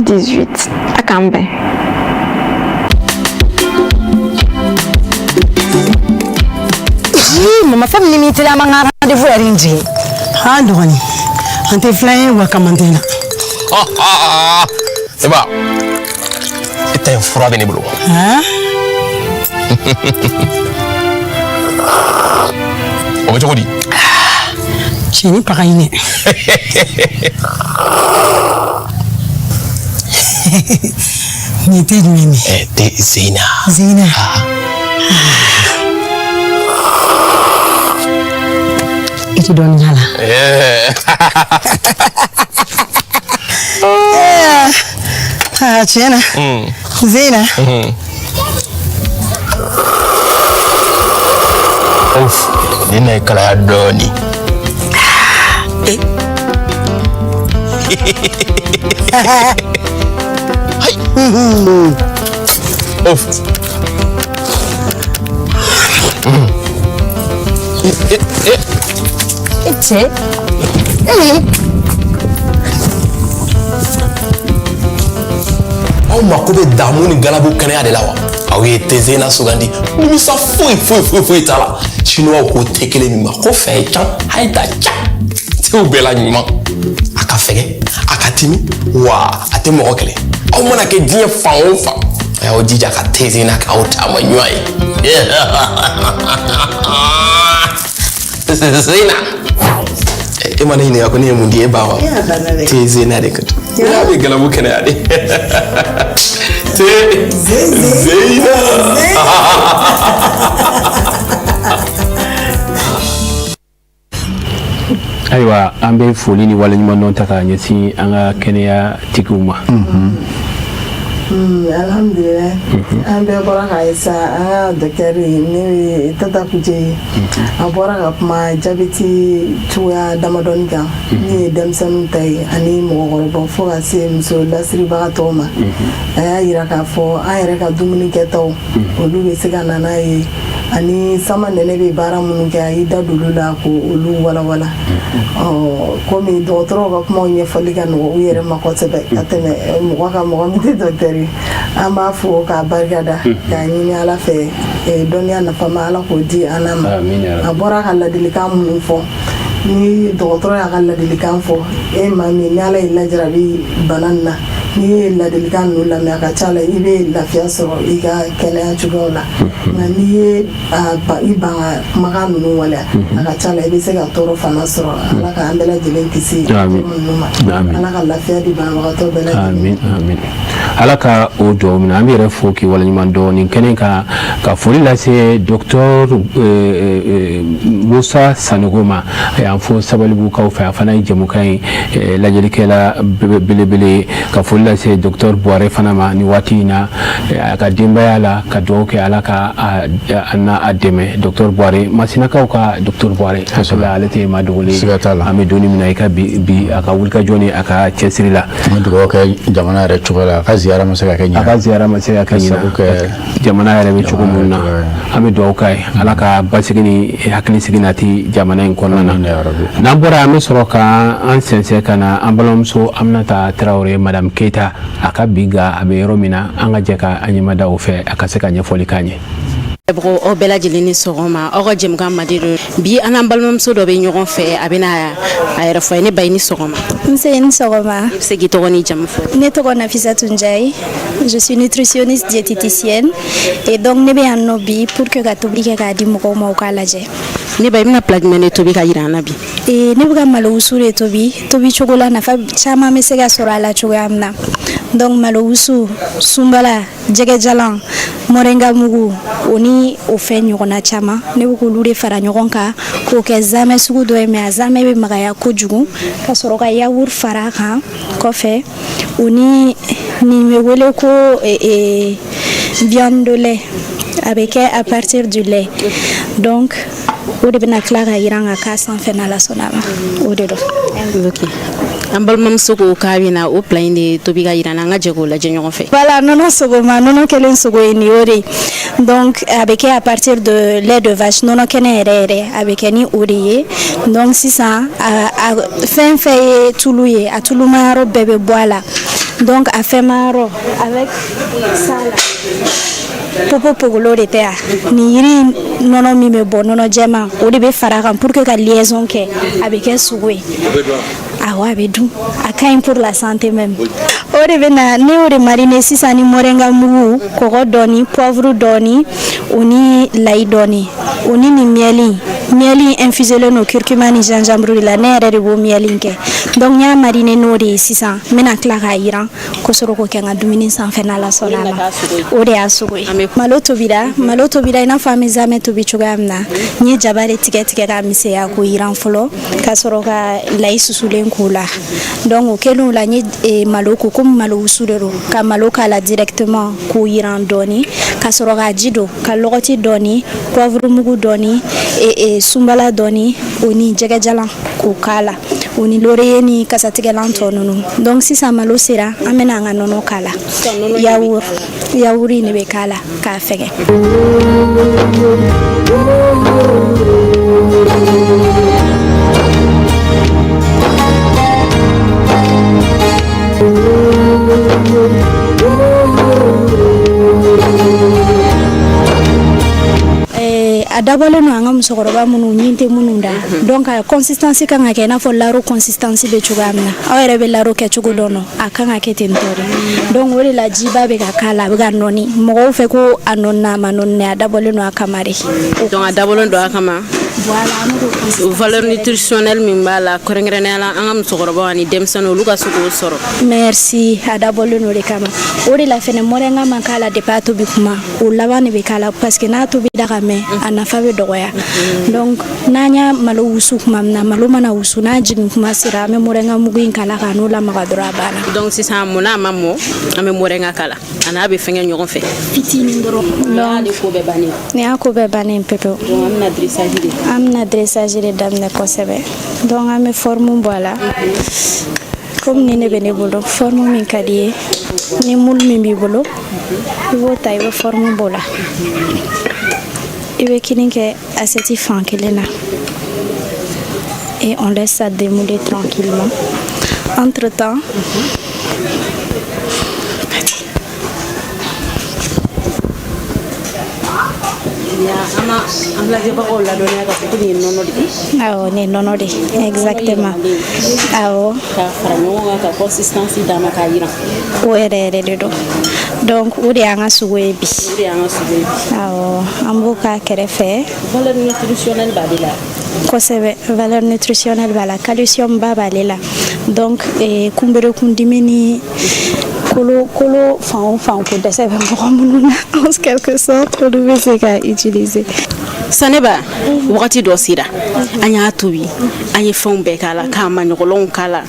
18 a k'an bɛn. Mama fɛn min ni teliya man ka rendez-vous yɛrɛ in jigin. Han dɔgɔnin an tɛ filan ye wa kamanden na. Eba e ta in fura bɛ ne bolo. O bɛ cogo di? Tiɲɛni paga ɲinɛ. Nin tɛ jumɛn ye? Tɛ Zeyina. Zeyina. I tɛ dɔɔnin k'a la. Tiɲɛ na. Zeyina. Ne na ye kalaya dɔɔnin. Cɛ. Aw mako bɛ damu ni galabu kɛnɛya de la wa? Aw ye Zeyina sugandi nimisa foyi t'a la. Chinois ko tɛ kelen min ma ko fɛn ye can a ye ta can tew bɛɛ la ɲuman. A ka fɛgɛ a ka timi wa a tɛ mɔgɔ kɛlɛ. Aw mana kɛ diɲɛ fan o fan a y'aw jija ka Zeyina k'aw taama ɲɔgɔn ye. Zeyina e mana ɲininka ko ne ye mun di e ba wa? Zeyina de ka to. N'a bɛ galabu kɛnɛya de. Zeyina. Ayiwa an bɛ foli ni waleɲumandɔn ta k'a ɲɛsin an ka kɛnɛya tigiw ma. Alhamdulillah an bɛɛ bɔra k'a ye sa an ka docteur ne bɛ Tata Kuje ye a bɔra ka kuma jabɛti cogoya damadɔni kan min ye denmisɛnninw ta ye ani mɔgɔkɔrɔbaw fo ka se muso lasiribagatɔw ma a y'a yira k'a fɔ an yɛrɛ ka dumuni kɛtaw olu bɛ se ka na n'a ye ani sama nɛnɛ bɛ baara minnu kɛ a y'i da d'olu la ko olu walawala komi dɔgɔtɔrɔw ka kumaw ɲɛfɔli ka nɔgɔ u yɛrɛ ma kosɛbɛ ka tɛmɛ mɔgɔ kan mɔgɔ min tɛ docteur ye an b'a fɔ k'a barikada k'a ɲini Ala fɛ dɔnniya nafama Ala k'o di an ma a bɔra ka ladilikan minnu fɔ ni dɔgɔtɔrɔ y'a ka ladilikan fɔ maa min ni Ala y'i lajarabi bana nin na n'i ye ladilikan ninnu lamɛn a ka ca la i bɛ lafiya sɔrɔ i ka kɛnɛya cogoyaw la nka n'i ye i ban ka kumakan ninnu waleya a ka ca la i bɛ se ka tɔɔrɔ fana sɔrɔ Ala k'an bɛɛ lajɛlen kisi ninnu ma Ala ka lafiya di banabagatɔ bɛɛ lajɛlen. Ala ka o dugawu minɛ an bɛ yɛrɛ fo k'i waleɲuman dɔn nin kɛnɛ kan ka foli lase docteur Musa Sanogo ma a y'an fo Sabalibugukaw fɛ a fana ye jɛmukan ye lajɛlikɛla belebele ka foli fola se docteur Boire fanama ni wati na ka dimbaya la ka doke ala ka anna ademe docteur Boire masina ka docteur Boire hasala alate ma dogole ame doni mina ka bi aka wulka joni aka chesrila doke jamana re chugala ka ziara masaka kenya aka ziara masaka kenya jamana re be chugumuna ame dokai ala ka basigini hakni siginati jamana en konnana nambora ame soroka an sense kana ambalomso amnata Traoré madame Keita aka biga abe romina anga jeka anyimada ofe akaseka nyefoli kanye bro o bela jilini sogoma o jem gam madido bi anam balmam so do be ñogon fe abina ay rafo ne bayni sogoma Mseyni sogoma se gito ni jam fo ne to na Fisatou Ndiaye je suis nutritionniste diététicienne et donc ne be anno bi pour que ga tobi ka di mo ko mo kala je ne bay mina plage mene tobi ka yirana bi e ne buga malo usure tobi chogola na fa chama me sega sora la chogamna donc malo usu sumbala jege jalan morenga mugu oni o fe ɲɔgɔnna caman ne bɛ k'olu de fara ɲɔgɔn kan k'o kɛ zamɛ sugu dɔ ye mais a zamɛ bɛ magaya kojugu ka sɔrɔ ka yaourt fara a kan kɔfɛ o ni nin bɛ wele ko viande de lait a bɛ kɛ à partir du lait donc o de bɛna tila ka yiran ka k'a sanfɛ n'Ala sɔnna ma o de don. Ok. An balimamuso ko k'a bɛna o plan in de tobi ka yira na an ka jɛ k'o lajɛ ɲɔgɔn fɛ. Voilà, nɔnɔ sogoma nɔnɔ kelen sogo ye nin o de donc a bɛ kɛ à partir de lait de vache nɔnɔ kɛnɛ yɛrɛ yɛrɛ a bɛ kɛ ni o de ye donc sisan a fɛn fɛn ye tulu ye a tulumayɔrɔ bɛɛ bɛ bɔ a la donc a fɛnmayɔrɔ avec ça là. Popo pogolo de tɛ ni yiri nɔnɔ min bɛ bɔ nɔnɔ jɛman o de bɛ fara kan pour que ka liaison kɛ a bɛ kɛ sogo ye awɔ a bɛ dun a ka ɲi pour la santé même o de bɛ na ne y'o de mariner sisan ni moringa mugu kɔgɔ dɔɔni poivre dɔɔni o ni layi dɔɔni o ni nin miɛli infusélen no curcuma ni gingembre de la ne yɛrɛ de b'o miɛli kɛ donc n y'a mariner n'o de ye sisan n bɛna tila k'a yiran ko sɔrɔ k'o kɛ n ka dumuni sanfɛ n'Ala sɔnna a ma o de y'a sogo ye malo tobira i n'a fɔ an bɛ zamɛ tobi cogoya min na n ye jaba de tigɛ k'a misɛya k'o yiran fɔlɔ ka sɔrɔ ka layi susulen k'o la donc o kɛlen o la n ye malo ko komi malo wusu de don ka malo k'a la directement k'o yiran dɔɔni ka sɔrɔ ka ji don ka lɔgɔti dɔɔni poivre mugu dɔɔni sunbala dɔɔni o ni jɛgɛjalan k'o k'a la o ni loriye ni kasatigɛlan tɔ ninnu donc sisan malo sera an bɛna an ka nɔnɔ k'a la yawuri ne bɛ k'a la k'a fɛgɛ. A dabɔlen no an ka musokɔrɔba minnu ɲin tɛ minnu da donc a consistance kan ka kɛ i n'a fɔ laro consistance bɛ cogoya min na aw yɛrɛ bɛ laro kɛ cogo dɔn a kan ka kɛ ten tɔ de donc o de la jiba bɛ ka k'a la a bɛ ka nɔɔni mɔgɔw fɛ ko a nɔɔni a ma nɔɔni a dabɔlen no a kama de donc a dabɔlen do a kama valeur nutritionnelle min b'a la kɛrɛnkɛrɛnnenya la an ka musokɔrɔbaw ani denmisɛnninw olu ka se k'o sɔrɔ merci a dabɔlen no de kama o de la fɛnɛ moringa man k'a la depuis a tobi kuma o laban de bɛ k'a la parce que n'a tobi da ka mɛn a nafa bɛ dɔgɔya donc n'an y'a malo wusu kuma min na malo mana wusu n'a jigin kuma sera an bɛ moringa mugu in k'a la k'a n'o lamaga dɔrɔn a banna donc sisan mun n'a ma mɔ an bɛ moringa k'a la a n'a bɛ fɛngɛ ɲɔgɔn fɛ fitinin dɔrɔn n'ale ko bɛɛ bannen ni y'a ko bɛɛ bannen pepewu an bɛna dressage de daminɛ kosɛbɛ donc an bɛ forme bɔ a la comme ni ne bɛ ne bolo forme min ka di ye ni moule min b'i bolo i b'o ta i bɛ forme bɔ o la i bɛ kini kɛ assiette fan kelen na et on laisse ça démouler tranquillement entre temps awɔ nin nɔnɔ de exactement awɔ k'a fara ɲɔgɔn kan ka consistance d'a ma k'a yiran o yɛrɛ yɛrɛ de don donc o de y'an ka sogo ye bi awɔ an b'o k'a kɛrɛfɛ valeur nutritionnelle b'ale la kosɛbɛ valeur nutritionnelle b'a la calcium ba b'ale la donc kunberekundimi ni ko kolo fan ko dɛsɛ bɛ mɔgɔ minnu na en quelque sorte olu bɛ se ka utiliser. Saneba wagati dɔ sera an y'a tobi an ye fɛnw bɛɛ k'a la k'a maɲɔgɔnw k'a la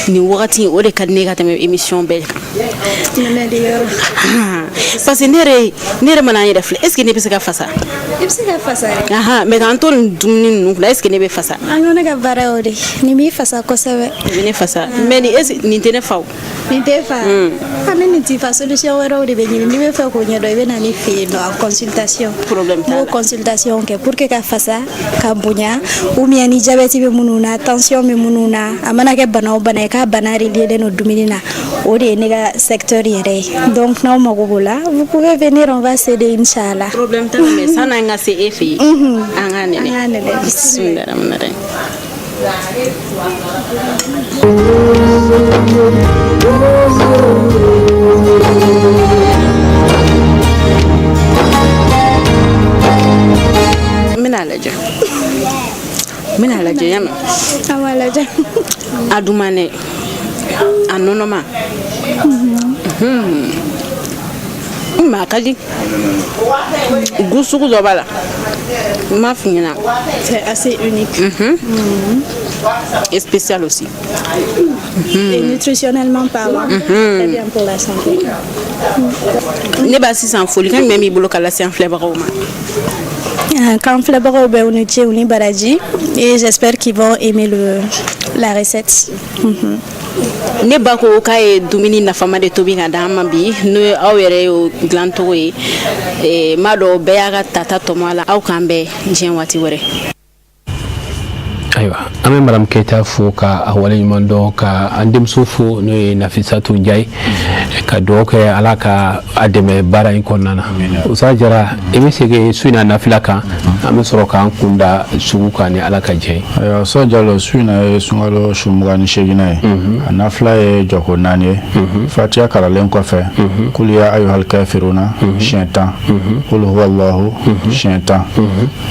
nin wagati o de ka di ne ka tɛmɛ émission bɛɛ kan. Parce que ne yɛrɛ mana an yɛrɛ filɛ est-ce que ne bɛ se ka fasa? I bɛ se ka fasa dɛ. Mais k'an to nin dumuni ninnu filɛ est-ce que ne bɛ fasa? An ko ne ka baara y'o de nin b'i fasa kosɛbɛ. I bɛ ne fasa mais nin tɛ ne fa o. Nin tɛ fa. Ni nin t'i fa solution wɛrɛw de bɛ ɲini n'i bɛ fɛ k'o ɲɛdɔn i bɛ na ne fɛ yen nɔ en consultation. Problème t'a la. Consultation kɛ pour que ka fasa ka bonya ou bien ni diabète bɛ minnu na tension bɛ minnu na a mana kɛ bana o bana ye k'a bana relié no dumuni na o de ye ne ka secteur yɛrɛ ye donc n'aw mago b'o la vous pouvez venir on va s'aider inchallah. Problème t'a la mais san'an ka se e fɛ yen an k'a nɛnɛ. Bismillahirrahmanirrahim. Mina lajɛ yami. Awa lajɛ. A dumane a nɔnɔma. Ma ka di. Goût sugu dɔ b'a la. N m'a f'i ɲɛna. C'est assez unique. Et spécial aussi. Et nutritionnellement parlant, très bien pour la santé. Ne b'a sisan folikan jumɛn b'i bolo ka lase an filɛbagaw ma? Quand filɛbagaw bɛ u ni ce u ni baraji et j'espère qu'ils vont aimer la recette. Ne ba ko k'a ye dumuni nafama de tobi ka d'an ma bi n'o ye aw yɛrɛ y'o dilan cogo ye m'a dɔn bɛɛ y'a ka tata tɔmɔ a la aw k'an bɛɛ diɲɛ waati wɛrɛ. Ayiwa an bɛ Madame Keita fo ka a waleɲuman dɔn ka an denmuso fo n'o ye Nafisatu Njayi ka dugawu kɛ Ala ka a dɛmɛ baara in kɔnɔna na. Usa Jara i bɛ segin su in na nafila kan an bɛ sɔrɔ k'an kun da sugu kan ni Ala ka jɛ ye. Ayiwa Usa Jalo su in na ye sunkalo su 28 ye a nafila ye jɔko 4 ye Fatiha karalen kɔfɛ kul ya ayyuhal kafiruna siɲɛ 10 kul huwallahu siɲɛ 10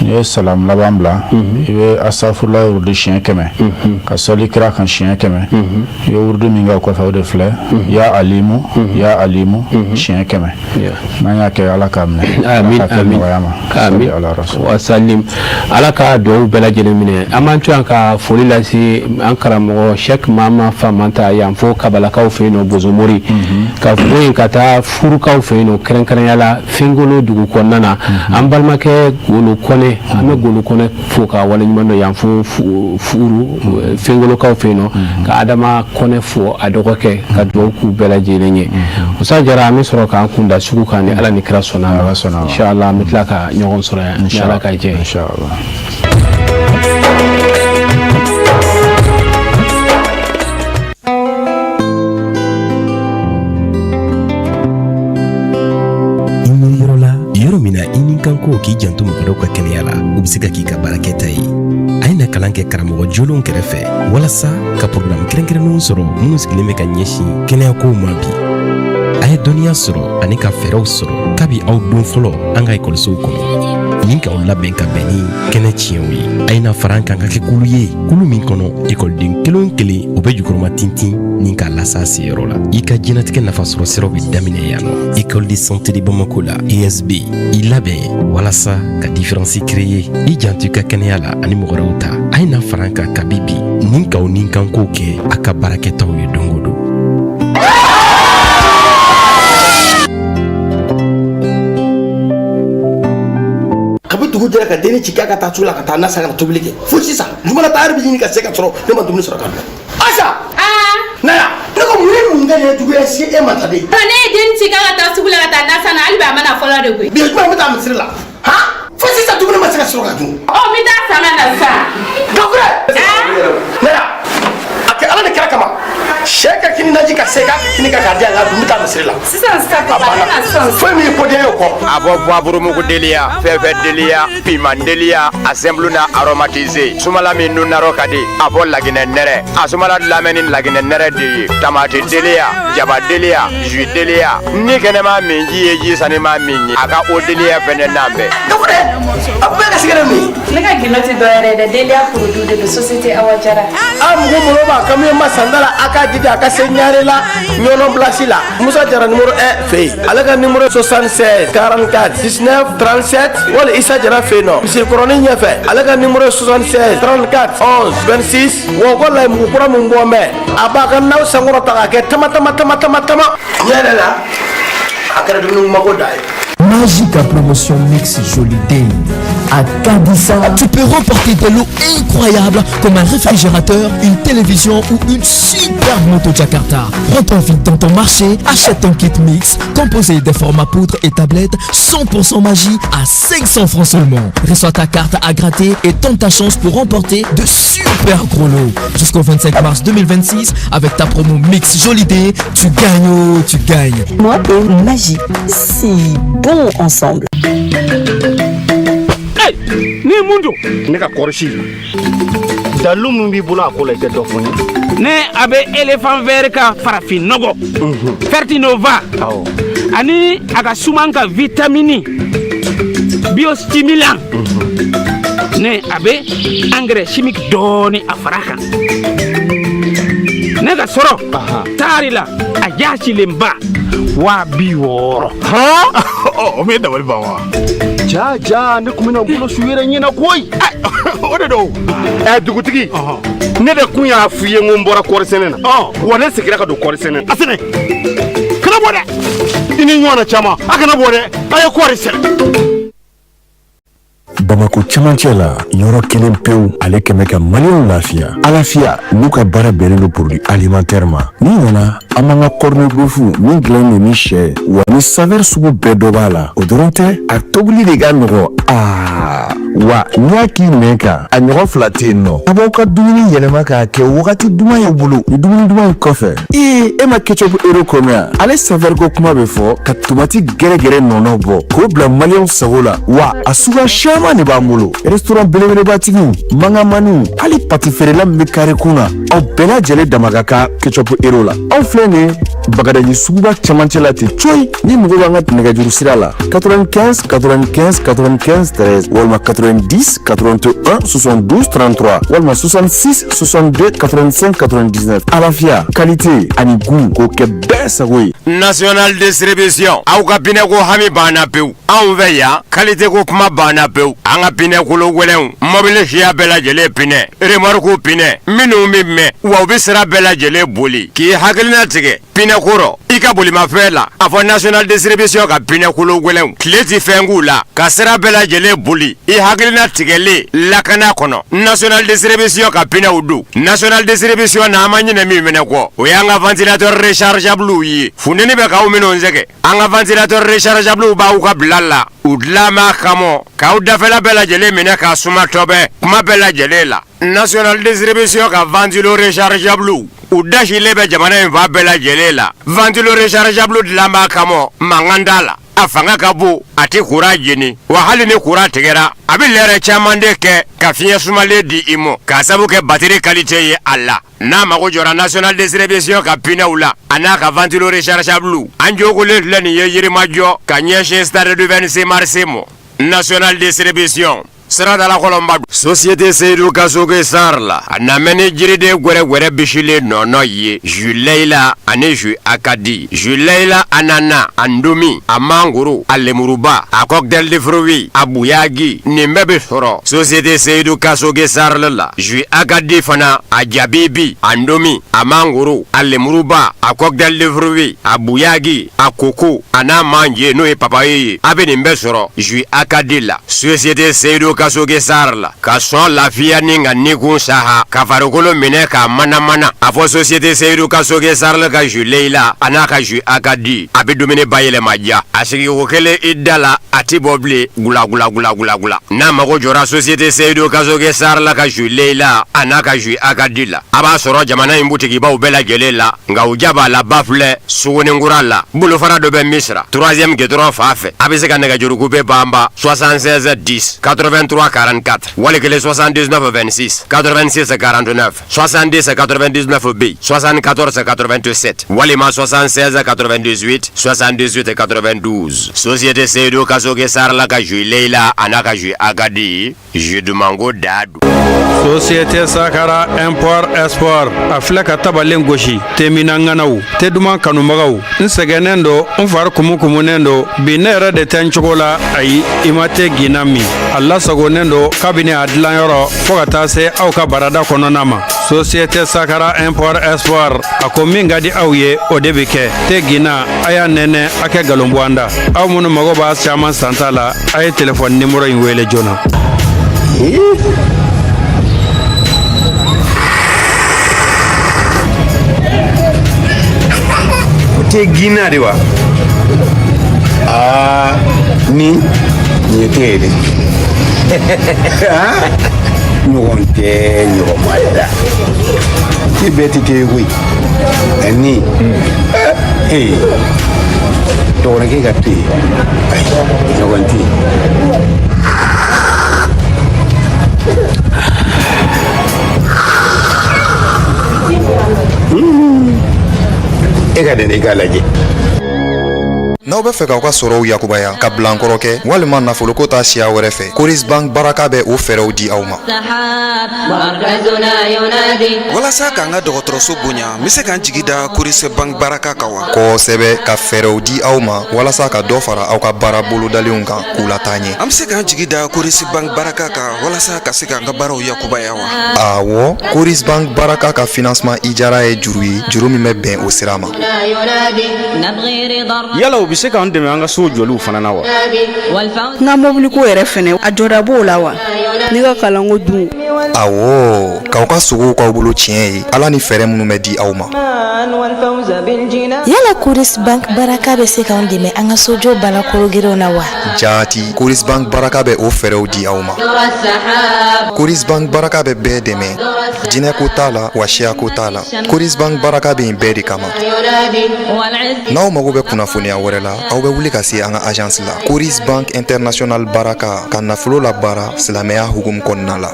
n'i ye salam laban bila i bɛ astagfirullah urdu siɲɛ 100 ka sɔli kira kan siɲɛ 100 i bɛ urdu min kɛ o kɔfɛ o de filɛ ya alimu siɲɛ 100 n'an y'a kɛ Ala k'a minɛ amin amin wa salim Ala ka dugawu bɛɛ lajɛlen minɛ an b'an to yan ka foli lase an karamɔgɔ Sheikh Mama Famanta yan fo Kabalakaw fɛ yen nɔ Bozomori ka fɔ yen ka taa furukaw fɛ yen nɔ kɛrɛnkɛrɛnya la Fɛnkolo dugu kɔnɔna na an balimakɛ Golo Kɔnɛ an bɛ Golo Kɔnɛ fo ka waleɲuman dɔn yan fo furu Fɛnkolokaw fɛ yen nɔ ka Adama Kɔnɛ fo a dɔgɔkɛ ka dugawu k'u bɛɛ lajɛlen ye Usa Jara an bɛ sɔrɔ k'an kun da sugu kan ni Ala ni kira sɔnna inshallah an bɛ tila ka ɲɔgɔn sɔrɔ yan ni Ala ka jɛ inshallah. Yɔrɔ min na i ni kan ko k'i janto mɔgɔw ka kɛnɛya la u bɛ se ka k'i ka baarakɛta ye a ye na kalan kɛ karamɔgɔ jolenw kɛrɛfɛ walasa ka programme kɛrɛnkɛrɛnnenw sɔrɔ minnu sigilen bɛ ka ɲɛsin kɛnɛyakow ma bi a ye dɔnniya sɔrɔ ani ka fɛɛrɛw sɔrɔ kabi aw don fɔlɔ an ka ekɔlisow kɔnɔ ni k'aw labɛn ka bɛn ni kɛnɛ tiɲɛw ye a ye na fara an kan ka kɛ kulu ye kulu min kɔnɔ ekɔliden kelen o kelen o bɛ jukɔrɔma tintin ni k'a lasa seyɔrɔ la i ka diɲɛnatigɛ nafasɔrɔ siraw bɛ daminɛ yan nɔ école de santé de Bamako la ESB i labɛn walasa ka différence créer i janto i ka kɛnɛya la ani mɔgɔ wɛrɛw ta a ye na fara an kan kabi bi ni k'aw ni kankow kɛ a ka baarakɛtaw ye don o don. dugu jɛra ka denni ci k'a ka taa la ka taa n'a san ka na tobili kɛ fo sisan jumɛn ta yɛrɛ bɛ ɲini ka se ka sɔrɔ ne ma dumuni sɔrɔ ka dun Aisa naya ne ko mun ye mun kɛ ne juguya si e ma ta de ne ye denni ci k'a ka taa sugu la ka taa n'a san na hali bi a ma na fɔlɔ de koyi bi jumɛn bɛ taa misiri la fo sisan dumuni ma se ka sɔrɔ ka dun ɔ n bɛ taa san na sisan gafure naya a kɛ Ala de kɛra kama sɛ ka kini naji ka se k'a ka kini ka k'a di yan nka dun bɛ taa misiri la sisan foyi min ye ko den ye o kɔ a bɔ buwaburumugu deliya fɛnfɛn deliya piman deliya a semblu na aromatize sumala min nun narɔ ka di a bɔ laginɛ nɛrɛ a sumala lamɛn ni laginɛ nɛrɛ de ye tamati deliya jaba deliya jui deliya ni kɛnɛma min ji ye ji sanima min ye a ka o deliya fɛnɛ n'an bɛɛ gafure a bɛɛ ka sigɛrɛ min ne ka gilo tɛ dɔ yɛrɛ dɛ deliya produit de bɛ société Awa Jara a mugu mɔlɔ b'a kami ma sandala a k'a di ja ka senyare la nyono blasi la Musa Jara numéro 1 fe alaga numéro 76 44 19 37 wala Isa Jara fe no monsieur Koroni nya fe alaga numéro 76 34 11 26 wo ko lay mu kura mu ngombe abaga naw sangoro ta ke tama yele la akara dum mako dai. Magique à promotion Mix Joli Day à Kadissa. Tu peux remporter des lots incroyables comme un réfrigérateur, une télévision ou une superbe moto Jakarta. Prends ton vite dans ton marché, achète ton kit Mix composé des formats poudre et tablettes 100% magie à 500 francs seulement. Reçois ta carte à gratter et tente ta chance pour remporter de super gros lots. Jusqu'au 25 mars 2026 avec ta promo Mix Joli Day, tu gagnes. Moi et magie, si bon ensemble. Hey, ni mundo ne ka korsi dalu mun bi bula ko la ke do foni ne abe elephant vert ka farafin nogo Fertinova ani aga sumanka vitamini biostimulant ne abe engrais chimique doni afaraka ne ga soro tarila ajachi lemba wa biworo ha o me da wal bawa ja ne kuma na bulo suwere nyina koy o do dugutigi ne da kun ya fuye ngombora korsenena wona sikira ka do korsenena asene kana bode ini nyona chama akana bode ay korsene Bamako camancɛ la yɔrɔ kelen pewu ale kɛmɛ ka maliyɛnw lafiya alafiya n'u ka baara bɛnnen do produit alimentaire ma n'i nana an b'an ka corne-boeuf min dilannen do ni sɛ wa ni saveur sugu bɛɛ dɔ b'a la o dɔrɔn tɛ a tobili de ka nɔgɔ wa n'i y'a k'i nɛn kan a ɲɔgɔn fila tɛ yen nɔ a b'aw ka dumuni yɛlɛma k'a kɛ wagati duman y'aw bolo ni dumuni duman in kɔfɛ e ma ketchup euro kɔnɔ yan ale saveur ko kuma bɛ fɔ ka tomati gɛrɛgɛrɛ nɔnɔ bɔ k'o bila maliyɛnw sago la wa a suguya caman de b'an bolo restaurant belebelebatigiw mangamaniw hali pati feerela min bɛ kare kun na aw bɛɛ lajɛlen dama ka kan ketchup euro la anw filɛ nin ye bagadaji suguba camancɛ la ten coyi ni mɔgɔ b'an ka nɛgɛjuru sira la 95 95 95 13 walima 90 81 72 33 walima 66 62 85 99 alafiya qualité ani goût k'o kɛ bɛɛ sago ye. National distribution aw ka pinɛ ko hami banna pewu anw fɛ yan qualité ko kuma banna pewu an ka pinɛ kolo gɛlɛnw mobili siya bɛɛ lajɛlen pinɛ remorque pinɛ minnu bɛ mɛn wa u bɛ sira bɛɛ lajɛlen boli k'i hakilina tigɛ pinɛ kɔrɔ i ka bolimafɛn la a fɔ national distribution ka pinɛ kolo gɛlɛnw tile ti fɛn k'u la ka sira bɛɛ lajɛlen boli i hakilina tigɛlen lakana kɔnɔ national distribution ka pinɛw don national distribution na an ma ɲinɛ min minɛ kɔ o y'an ka ventilateur rechargeable ye funteni bɛ k'aw minnu sɛgɛ an ka ventilateur rechargeable b'aw ka bila la u dilanma kama k'aw dafɛla bɛɛ lajɛlen minɛ k'a suma tɔbɛ kuma bɛɛ lajɛlen la national distribution ka ventilo rechargeable u dasilen bɛ jamana in fa bɛɛ lajɛlen la ventilo rechargeable dilanma kama mankan t'a la a fanga ka bon a tɛ courant jeni wa hali ni courant tigɛra a bɛ lɛrɛ caman de kɛ ka fiɲɛ sumalen di i ma k'a sabu kɛ batterie qualité ye a la n'a mago jɔra national distribution ka pinɛw la a n'a ka ventilo rechargeable an jogolen filɛ nin ye yirimajɔ ka ɲɛsin stade du 26 mars ma national distribution Sradala Kolombadu Société Seydou Kasoge Sarla Anamene Jiride Gwere Bishile Nono Ye Juleila Ane Ju Akadi Juleila Anana Andomi Amanguru Alemuruba A cocktail de fruits Abuyagi Nimbebe Soro Société Seydou Kasoge Sarla Ju Akadi Fana Ajabibi Andomi Amanguru Alemuruba A cocktail de fruits Abuyagi Akoko Ana Manje Noe Papaye Abe Nimbe Soro Ju Akadi la Société Seydou Kasoge Sarla ka son lafiya ni nga nikun saha ka farikolo minɛ ka mana a fɔ société Seydou Kasoge Sarla ka ju Leila ana ka ju Akadi a bɛ dumuni bayɛlɛma ja a sigi ko kelen i da la a ti bɔ bilen gula n'a mago jɔra société Seydou Kasoge Sarla ka ju Leila ana ka ju Akadi la a b'a sɔrɔ jamana in butigibaw bɛɛ lajɛlen la nka u ja b'a la ba filɛ Sugunikura la bolofara dɔ bɛ Misira 3e goudron fan fɛ a bɛ se ka nɛgɛjuru coupe banba 76 10 83 44 Walikele 79 26 86 49 70 99 B 74 87 Walima 76 98 78 92 Société Seydou Kasoge Sarla ka ju Leila ana ka ju Akadi je demango dadu Société Sakara Import Export a filɛ ka tabalen gosi teminanganaw te duman kanubagaw n sɛgɛnnen do n fari kumukumunen do bi ne yɛrɛ de tɛ n cogo la ayi i ma tɛ gina min a lasagonen do kabini a dilanyɔrɔ fɔɔ ka taa se aw ka barada kɔnɔna ma. Société Sakara Import Export a ko min ka di aw ye o de bɛ kɛ te gina a y'a nɛnɛ a kɛ galonbuanda aw minnu mago b'a caman santa la a ye telefɔni nimero in wele joona. Te gina de wa ni te de ɲɔgɔn tɛ ɲɔgɔn ma da ti bɛɛ ti kɛ koyi ni dɔgɔninkɛ ka to yen ɲɔgɔn tɛ e ka dɛnɛ i k'a lajɛ. N'aw bɛ fɛ k'aw ka sɔrɔw yakubaya ka bila an kɔrɔ kɛ walima nafolo ko ta siya wɛrɛ fɛ Coris Bank Baraka bɛ o fɛɛrɛw di aw ma. walasa k'an ka dɔgɔtɔrɔso bonya n bɛ se k'an jigi da Coris Bank Baraka kan wa. Kosɛbɛ ka fɛɛrɛw di aw ma walasa ka dɔ fara aw ka baara bolodalenw kan k'u lataa ɲɛ. An bɛ se k'an jigi da Coris Bank Baraka kan walasa ka se k'an ka baaraw yakubaya wa. Awɔ, Coris Bank Baraka ka financement ijara ye juru ye juru min bɛ bɛn o sira ma. Yala u bɛ se k'an dɛmɛ an ka so jɔliw fana na wa. N ka mobiliko yɛrɛ fɛnɛ a jɔda b'o la wa ne ka kalanko dun. Awɔ, k'aw ka sogow k'aw bolo tiɲɛ ye ala ni fɛɛrɛ minnu bɛ di aw ma. Yala Coris Bank Baraka bɛ se k'an dɛmɛ an ka sojɔ balakorogɛrɛw na wa. Jaati, Coris Bank Baraka bɛ o fɛɛrɛw di aw ma. Coris Bank Baraka bɛ bɛɛ dɛmɛ jinɛko t'a la wa siyako t'a la. Coris Bank Baraka bɛ yen bɛɛ de kama. N'aw mago bɛ kunnafoniya wɛrɛ la aw bɛ wuli ka se an ka agence la Coris Bank International Baraka ka nafolo la baara silamɛya hukumu kɔnɔna la.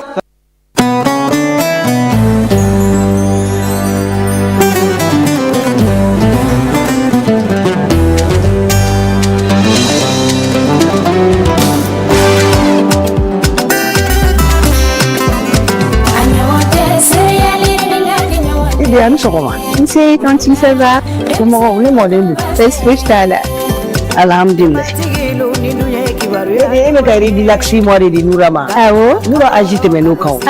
Ni sɔgɔma. Nse tanti ça va? Somɔgɔw ne mɔden don. Foyi t'a la. Alhamdulilayi. E bɛ ka relaxi mois de di Nura ma. Awɔ. Nura âge tɛmɛ n'o kan o.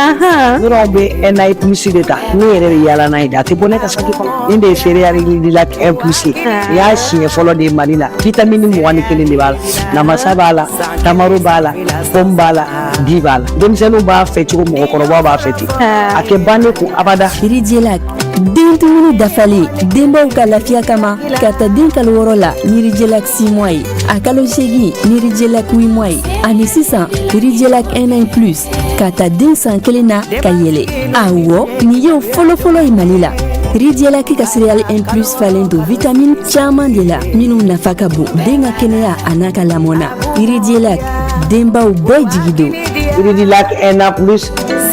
Nura bɛ NI plus de ta. Ne yɛrɛ bɛ yaala n'a ye da. A tɛ bɔ ne ka saki kɔnɔ. Nin de ye feereya relax 1 plus ye. I y'a siɲɛ fɔlɔ de ye Mali la. Vitamine 21 de b'a la. Namasa b'a la, tamaro b'a la, pomme b'a la, bi b'a la. Denmisɛnninw b'a fɛ cogo mɔgɔkɔrɔbaw b'a fɛ ten. A kɛ bannen kun abada. Iridielac. Den dafalen denbaw ka lafiya kama ka ta den kalo 6 la Iridielac 6 mois ye a kalo 8 Iridielac 8 mois ye ani sisan Iridielac 1 plus ka ta den san 1 na ka yɛlɛ. Awɔ, nin ye fɔlɔfɔlɔ ye Mali la. Iridielac ka céréale 1 plus falen don vitamine caman de la minnu nafa ka bon den ka kɛnɛya a n'a ka lamɔ na. Iridielac denbaw bɛɛ jigi don. Iridielac 1 plus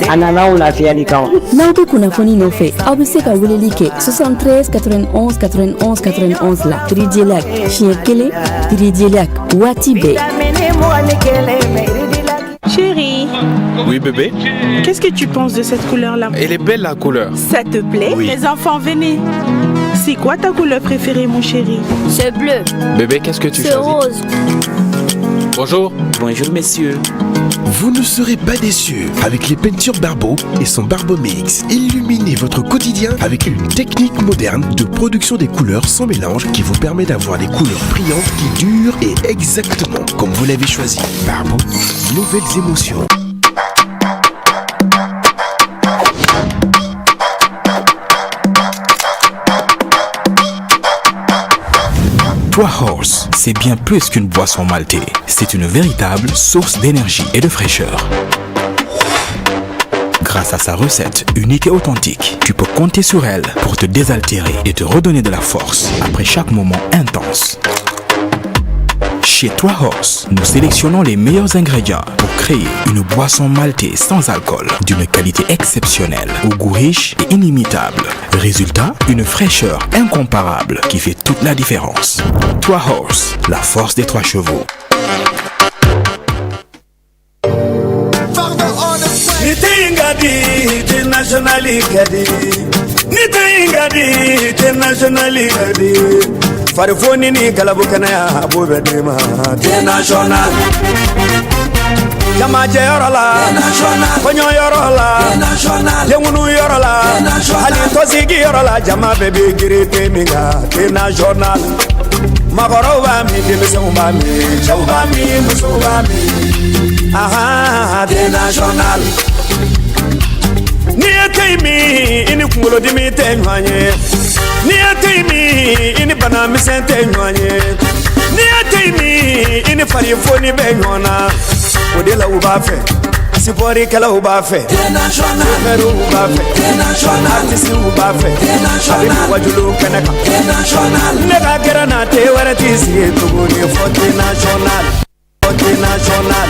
a nana o lafiya de kan. N'aw bɛ kunnafoni nɔfɛ aw bɛ se ka weleli kɛ 73 91 91 91 la. Iridielac siɲɛ 1 Iridielac waati bɛɛ. Chérie. Oui bébé. Qu'est-ce que tu penses de cette couleur-là? Elle est belle la couleur. Ça te plaît? Oui. Les enfants, venez. C'est quoi ta couleur préférée, mon chéri? C'est bleu. Bébé, qu'est-ce que tu choisis? C'est rose. Bonjour. Bonjour messieurs. Vous ne serez pas déçus avec les peintures Barbeau et son Barbeau Mix. Illuminez votre quotidien avec une technique moderne de production des couleurs sans mélange qui vous permet d'avoir des couleurs brillantes qui durent et exactement comme vous l'avez choisi. Barbeau, nouvelles émotions. Trois Horse, c'est bien plus qu'une boisson maltée. C'est une véritable source d'énergie et de fraîcheur. Grâce à sa recette unique et authentique, tu peux compter sur elle pour te désaltérer et te redonner de la force après chaque moment intense. Chez Trois Horse, nous sélectionnons les meilleurs ingrédients pour créer une boisson maltée sans alcool, d'une qualité exceptionnelle, au goût riche et inimitable. Résultat, une fraîcheur incomparable qui fait toute la différence. Trois Horse, la force des 3 chevaux. Nitingadi te nationali gadi Nitingadi te nationali gadi Farifoni ni galabukana ya abube dema te national Jama je yorola Konyo yorola Lengunu yorola Ali tosigi yorola Jama bebe giri te minga te national Magoro ba mi demese ba mi Chauba mi muso ba mi Aha te national Ni atimi ini kungolo dimi te nwanye Ni atimi ini bana misente nwanye Ni atimi ini farifoni be nwona Odela ubafe Sipori kala ubafe Meru ubafe Artisi ubafe Abini wajulu keneka Nega kera na te wera tisi Tuguni Forte National Forte National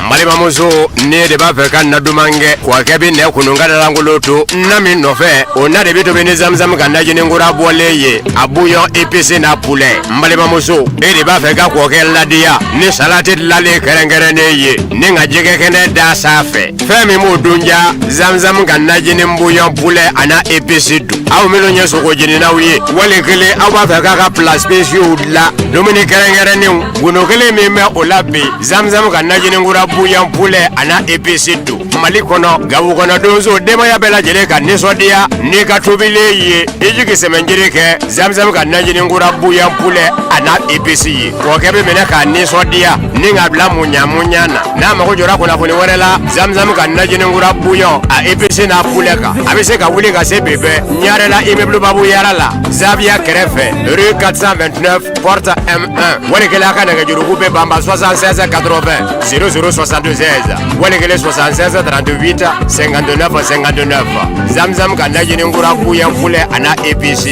Malima muso ne de ba fe kan na dumange wa kebi ne kununga da langoloto na mi no fe ona de bito beni zamzam kan na jini ngura boleye abuyo EPC na poulet malima muso e de ba fe ka ko ke ladia ni salate lale kerengere ne ye ni nga jege kene da safe fe mi mu dunja zamzam kan na jini mbuyo poulet ana EPC du aw melo nyeso ko jini na wiye wale kele aw ba fe ka place spécial la domini kerengere ne guno kele mi me olabi zamzam kan na jini ngura buyan poulet ana EPC du malikono gawu kono dozo dema ya bela jele ka nisodia ni ka tobile ye ejiki semenjere ke zamzam ka najini ngura buyan poulet ana EPC ye ko kebe mena ka nisodia ni ngabla munyana na mako jora kona kuni werela zamzam ka najini ngura buyan a EPC na poulet ka abise ka wuli ka se bebe nyarela immeuble babu yarala Zabia Kerefe rue 429 porte M1 wale kala ka daga juru be bamba 76 80 00 62 16 Walegele 76 38 59 59 Zamzam kanda jini ngura kuya mfule ana EPC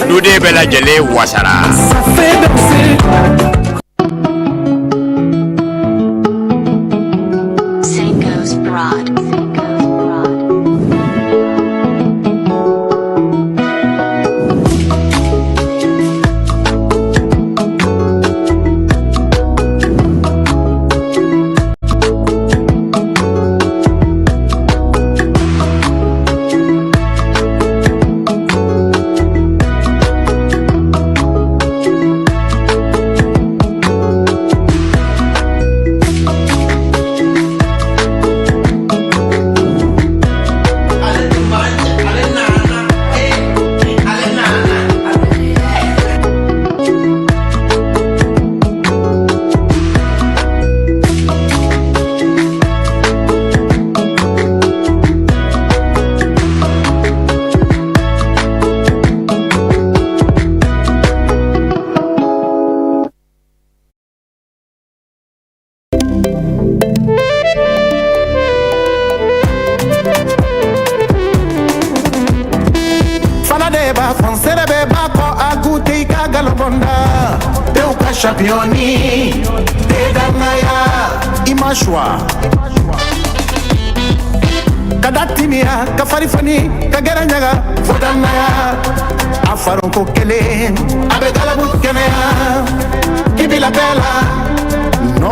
Dude bela jele wasara Sanko's Broad. Championi, Tedanaya, Imashwa Kadatimia, Kafarifani, Kagaranyaga, Fodanaya, Afaronko Kele, Abegala Bukenea, Kibila Bella, no,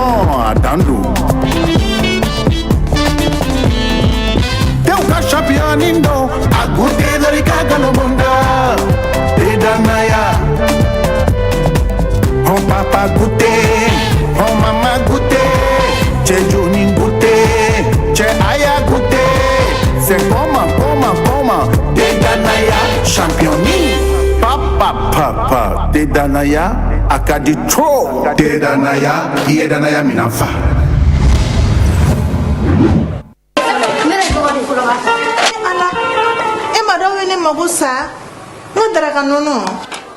Adandu. Teuka Championi, no, Agute, Lorika Galobunda, Tedanaya. Oh papa goûté, oh maman goûté, j'ai Johnny goûté, j'ai Aya goûté. C'est comment, Dedanaya championni. Papa, Dedanaya, Akadi trop. Dedanaya, Yedanaya Minafa.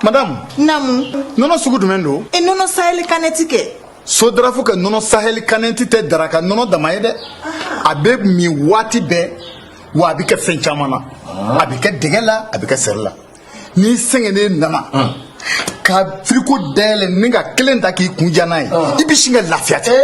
Madame, Namu. Nono sugu jumɛn don? E nono Sahel kanɛti kɛ. So dara fo ka nono Sahel kanɛti tɛ daraka nono dama ye dɛ. A bɛ min waati bɛɛ wa a bɛ kɛ fɛn caman na. A bɛ kɛ dɛgɛ la, a bɛ kɛ sɛri la. N'i sɛgɛnnen nana ka frigo dayɛlɛ ni ka kelen ta k'i kun ja n'a ye i bɛ sin ka lafiya ten.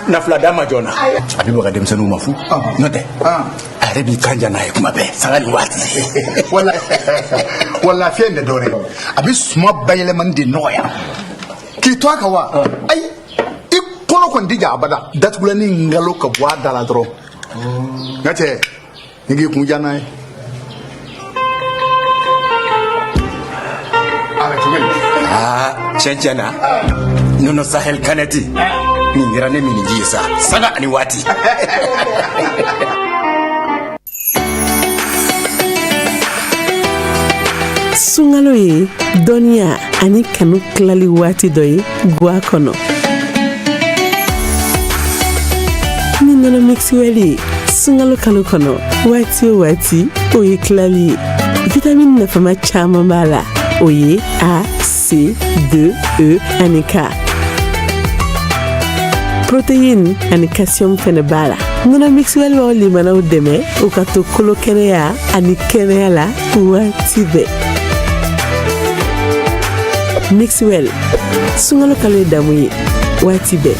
Nafila d'a ma joona a bɛ bɔ ka denmisɛnninw ma fu n'o tɛ a yɛrɛ b'i kan ja n'a ye kuma bɛɛ sanga ni waati. Wa lafiya in tɛ dɔwɛrɛ ye a bɛ suma bayɛlɛmani de nɔgɔya k'i to a kan wa ayi i kɔnɔ kɔni ti ja abada datugulani ngalo ka bɔ a da la dɔrɔn n tɛ n k'i kun janna ye tiɲɛ na nɔnɔ sahel kanɛti nin kɛra ne min ji ye sa saga ani waati Sunkalo ye dɔnniya ani kanu tilali waati dɔ ye guwa kɔnɔ. Ni nɔnɔ mixwell ye sunkalo kalo kɔnɔ waati o waati o ye tilali ye. Vitamine nafama caman b'a la. O ye A, C, D, E ani K. Protéine ani calcium fɛnɛ b'a la. Nɔnɔ mixwell b'aw limanaw dɛmɛ u ka to kolo kɛnɛya ani kɛnɛya la waati bɛɛ. Mixwell, sunkalo kalo ye damu ye waati bɛɛ.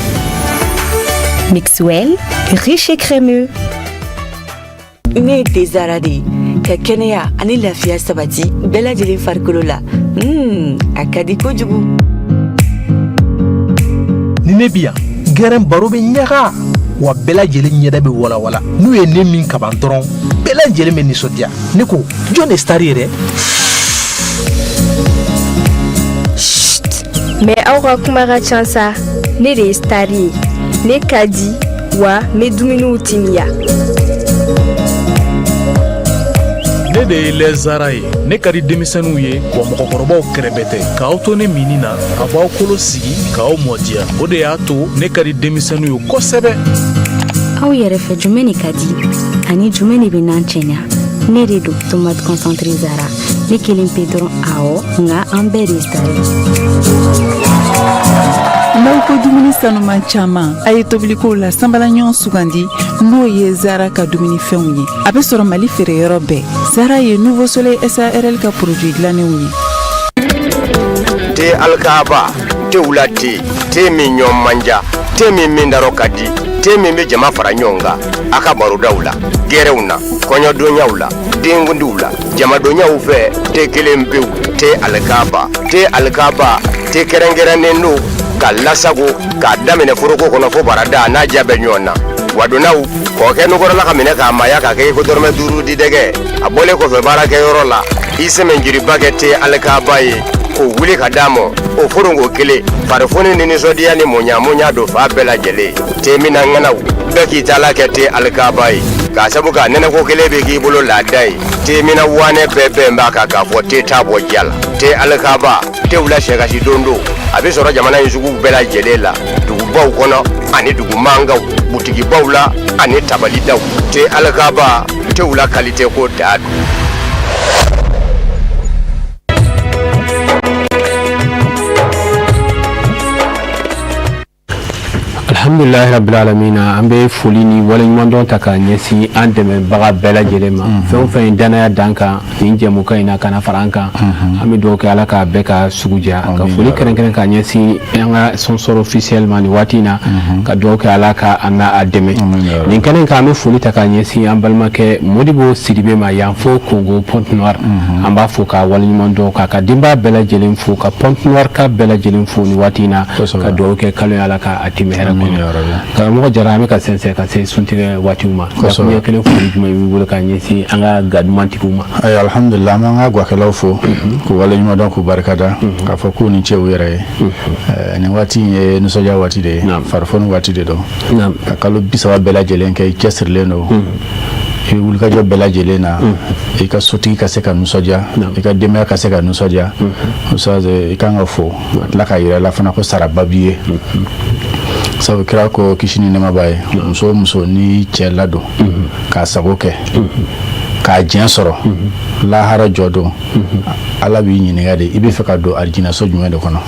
Mixwell, riche et crémeux. Ne ye Dezara de ye ka kɛnɛya ani lafiya sabati bɛɛ lajɛlen farikolo la. A ka di kojugu. Ni ne bi yan gɛrɛn baro bɛ ɲaga wa bɛɛ lajɛlen ɲɛda bɛ walawala n'u ye ne min kaban dɔrɔn bɛɛ lajɛlen bɛ nisɔndiya ne ko jɔn de star yɛrɛ. Mais aw ka kuma ka ca sa ne de ye star ye ne ka di wa n bɛ dumuniw timiya. Ne de ye lɛzara ye ne ka di denmisɛnninw ye wa mɔgɔkɔrɔbaw kɛrɛbɛ tɛ k'aw to ne mini na a b'aw kolo sigi k'aw mɔdiya o de y'a to ne ka di denmisɛnninw ye kosɛbɛ. Aw yɛrɛ fɛ jumɛn de ka di ani jumɛn de bɛ n'an cɛɲa ne de don tomate concentré Zara ne kelen pe dɔrɔn awɔ nka an bɛɛ de ye star ye. N'aw ko dumuni sanuman caman a ye tobilikow la sanbalaɲɔgɔn sugandi n'o ye Zara ka dumunifɛnw ye a bɛ sɔrɔ Mali feereyɔrɔ bɛɛ. Zara ye Nouveau Soleil SARL ka produit dilannenw ye. Te alkaba te wula te min ɲɔgɔn manja te min darɔ ka di te min bɛ jama fara ɲɔgɔn kan a ka barodaw la gɛrɛw na kɔɲɔdonyaw la denkundiw la jamadonyaw fɛ te kelen pewu te alkaba te kɛrɛnkɛrɛnnen don ka lasago k'a daminɛ foroko kɔnɔ fo barada n'a diya bɛ ɲɔgɔn na wadonaw k'o kɛ nugɔrɔla ka minɛ k'a maya k'a kɛ i ko dɔrɔmɛ 5 di dɛgɛ a bɔlen kɔfɛ baarakɛyɔrɔ la i sɛmɛnjiriba kɛ te alikaba ye k'o wuli ka d'a ma o foronko kelen farifoni ni nisɔndiya ni muɲamuɲa don fa bɛɛ lajɛlen te mina ŋanaw bɛɛ k'i taala kɛ te alikaba ye k'a sabu ka nɛnɛko kelen bɛ k'i bolo laada ye te mina wanɛ bɛɛ bɛn b'a kan k'a fɔ te t'a bɔ ja la te alikaba tew la sɛgasi don don a bɛ sɔrɔ jamana in sugu bɛɛ lajɛlen la dugubaw kɔnɔ ani dugumangaw butigibaw la ani tabalidaw te alikaba tew la kalite ko da don. Alhamdulillah rabbil alamin an bɛ foli ni waleɲumandɔn ta ka ɲɛsin an dɛmɛbaga bɛɛ lajɛlen ma fɛn o fɛn danaya dan kan nin jɛmukan in na kana fara an kan an bɛ dugawu kɛ ala ka bɛɛ ka sugu diya ka foli kɛrɛnkɛrɛn ka ɲɛsin an ka sponsor officiel ma nin waati in na ka dugawu kɛ ala ka an n'a dɛmɛ nin kɛnɛ kan an bɛ foli ta ka ɲɛsin an balimakɛ Modibo Sidibe ma yan fo Congo Pointe Noire an b'a fo ka waleɲumandɔn k'a ka denbaya bɛɛ lajɛlen fo ka Pointe Noire ka bɛɛ lajɛlen fo nin waati in na ka dugawu kɛ kalo ala ka a tɛmɛ hɛrɛ kɔnɔ karamɔgɔ jara an bɛ ka sɛnsɛn ka se suntigɛ waatiw ma ɲɛ kelen foli jumɛn b'i bolo ka ɲɛsin an ka gadumantigiw ma. Ayi alhamdulillah an b'an ka guwakɛlaw fo k'u waleɲumandɔn k'u barikada k'a fɔ k'u ni ce u yɛrɛ ye nin waati in ye nisɔndiya waati de ye farifoni waati de don ka kalo 30 bɛɛ lajɛlen kɛ i cɛsirilen don i wulikajɔ bɛɛ lajɛlen na i ka sotigi ka se ka nisɔndiya i ka denbaya ka se ka nisɔndiya i kan ka fo a tila ka yira la fana ko saraba b'i ye sabu kira ko kisi ni nɛɛma b'a ye muso o muso ni cɛ ladon k'a sago kɛ k'a diɲɛ sɔrɔ lahara jɔ don ala b'i ɲininka de i bɛ fɛ ka don alijinɛso jumɛn de kɔnɔ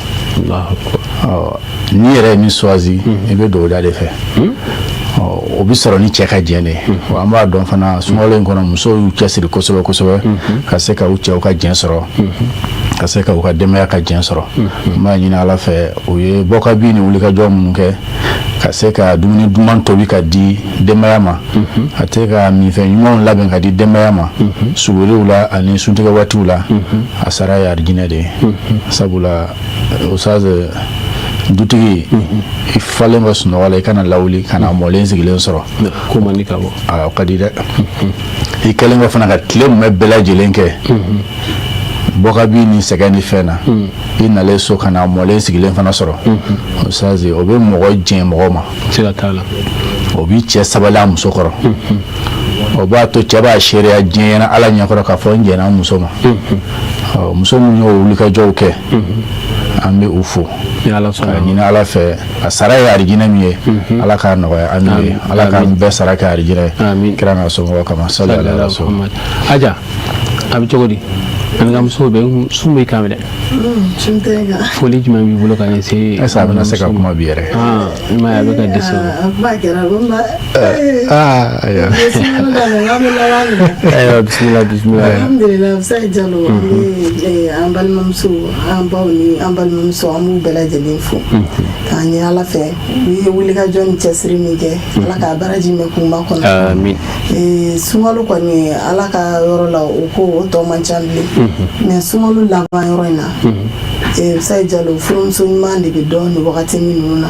ni yɛrɛ ye min suwazi i bɛ don o da de fɛ o bɛ sɔrɔ ni cɛ ka diɲɛ de wa an b'a dɔn fana sunkalo in kɔnɔ musow y'u cɛsiri kosɛbɛ kosɛbɛ ka se ka u cɛw ka diɲɛ sɔrɔ ka se ka u ka denbaya ka diɲɛ sɔrɔ n b'a ɲini ala fɛ u ye bɔkabi ni wulikajɔ minnu kɛ ka se ka dumuni duman tobi ka di denbaya ma ka se ka minfɛn ɲumanw labɛn ka di denbaya ma suguriw la ani suntigɛ waatiw la a sara ye arijinɛ de ye sabula ustaz dutigi i falen ka sunɔgɔ la i kana lawuli kana mɔlen sigilen sɔrɔ ko man di ka bɔ o ka di dɛ i kɛlen ka fana ka tile mun bɛ bɛɛ lajɛlen kɛ bɔkabi ni sɛgɛn ni fɛn na i nalen so kana mɔlen sigilen fana sɔrɔ o sazi o bɛ mɔgɔ jɛn mɔgɔ ma sira t'a la o b'i cɛ sabali a muso kɔrɔ o b'a to cɛ b'a seereya diɲɛ ɲɛna ala ɲɛkɔrɔ k'a fɔ n jɛnna muso ma muso minnu y'o wulikajɔw kɛ an bɛ u fo ka ɲini ala fɛ a sara ye arijinɛ min ye ala k'a nɔgɔya an n'o ye ala k'an bɛɛ sara kɛ arijinɛ ye kira n'a somɔgɔw kama sallallahu alaihi wasallam aja a bɛ cogo di an ka musow bɛ sun bɛ kan dɛ foli jumɛn b'i bolo ka ɲɛsin est-ce que a bɛna se ka kuma bi yɛrɛ i ma ye a bɛ ka dɛsɛ ayiwa bisimila alhamdulilah Sayi Jalo an balimamuso an baw ni an balimamuso an b'u bɛɛ lajɛlen fo k'a ɲɛ ala fɛ u ye wulikajɔ ni cɛsiri min kɛ ala k'a baraji mɛn kunba kɔnɔ amin sunkalo kɔni ala ka yɔrɔ la o ko o tɔ man ca bilen mais sunkalo laban yɔrɔ in na Sayi Jalo furumuso ɲuman de bɛ dɔn nin wagati minnu na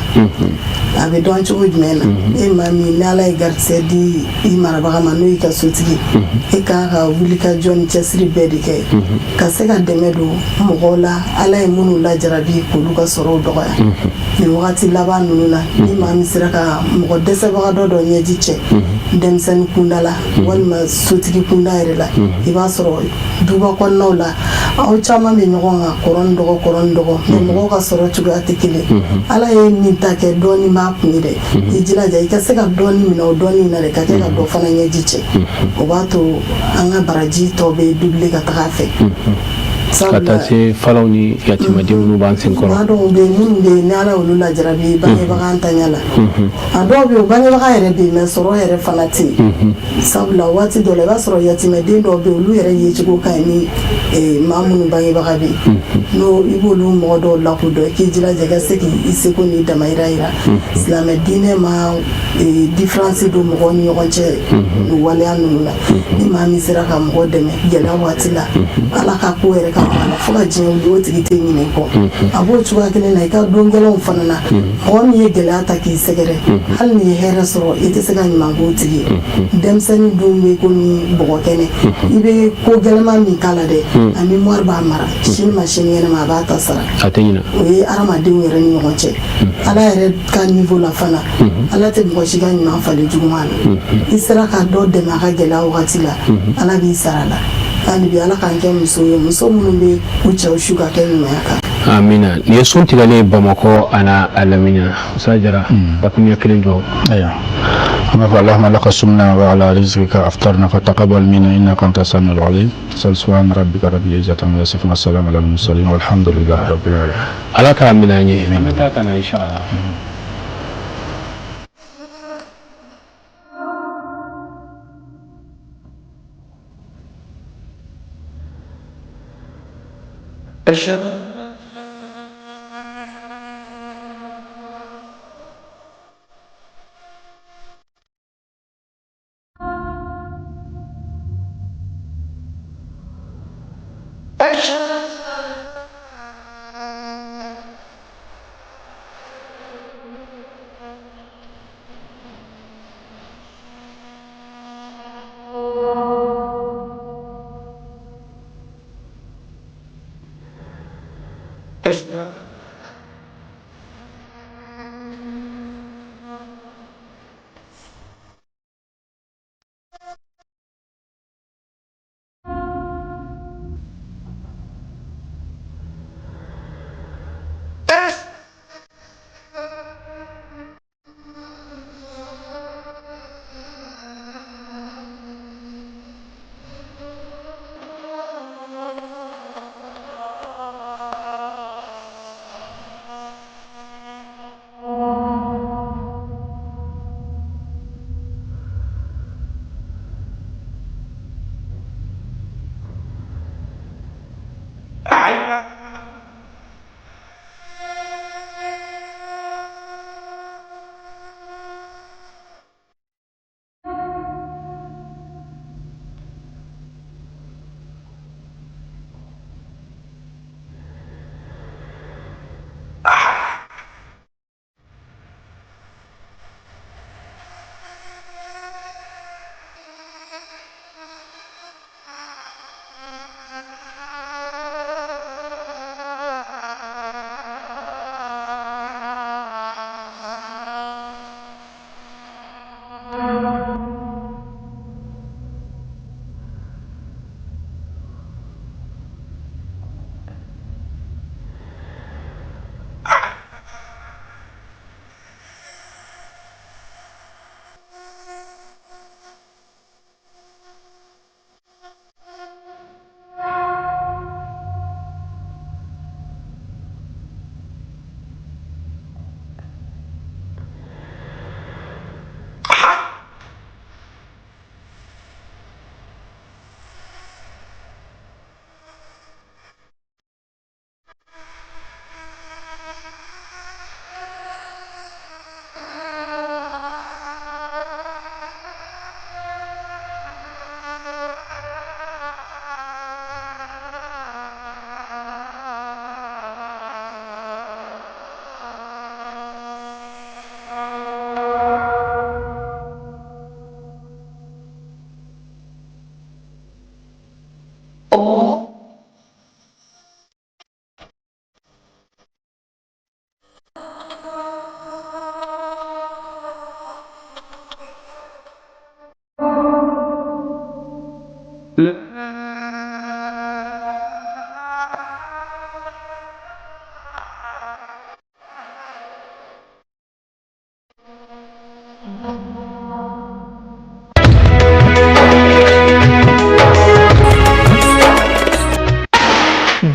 a bɛ dɔn cogo jumɛn na e maa min ni ala ye garisɛgɛ di i marabaga ma n'o y'i ka sotigi e k'a ka wulikajɔ ni cɛsiri bɛɛ de kɛ ka se ka dɛmɛ don mɔgɔw la ala ye minnu lajarabi k'olu ka sɔrɔw dɔgɔya nin wagati laban ninnu na ni maa min sera ka mɔgɔ dɛsɛbaga dɔ ɲɛji cɛ denmisɛnnin kunda la walima sotigi kunda yɛrɛ la i b'a sɔrɔ duba kɔnɔnaw la aw caman bɛ ɲɔgɔn kan kɔrɔ ni dɔgɔ mais mɔgɔw ka sɔrɔ cogoya tɛ kelen ala ye min ta kɛ dɔɔni b'a kun ye dɛ i jilaja i ka se ka dɔɔni minɛ o dɔɔni na de ka kɛ ka dɔ fana ɲɛji cɛ o b'a to an ka baraji tɔ bɛ doublé ka taga fɛ ka taa se falaw ni yatimadenw minnu b'an sen kɔrɔ maa dɔw bɛ yen minnu bɛ yen ni ala y'olu lajarabi bangebaga ntanya la a dɔw bɛ yen o bangebaga yɛrɛ bɛ yen mais sɔrɔ yɛrɛ fana tɛ yen sabula waati dɔ la i b'a sɔrɔ yatimɛden dɔw bɛ yen olu yɛrɛ yecogo ka ɲi ni maa minnu bangebaga bɛ yen n'o i b'olu mɔgɔ dɔw lakodɔn i k'i jilaja i ka se k'i seko n'i damayira yira silamɛ diinɛ ma différence don mɔgɔw ni ɲɔgɔn cɛ nin waleya ninnu na ni maa min sera ka mɔgɔ dɛmɛ gɛlɛya waati la ala ka ko yɛrɛ ka fo ka diɲɛ wuli o tigi tɛ ɲinɛ kɔ a b'o cogoya kelen na i ka don gɛlɛnw fana na mɔgɔ min ye gɛlɛya ta k'i sɛgɛrɛ hali ni ye hɛrɛ sɔrɔ i tɛ se ka ɲuman k'o tigi ye denmisɛnnin dun bɛ komi bɔgɔ kɛnɛ i bɛ ko gɛlɛman min k'a la dɛ a mémoire b'a mara sini ma sini kɛnɛ ma a b'a ta sara a tɛ ɲina o ye hadamadenw yɛrɛ ni ɲɔgɔn cɛ ala yɛrɛ ka niveau la fana ala tɛ mɔgɔ si ka ɲuman falen juguman na i sera ka dɔ dɛmɛ a ka gɛlɛya wagati la ala b'i sara la hali bi ala k'an kɛ muso ye muso minnu bɛ u cɛw su ka kɛ ɲumanya kan amina nin ye sun tigɛlen bamakɔ ana alamina Musa Jara bakunya kelen jɔ أما فاللهم لك سمنا وعلى رزقك أفطرنا فتقبل منا إنك أنت السميع العليم سبحان ربك رب العزة عما يصفون والسلام على المرسلين والحمد لله رب العالمين على كامل متى كان إن شاء الله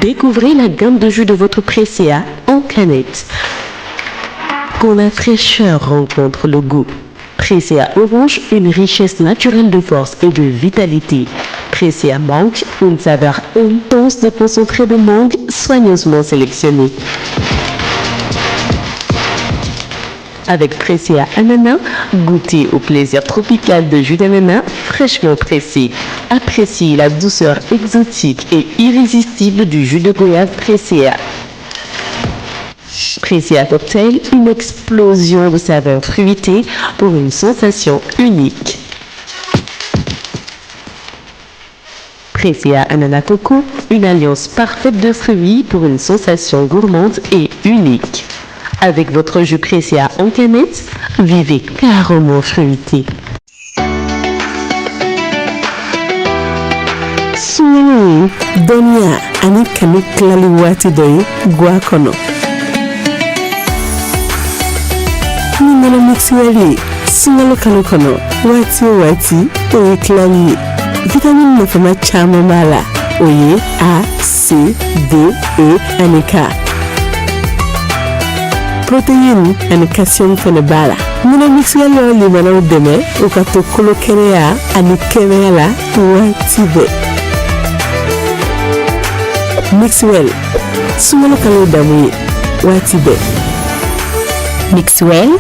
Découvrez la gamme de jus de votre Pressia en canette. Quand la fraîcheur rencontre le goût, Pressia Orange, une richesse naturelle de force et de vitalité. Pressia Mangue, une saveur intense de concentré de mangue soigneusement sélectionné. Avec Pressia Ananas, goûtez au plaisir tropical de jus d'ananas fraîchement pressé. Appréciez la douceur exotique et irrésistible du jus de goyave Pressia. Pressia Cocktail, une explosion de saveurs fruitées pour une sensation unique. Pressia Ananas Coco, une alliance parfaite de fruits pour une sensation gourmande et unique. Avec votre jus Pressia en canette, vivez carrément fruité. Donia ani kanu klali wati doi guacono. Ningana mixiwali singalo kanu kono wati oye klali. Vitamin nafama chama mala oye A, C, D, E ani K. Protéine ani calcium fene bala. Nina mixiwali o limana udeme ukato kolo kerea ani kereala wati be. Mixwell, sumalo kalo damouye, watibe. Mixwell,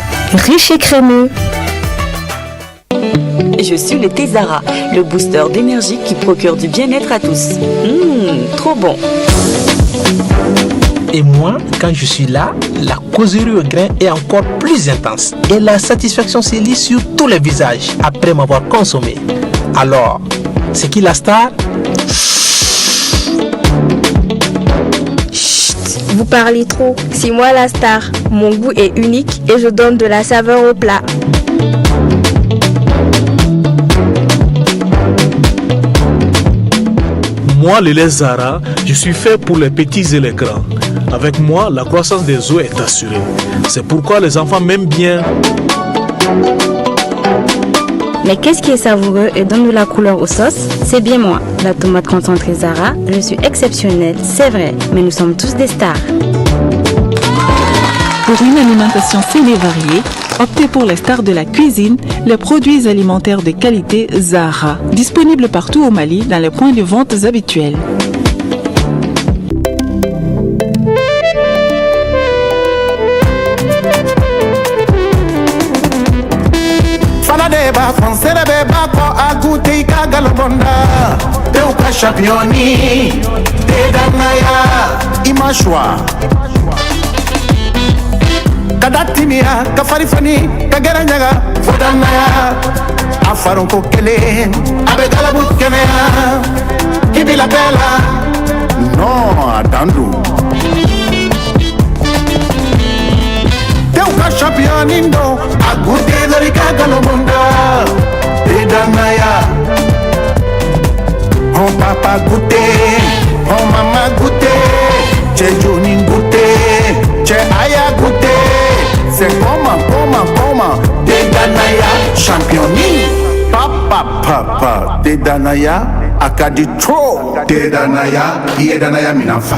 riche et crémeux. Je suis le thé Zara, le booster d'énergie qui procure du bien-être à tous. Trop bon. Et moi, quand je suis là, la causerie au grain est encore plus intense. Et la satisfaction se lit sur tous les visages après m'avoir consommé. Alors, c'est qui la star? Vous parlez trop. C'est moi la star. Mon goût est unique et je donne de la saveur au plat. Moi, le lait Zara, je suis fait pour les petits et les grands. Avec moi, la croissance des os est assurée. C'est pourquoi les enfants m'aiment bien. Mais qu'est-ce qui est savoureux et donne de la couleur aux sauces? C'est bien moi, la tomate concentrée Zara. Je suis exceptionnelle, c'est vrai, mais nous sommes tous des stars. Pour une alimentation saine et variée, optez pour les stars de la cuisine, les produits alimentaires de qualité Zara. Disponibles partout au Mali dans les points de vente habituels. Ba fonsere be ba ko agute ka galbonda te uka championi te danaya imashwa kadatimia ka farifani ka garanyaga fodanaya afaron ko kele abe galabu kemea ibila bela no adandu te uka championi ndo agute zarika galbonda Danaya, on papa goûté, on maman goûté, j'ai Johnny goûté, j'ai Aya goûté, c'est comment, des Danaya, championni, papa, des Danaya, akadi trop, des Danaya, y est Danaya minafa.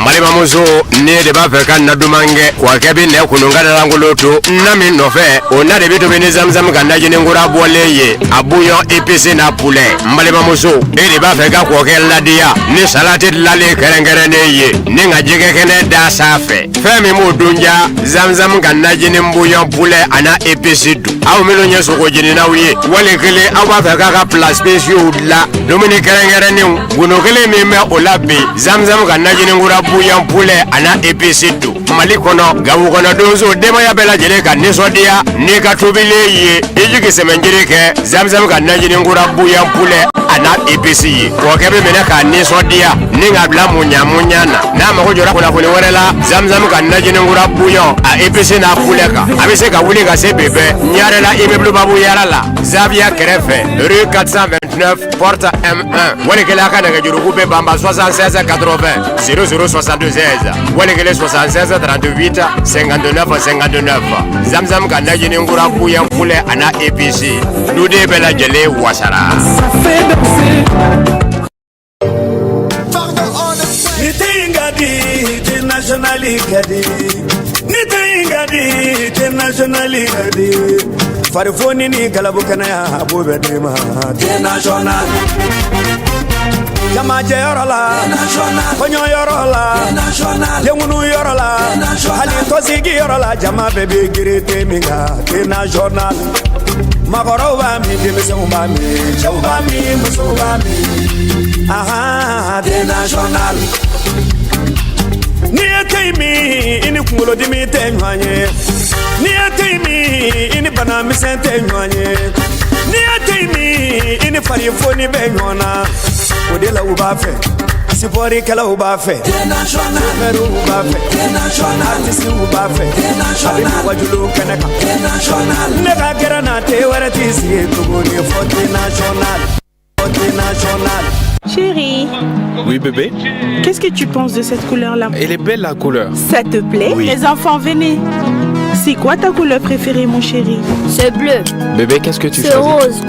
Malima muso ne de b'a fɛ ka na dumange wa kɛ bi nɛ kununga da langolo to na min nɔfɛ o na de bi tobi ni zamzam ka najini ngura bɔlen ye a bouillon épicé na poulet malima muso e de b'a fɛ ka kɔkɛ ladiya ni salati lale kɛrɛnkɛrɛnnen ye ni ka jɛgɛ kɛnɛ da sanfɛ fɛn min b'o dunja zamzam ka najini bouillon poulet ana épicé dun aw minnu ye sogo jeninaw ye wali kelen aw b'a fɛ k'a ka plat spéciaux dilan dumuni kɛrɛnkɛrɛnnenw gundo kelen min bɛ o la bi zamzam ka najini ngura bouillon poulet ana épicé do Mali kɔnɔ Gawo kɔnɔ donso denbaya bɛɛ lajɛlen ka nisɔndiya n'i ka tobilen ye i jigi sɛmɛnjiri kɛ zamzam ka najini ngura bouillon poulet ana épicé ye kɔkɛ bɛ minɛ k'a nisɔndiya ni ka bila muɲamuɲa na n'a mago jɔra kunnafoni wɛrɛ la zamzam ka najini ngura bouillon a épicé n'a poulet kan a bɛ se ka wuli ka se bɛbɛ ɲarela immeuble babu yara la Zavia kɛrɛfɛ rue 429 porte M1 walikɛla a ka nɛgɛjuruku bɛ banba 76 80 00 72 16 walikɛla 76 38 59 59. Zamzam ka najini ngura kuyen poulet ana épices. Nous de bela jele wasara. Farifoni ni galabukana ya abobe dema national Jama Jayorola national Konyo Yorola national Yemunu Yorola Ali Tosigi Yorola Jama bebe girete minga national Magoroba mi demisumba mi chauba mi musumba mi aha national Ni atimi ini kumulo dimi tenwanye Ni atimi ini bana misente nywanye Ni atimi ini farifoni benyona Odela ubafe Sipori kala ubafe Meru ubafe Artisi ubafe Abini wajulu kaneka Neka kera na te waratisi Tuguni Forte national Chérie. Oui bébé. Qu'est-ce que tu penses de cette couleur-là? Elle est belle la couleur. Ça te plaît? Oui. Les enfants, venez. C'est quoi ta couleur préférée, mon chéri? C'est bleu. Bébé, qu'est-ce que tu choisis? C'est rose.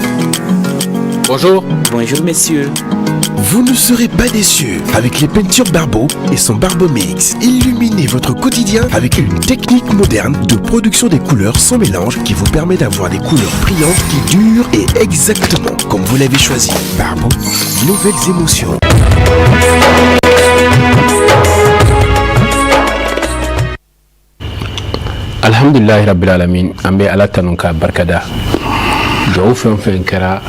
Bonjour. Bonjour messieurs. Vous ne serez pas déçus avec les peintures Barbeau et son Barbomix. Illuminez votre quotidien avec une technique moderne de production des couleurs sans mélange qui vous permet d'avoir des couleurs brillantes qui durent et exactement comme vous l'avez choisi. Barbeau, nouvelles émotions. Alhamdulillah Rabbil Alamin, ambe ala tanunka barkada. Jaw fen kera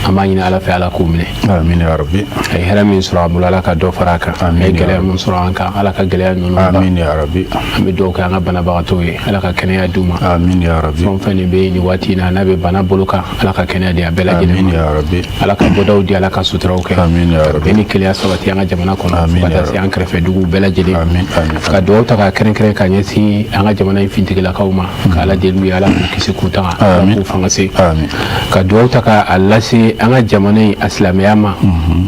amanyina ala fa ala kumne. Amin ya rabbi. Ay hera min sura mulala ka do faraka. Ay gele mun sura anka ala ka gele nunu. Amin ya rabbi. Ami do ka ngabana bagato ye ala ka kenya duma. Amin ya rabbi. Fon fen be ni wati na nabe bana boluka ala ka kenya dia bela gele. Amin ya rabbi. Ala ka bodaw di ala ka sutra oke. Amin ya rabbi. Beni kele asabati anga jamana kono. Amin ya rabbi. Ankre fe dugu bela gele. Amin amin. Ka do ta ka kren ka nyesi anga jamana infintigila kauma. Ka ala delu ya ala kisi kuta. Amin. Ku fangase. Amin. Ka do ta ka Allah se anga jamana islamiyama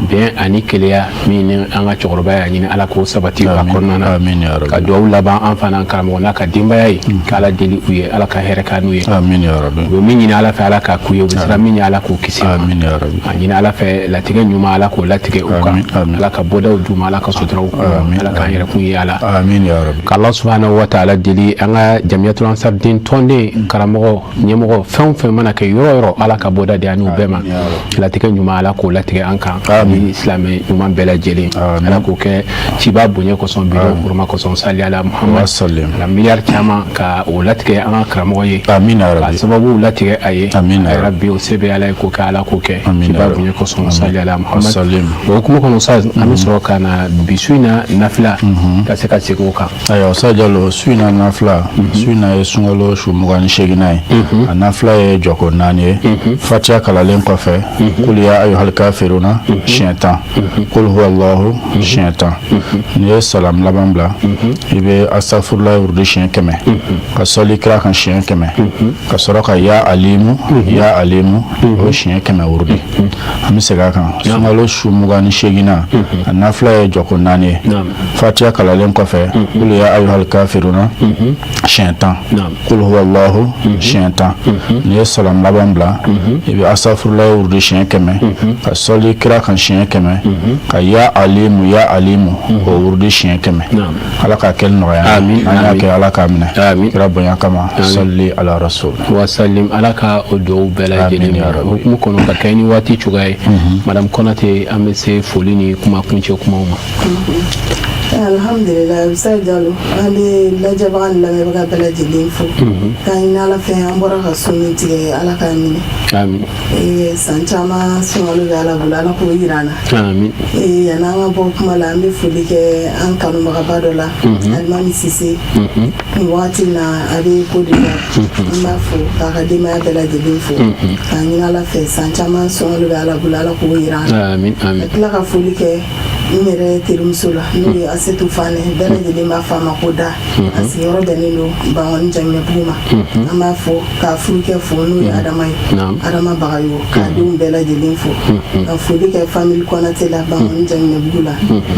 bien ani keleya min anga chokoroba ya nyina ala ko sabati ba konnana amin ya rabbi ka do laba an fana karamo na ka dimba yi kala deli uye ala ka here kanu ye amin ya rabbi wo min nyina ala fa ala ka kuye bisra min ala ko kisi amin ya rabbi nyina ala fa latige nyuma ala ko latige uka ala ka boda duma ala ka sutra ala ka here kuye ala amin ya rabbi ka Allah subhanahu wa ta'ala deli anga jamiyatul ansar din tonde karamo nyemo fen mana ke yoro ala ka boda de anu bema latige nyuma ala ko latige anka ni islamé nyuma bela jeli ala ko ke tiba bonye ko son bido kurma ko son sali ala muhammad sallallahu la miliyar chama ka o latige an kramo ye amin ya rabbi sababu latige aye amin ya rabbi o sebe ala ko ka ala ko ke tiba bonye ko son sali ala muhammad sallallahu ko ko no sa ami so kana bisuina nafla ka se ka se ko ka ayo sa jalo suina nafla suina e sungalo shumugani sheginai nafla e joko nani fatia kala len ko fe kul ya ayyuhal kafiruna shaitan kul huwa allah shaitan ni salam labambla ibe astaghfirullah urdi shin keme ka soli kra kan shin keme ka soroka ya alimu o shin keme urdi ami sega kan sungalo shumugani shegina nafla e joko nani fatia kala len ko fe kul ya ayyuhal kafiruna shaitan kul huwa allah shaitan ni salam labambla ibe astaghfirullah urdi shin keme ka soli kira kan shin keme ka ya alimu o urdi shin keme ala ka kel no ya amin ya ala ka amina amin rabbana kama salli ala rasul wa sallim ala ka odo bela jeli hukumu kono ka kayni wati chugai madam konate amese folini kuma kunche kuma uma alhamdulillah bisa jalo ale lajaban la me baga bela jeli fo kan ala fe ambora ka sunni tige ala ka amina amin sanchama sungalo ala bula ala ko yirana amin yana ma bo kuma la ambe fuli ke an kanu baga badola almani sisi wati na abi ko de ma fo ka de ma bela jeli fo kan ala fe sanchama sungalo ala bula ala ko yirana amin amin la ka fuli ke n yɛrɛ terimuso la n'o ye Asetu Fane bɛɛ lajɛlen b'a fɔ a ma ko Da a sigiyɔrɔ bɛnnen don Bangɔni Jaminɛbugu ma an b'a fɔ ka furukɛ fo n'o ye Adama ye Adama Bagayo k'a denw bɛɛ lajɛlen fo ka foli kɛ famille Konate la Bangɔni Jaminɛbugu la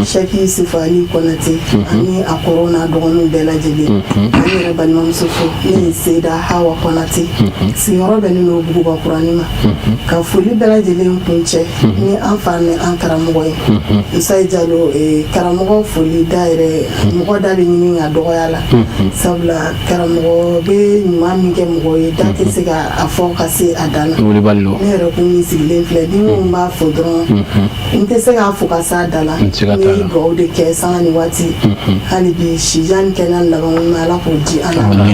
Cheick Yusufu Ali Konate ani a kɔrɔw n'a dɔgɔninw bɛɛ lajɛlen an yɛrɛ balimamuso fo ne ye Seyda Hawa Konate sigiyɔrɔ bɛnnen don Bugubakurani ma ka foli bɛɛ lajɛlen kun cɛ ni an fa ni an karamɔgɔ ye Musa Jalo karamɔgɔ foli da yɛrɛ mɔgɔ da bɛ ɲini ka dɔgɔya la sabula karamɔgɔ bɛ ɲuman min kɛ mɔgɔ ye da tɛ se ka a fɔ ka se a dan na ne yɛrɛ kun min sigilen filɛ ni mun b'a fɔ dɔrɔn n tɛ se k'a fɔ ka se a da la n ye dugawu de kɛ sanga ni waati hali bi Sijani kɛnɛ laban ma Ala k'o di an ma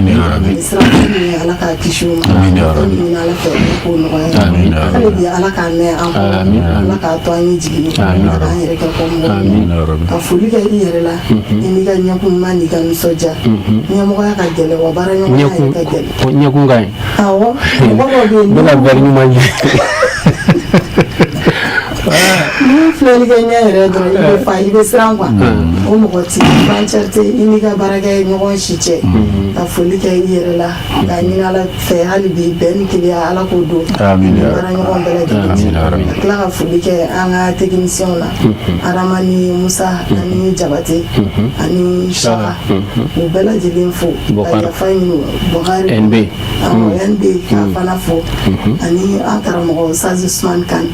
sira min Ala k'a kisi o ma ɲini Ala fɛ k'o nɔgɔya hali bi Ala k'a mɛn an kɔrɔ Ala k'a to an ye jigin Ala k'an yɛrɛ kɛ kɔmɔgɔ ka foli kɛ i yɛrɛ la i n'i ka ɲɛkuma n'i ka nisɔndiya ɲɛmɔgɔya ka gɛlɛn wa baara ɲɔgɔnya yɛrɛ ka gɛlɛn ɲɛkun ka ɲi awɔ mɔgɔ dɔw bɛ yen bɛna bɛri ɲuman ye ni filɛlikɛ ɲɛ yɛrɛ dɔrɔn i bɛ fa i bɛ siran quoi o mɔgɔ ti frontière tɛ i n'i ka baarakɛ ɲɔgɔn si cɛ ka foli kɛ i yɛrɛ la ka ɲini Ala fɛ hali bi bɛn ni kelenya Ala k'o don baara ɲɔgɔn bɛɛ lajɛlen ka tila ka foli kɛ an ka techniciens na Adama ni Musa ani Jabate ani Saka u bɛɛ lajɛlen fo ka yafa ɲini Bokari NB k'a fana fo ani an karamɔgɔ Sazi Usman Kan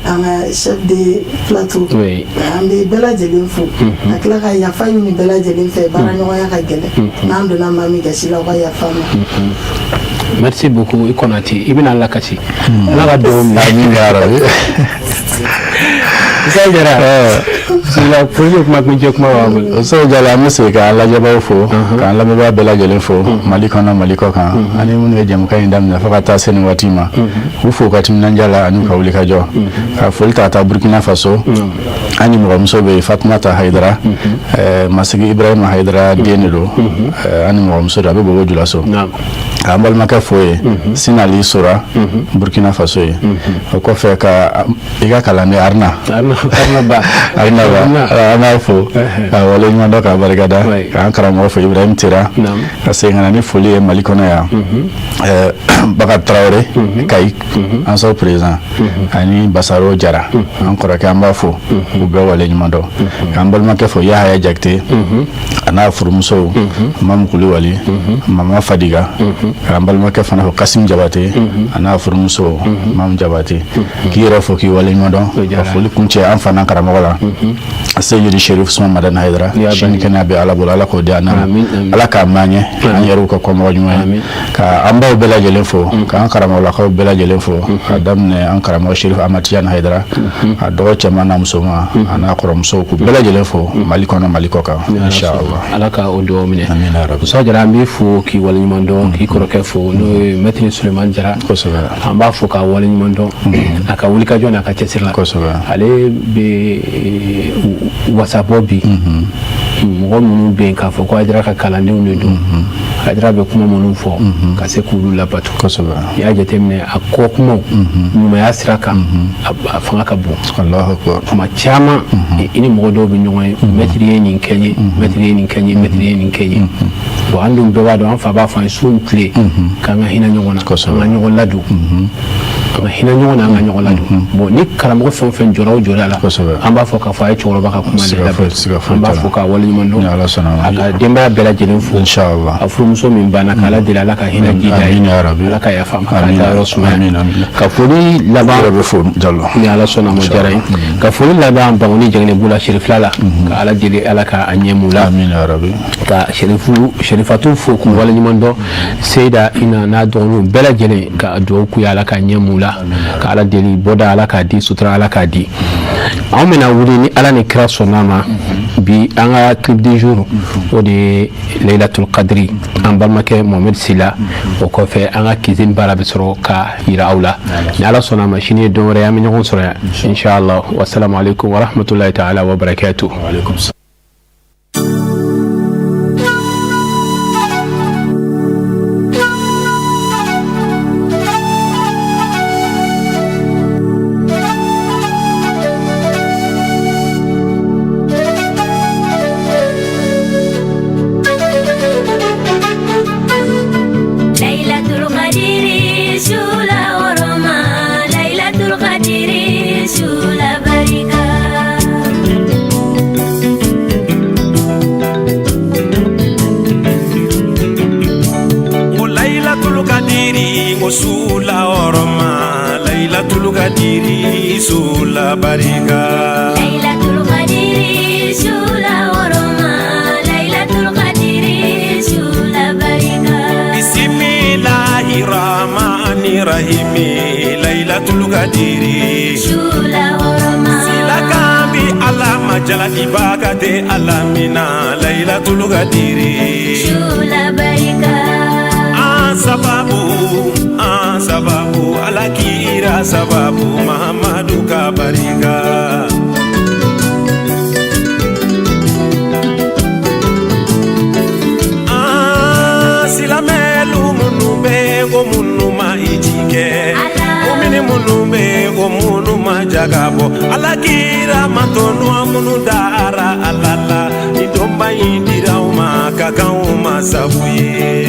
an ka chef de plateau an bɛ bɛɛ lajɛlen fo ka tila ka yafa ɲini bɛɛ lajɛlen fɛ baara ɲɔgɔnya ka gɛlɛn n'an donna maa min gasi la u ka yafa ma. Merci beaucoup i Konate i bɛna Ala kasi Ala ka dugawu minɛ amin ya rabi Isa Jara sila projet kuma kuncɛ kuma b'a bolo so jala an bɛ segin k'an lajɛbaaw fo k'an lamɛnbaa bɛɛ lajɛlen fo Mali kɔnɔ Mali kɔ kan ani minnu ye jɛmukan in daminɛ fo ka taa se nin waati ma u fo ka timinandiya la ani ka wulikajɔ ka foli ta ka taa Burkina Faso an nimɔgɔmuso bɛ yen Fatumata Hayidara Masigi Ibrahima Hayidara den de don an nimɔgɔmuso don a bɛ Bobo Julaso k'an balimakɛ fo ye Sinali Sora Burkina Faso ye o kɔfɛ ka i ka kalanden Arna Arna fo ka wale ɲuman dɔ k'a barikada k'an karamɔgɔ fo Ibrahim Tera ka segin ka na ni foli ye Mali kɔnɔ yan Bakari Traoré Kayi an sɔn président ani Basaro Jara an kɔrɔkɛ an b'a fo u bɛɛ wale ɲuman dɔn k'an balimakɛ fo Yahaya Jakite a n'a furumusow Mamu Kulibali Mama Fadiga k'an balimakɛ fana fo Kasim Jabate a n'a furumuso Mamu Jabate k'i yɛrɛ fo k'i wale ɲuman dɔn ka foli kuncɛ an fana karamɔgɔ la Seydi Sherif Usman Madani Hayidara sini kɛnɛya bɛ Ala bolo Ala k'o di an na Ala k'a mɛn an ye an yɛrɛw ka kɔmɔgɔ ɲuman ye ka an baw bɛɛ lajɛlen fo k'an karamɔgɔlakaw bɛɛ lajɛlen fo ka daminɛ an karamɔgɔ Sherif Amatiyani Hayidara a dɔgɔ cɛman n'a musoman a n'a kɔrɔmusow k'u bɛɛ lajɛlen fo Mali kɔnɔ Mali kɔ kan inshallah Ala ka o dugawu minɛ Musa Jara an b'i fo k'i wale ɲuman dɔn k'i kɔrɔkɛ fo n'o ye Maître Sulemani Jara an b'a fo k'a wale ɲuman dɔn a ka wulikajɔ n'a ka cɛsiri la ale bɛ wasabɔ bi mɔgɔ minnu bɛ yen k'a fɔ ko Hayidara ka kalandenw de don Hayidara bɛ kuma minnu fɔ ka se k'olu labato i y'a jateminɛ a kɔ kumaw ɲumanya sira kan a fanga ka bon tuma caman i ni mɔgɔ dɔw bɛ ɲɔgɔn ye mɛtiri ye nin kɛ n ye mɛtiri ye nin kɛ n ye mɛtiri ye nin kɛ n ye bon an dun bɛɛ b'a dɔn an fa b'a fɔ an ye su ni tile k'an ka hinɛ ɲɔgɔn na an ka ɲɔgɔn ladon an ka hinɛ ɲɔgɔn na an ka ɲɔgɔn ladon bon ni karamɔgɔ fɛn o fɛn jɔra o jɔra la an b'a fɔ k'a fɔ a ye cɛkɔrɔba ka kuma de labɛn an b'a fɔ k'a wale ɲuman dɔn a ka denbaya bɛɛ lajɛlen fo a furumuso min banna k'Ala deli Ala ka hinɛ jija ye Ala ka yafa ma k'an taa yɔrɔ sumaya ka foli laban ni Ala sɔnna ma diyara ye ka foli laban Bangɔni Jaginɛbu la Sherifila la ka Ala deli Ala ka a ɲɛmu la ka Sherifatu fo k'u wale ɲuman dɔn Seyda Ina n'a dɔgɔninw bɛɛ lajɛlen ka dugawu k'u ye Ala ka ɲɛmu la ka Ala deli bɔda Ala k'a di sutura Ala k'a di an bɛna wuli ni Ala ni kira sɔnna ma bi an ka clip du jour o de ye Laylatul Qadri an balimakɛ Mohamed Sila o kɔfɛ an ka cuisine baara bɛ sɔrɔ ka yira aw la ni Ala sɔnna ma sini ye don wɛrɛ an bɛ ɲɔgɔn sɔrɔ yan inshallah wassalamu alaikum wa rahmatullahi ta'ala wa barakatuh. ko sula oroma Laylatul Qadri sula barika Laylatul Qadri sula oroma Laylatul Qadri sula barika Bismillahirrahmanirrahim Laylatul Qadri sula oroma Silakabi alama jala ibakate alamina Laylatul Qadri sula barika sababu alakira sababu Muhammadu kabarika silamelu munube go munuma ijike umini munube go munuma jagabo alakira matonu amunu dara alala idomba indira uma kakauma sabuye